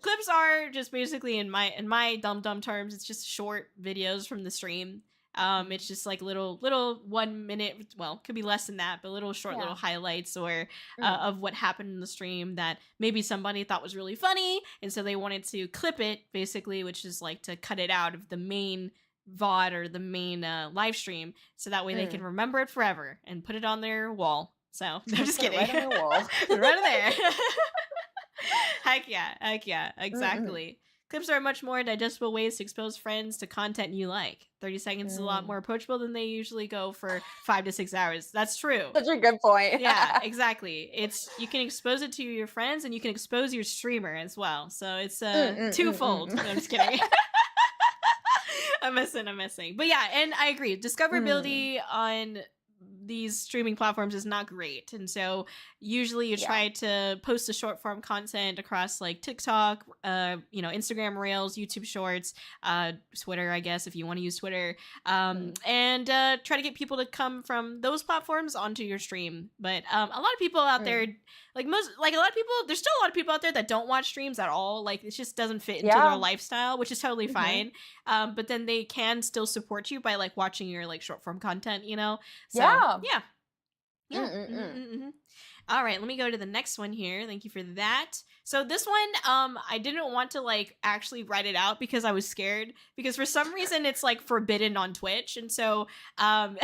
clips are just basically in my dumb terms, it's just short videos from the stream. It's just like little 1 minute, well, could be less than that, but little short little Yeah. highlights or Mm. of what happened in the stream that maybe somebody thought was really funny, and so they wanted to clip it, basically, which is like to cut it out of the main VOD or the main live stream, so that way they can Mm. remember it forever and put it on their wall. So I'm just Put it kidding. right on their wall. Right there. Heck yeah, Mm-mm. exactly. Clips are much more digestible ways to expose friends to content you like. 30 seconds is a lot Mm. more approachable than they usually go for 5 to 6 hours. That's true. Such a good point. Yeah, exactly. It's you can expose it to your friends and you can expose your streamer as well. So it's Mm, mm, mm, twofold. mm. No, I'm just kidding. I'm messing. But yeah, and I agree. Mm. Discoverability on these streaming platforms is not great. And so usually you Yeah. try to post the short form content across like TikTok, Instagram Reels, YouTube Shorts, Twitter, I guess, if you want to use Twitter, Mm. and try to get people to come from those platforms onto your stream. But a lot of people out there, Mm. a lot of people, there's still a lot of people out there that don't watch streams at all. Like it just doesn't fit into their Yeah. lifestyle, which is totally Mhm. fine. But then they can still support you by like watching your like short form content, So Yeah. yeah, Mm, yeah. mm, mm. All right, let me go to the next one here. Thank you for that. So this one, I didn't want to like actually write it out because I was scared because for some reason it's like forbidden on Twitch, and so um,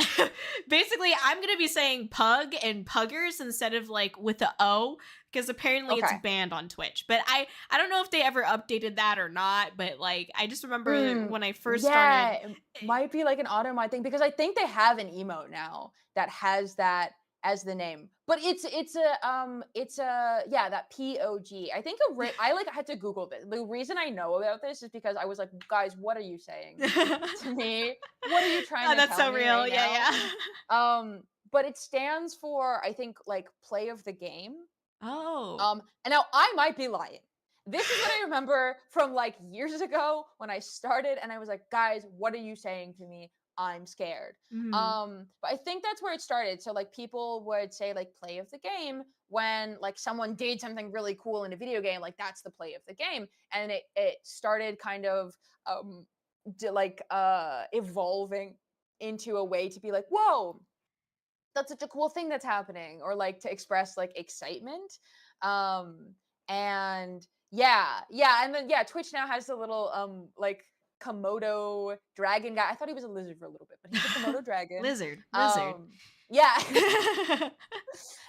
basically I'm gonna be saying pug and puggers instead of like with the O because apparently it's Okay. banned on Twitch. But I don't know if they ever updated that or not. But like I just remember Mm. when I first Yeah, started. it might be like an automod thing, because I think they have an emote now that has that as the name. But it's a yeah, that POG. I think I like had to Google this. The reason I know about this is because I was like, guys, what are you saying to me? What are you trying Oh, to that's tell so me real. right Yeah, now? yeah. But it stands for, I think, like play of the game. Oh. And now I might be lying. This is what I remember from like years ago when I started, and I was like, guys, what are you saying to me? I'm scared. Mhm. But I think that's where it started. So like people would say like play of the game when like someone did something really cool in a video game, like that's the play of the game. And it started kind of evolving into a way to be like, whoa, that's such a cool thing that's happening, or like to express like excitement. um and yeah, and then yeah, Twitch now has the little like Komodo dragon guy. I thought he was a lizard for a little bit, but he's a Komodo dragon. Lizard. Yeah.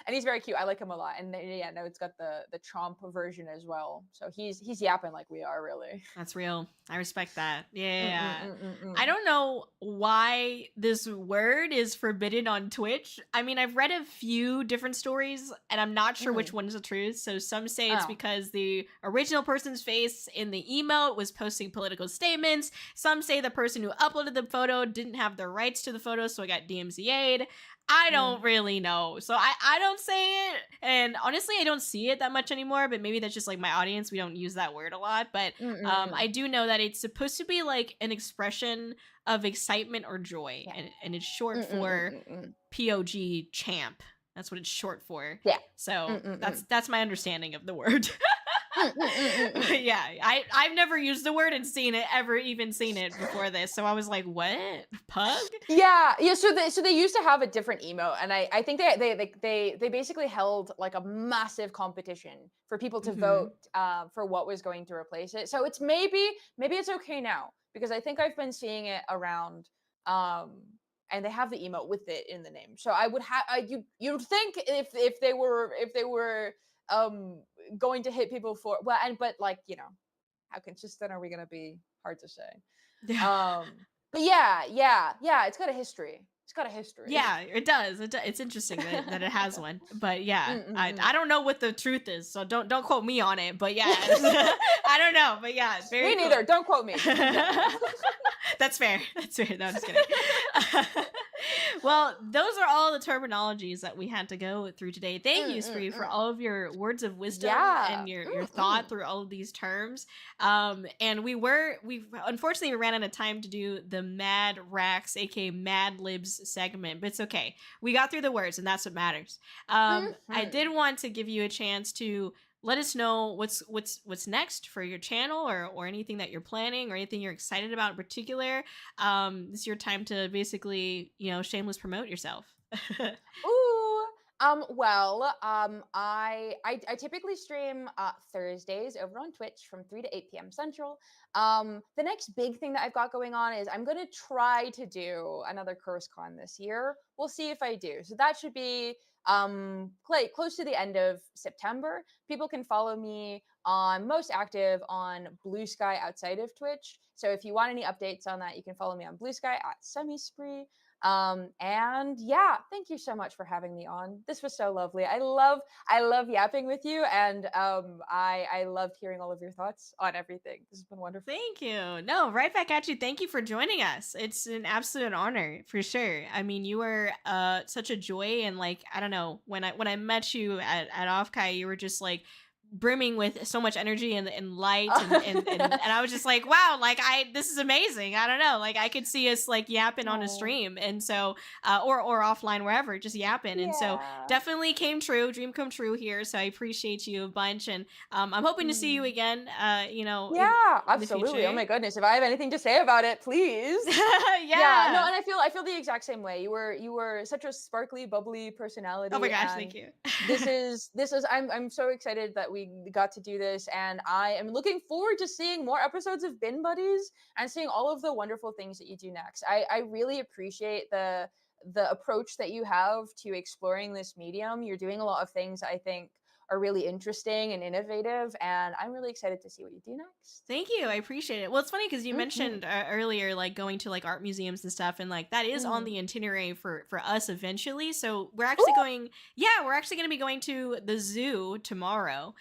And he's very cute. I like him a lot. And yeah, no, it's got the Trump version as well. So he's yapping like we are, really. That's real. I respect that. Mm, mm, Yeah. mm, mm, I mm. don't know why this word is forbidden on Twitch. I mean, I've read a few different stories and I'm not sure which Mhm. one is the truth. So some say it's Oh. because the original person's face in the emote was posting political statements. Some say the person who uploaded the photo didn't have the rights to the photo, so it got DMCA'd. I Mm, don't really know. So I don't say it. And honestly, I don't see it that much anymore, but maybe that's just like my audience. We don't use that word a lot. But mm, mm, I mm. do know that it's supposed to be like an expression of excitement or joy, Yeah. and it's short Mm, mm, mm, for mm, mm. POG champ. That's what it's short for. Yeah. So Mm, mm, that's mm. that's my understanding of the word. But yeah, I've never used the word and seen it ever even seen it before this. So I was like, what? Pug? Yeah, yeah. So they used to have a different emote, and I think they basically held like a massive competition for people to vote Hmm. for what was going to replace it. So it's maybe it's okay now because I think I've been seeing it around, um, and they have the emote with it in the name. So I would have you'd think if they were um going to hit people for well, and but like how consistent are we going to be? Hard to say. Yeah. Um, but yeah, it's got a history. It's got a history. Yeah, it does. It's interesting that it has one. But yeah, I Mm. don't know what the truth is, so don't quote me on it. But yeah, I don't know. But yeah, Me very neither. cool. Don't quote me. Yeah. That's fair. That's fair. No, I'm just kidding. Well, those are all the terminologies that we had to go through today. Thank you, Spree, for Mm. all of your words of wisdom Yeah. and your thought Mm. through all of these terms. And we unfortunately we ran out of time to do the Mad Racks, aka Mad Libs segment, but it's okay. We got through the words, and that's what matters. I Mhm. did want to give you a chance to let us know what's next for your channel or anything that you're planning or anything you're excited about in particular. This is your time to basically, shameless promote yourself. Ooh. I typically stream Thursdays over on Twitch from 3 to 8 p.m. Central. The next big thing that I've got going on is I'm gonna try to do another CurseCon this year. We'll see if I do. So that should be close to the end of September. People can follow me on most active on Blue Sky outside of Twitch. So if you want any updates on that, you can follow me on Blue Sky at Semispree. And yeah, thank you so much for having me on. This was so lovely. I love yapping with you, and I loved hearing all of your thoughts on everything. This has been wonderful. Thank you. No, right back at you. Thank you for joining us. It's an absolute honor for sure. I mean, you were such a joy, and like I don't know, when I met you at Offkai, you were just like brimming with so much energy and light and I was just like, wow, like this is amazing. I don't know, like I could see us like yapping on a Oh, stream, and so or offline wherever, just yapping. And so yeah. definitely came true, dream come true here. So I appreciate you a bunch, and I'm hoping to see you Mm. again, Yeah, in the absolutely. Oh future. my goodness, if I have anything to say about it, please. Yeah, no, Yeah. and I feel the exact same way. You were such a sparkly, bubbly Oh my personality, gosh, thank and you. this is I'm so excited that we got to do this, and I am looking forward to seeing more episodes of Bin Buddies and seeing all of the wonderful things that you do next. I really appreciate the approach that you have to exploring this medium. You're doing a lot of things I think are really interesting and innovative, and I'm really excited to see what you do next. Thank you. I appreciate it. Well, it's funny because you Mhm. mentioned earlier, like going to like art museums and stuff, and like that is on Mm. the itinerary for us eventually. So we're actually Ooh. going. Yeah, we're actually going to be going to the zoo tomorrow.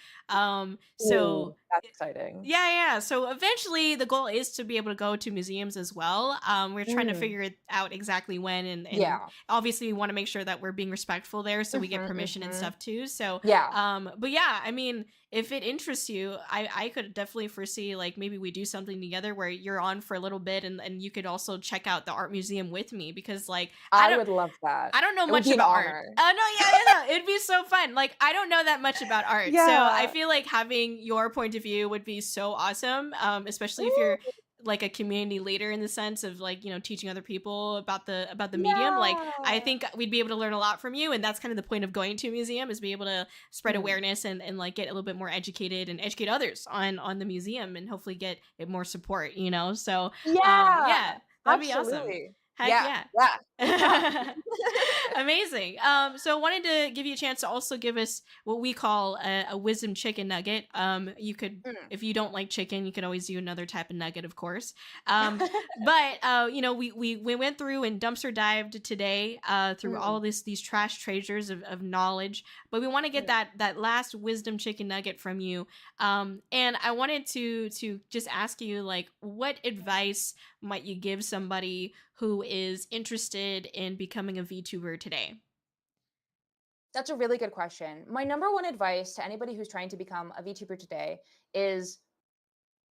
So Ooh, that's exciting. yeah. So eventually, the goal is to be able to go to museums as well. We're trying to Mm. figure it out exactly when, and Yeah. obviously, we want to make sure that we're being respectful there, so we get Mhm, permission and mhm. stuff too. So, Yeah. but yeah, I mean, if it interests you, I could definitely foresee like maybe we do something together where you're on for a little bit, and you could also check out the art museum with me because like I I don't would love that. I don't know It would much be an about art. honor. Oh no, yeah, it'd be so fun. Like I don't know that much about art, so I Yeah. feel like having your point of view would be so awesome. Especially if you're Ooh, like a community leader in the sense of like teaching other people about the medium. Like I yeah. think we'd be able to learn a lot from you, and that's kind of the point of going to a museum is be able to spread Mm. awareness and like get a little bit more educated and educate others on the museum and hopefully get it more support. So Yeah. yeah, that'd be awesome. Absolutely. Heck Yeah. yeah. Yeah. Yeah. Amazing. So wanted to give you a chance to also give us what we call a wisdom chicken nugget. You could, Mm. if you don't like chicken, you could always do another type of nugget, of course. But we went through and dumpster dived today through all Mm. these trash treasures of knowledge. But we want to get Mm. that last wisdom chicken nugget from you. And I wanted to just ask you like, what advice might you give somebody who is interested in becoming a VTuber today? That's a really good question. My number one advice to anybody who's trying to become a VTuber today is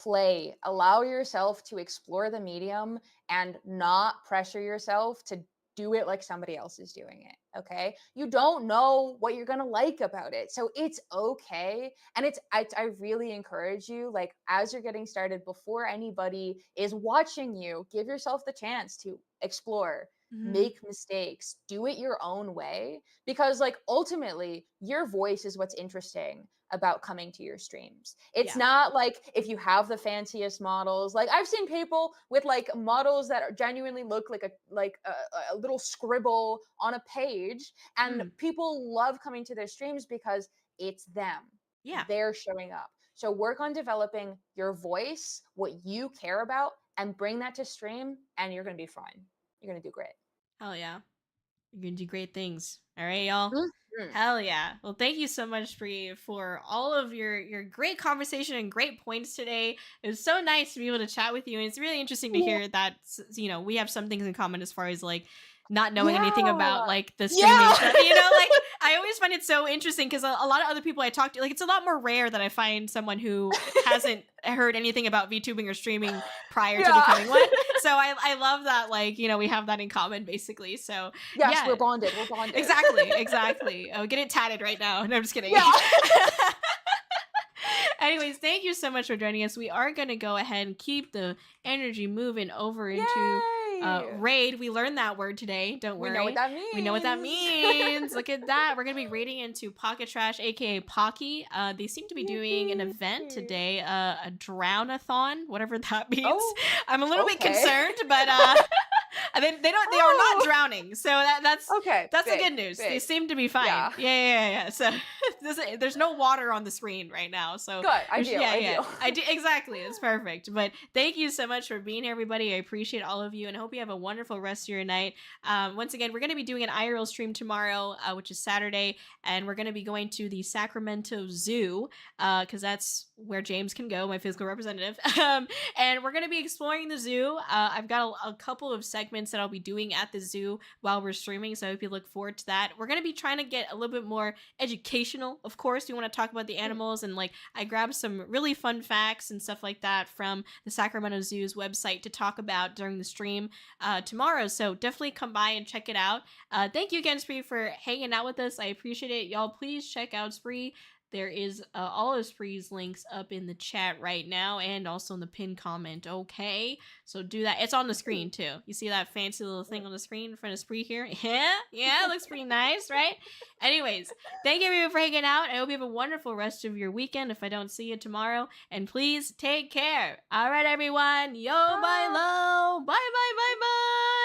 play. Allow yourself to explore the medium and not pressure yourself to do it like somebody else is doing it. Okay. You don't know what you're going to like about it. So it's okay. And I really encourage you, like, as you're getting started, before anybody is watching you, give yourself the chance to explore, Mhm. make mistakes, do it your own way. Because, like, ultimately, your voice is what's interesting about coming to your streams. It's Yeah. not like if you have the fanciest models. Like, I've seen people with like models that genuinely look like a little scribble on a page, and Mm. people love coming to their streams because it's them. Yeah. They're showing up. So work on developing your voice, what you care about, and bring that to stream, and you're going to be fine. You're going to do great. Hell yeah. You're gonna do great things. All right, y'all. Mhm. Hell yeah. Well, thank you so much, Bree, for all of your great conversation and great points today. It was so nice to be able to chat with you, and it's really interesting to Yeah. hear that we have some things in common as far as like not knowing anything about Yeah. like the streaming Yeah. stuff. Like I always find it so interesting because a lot of other people I talk to, like it's a lot more rare that I find someone who hasn't heard anything about VTubing or streaming prior to Yeah. becoming one. So I love that we have that in common basically. So Yes, yeah, we're bonded. We're bonded. exactly. Oh, get it tatted right now. No, I'm just kidding. Yeah. Anyways, thank you so much for joining us. We are going to go ahead and keep the energy moving over into Yay. raid. We learned that word today. Don't We know what worry. that We know what that means. means. Look at that. We're going to be raiding into Pocket Trash, aka Pocky. They seem to be doing an event Yippee. today, a drown-a-thon, whatever that means. Oh, I'm a little bit okay. concerned, but they are not Oh, drowning. So okay. that's the Big, good news. They big. seem to be fine. Yeah. Yeah. So there's no water on the screen right now. So Good. there's, Ideal. yeah. Ideal. I do exactly. It's perfect. But thank you so much for being here, everybody. I appreciate all of you, and I hope you have a wonderful rest of your night. Once again, we're going to be doing an IRL stream tomorrow, which is Saturday, and we're going to be going to the Sacramento Zoo because that's where James can go, my physical representative. And we're going to be exploring the zoo. I've got a couple of segments that I'll be doing at the zoo while we're streaming, so I hope you look forward to that. We're going to be trying to get a little bit more educational, of course. We want to talk about the animals, and like I grabbed some really fun facts and stuff like that from the Sacramento Zoo's website to talk about during the stream tomorrow, so definitely come by and check it out. Thank you again, Spree, for hanging out with us. I appreciate it. Y'all, please check out Spree. There is all of Spree's links up in the chat right now and also in the pinned comment, okay? So do that. It's on the screen, too. You see that fancy little thing on the screen in front of Spree here? Yeah, it looks pretty nice, right? Anyways, thank you everyone for hanging out. I hope you have a wonderful rest of your weekend if I don't see you tomorrow. And please take care. All right, everyone. Yo, bye, Bye. low. Bye, bye, bye, bye.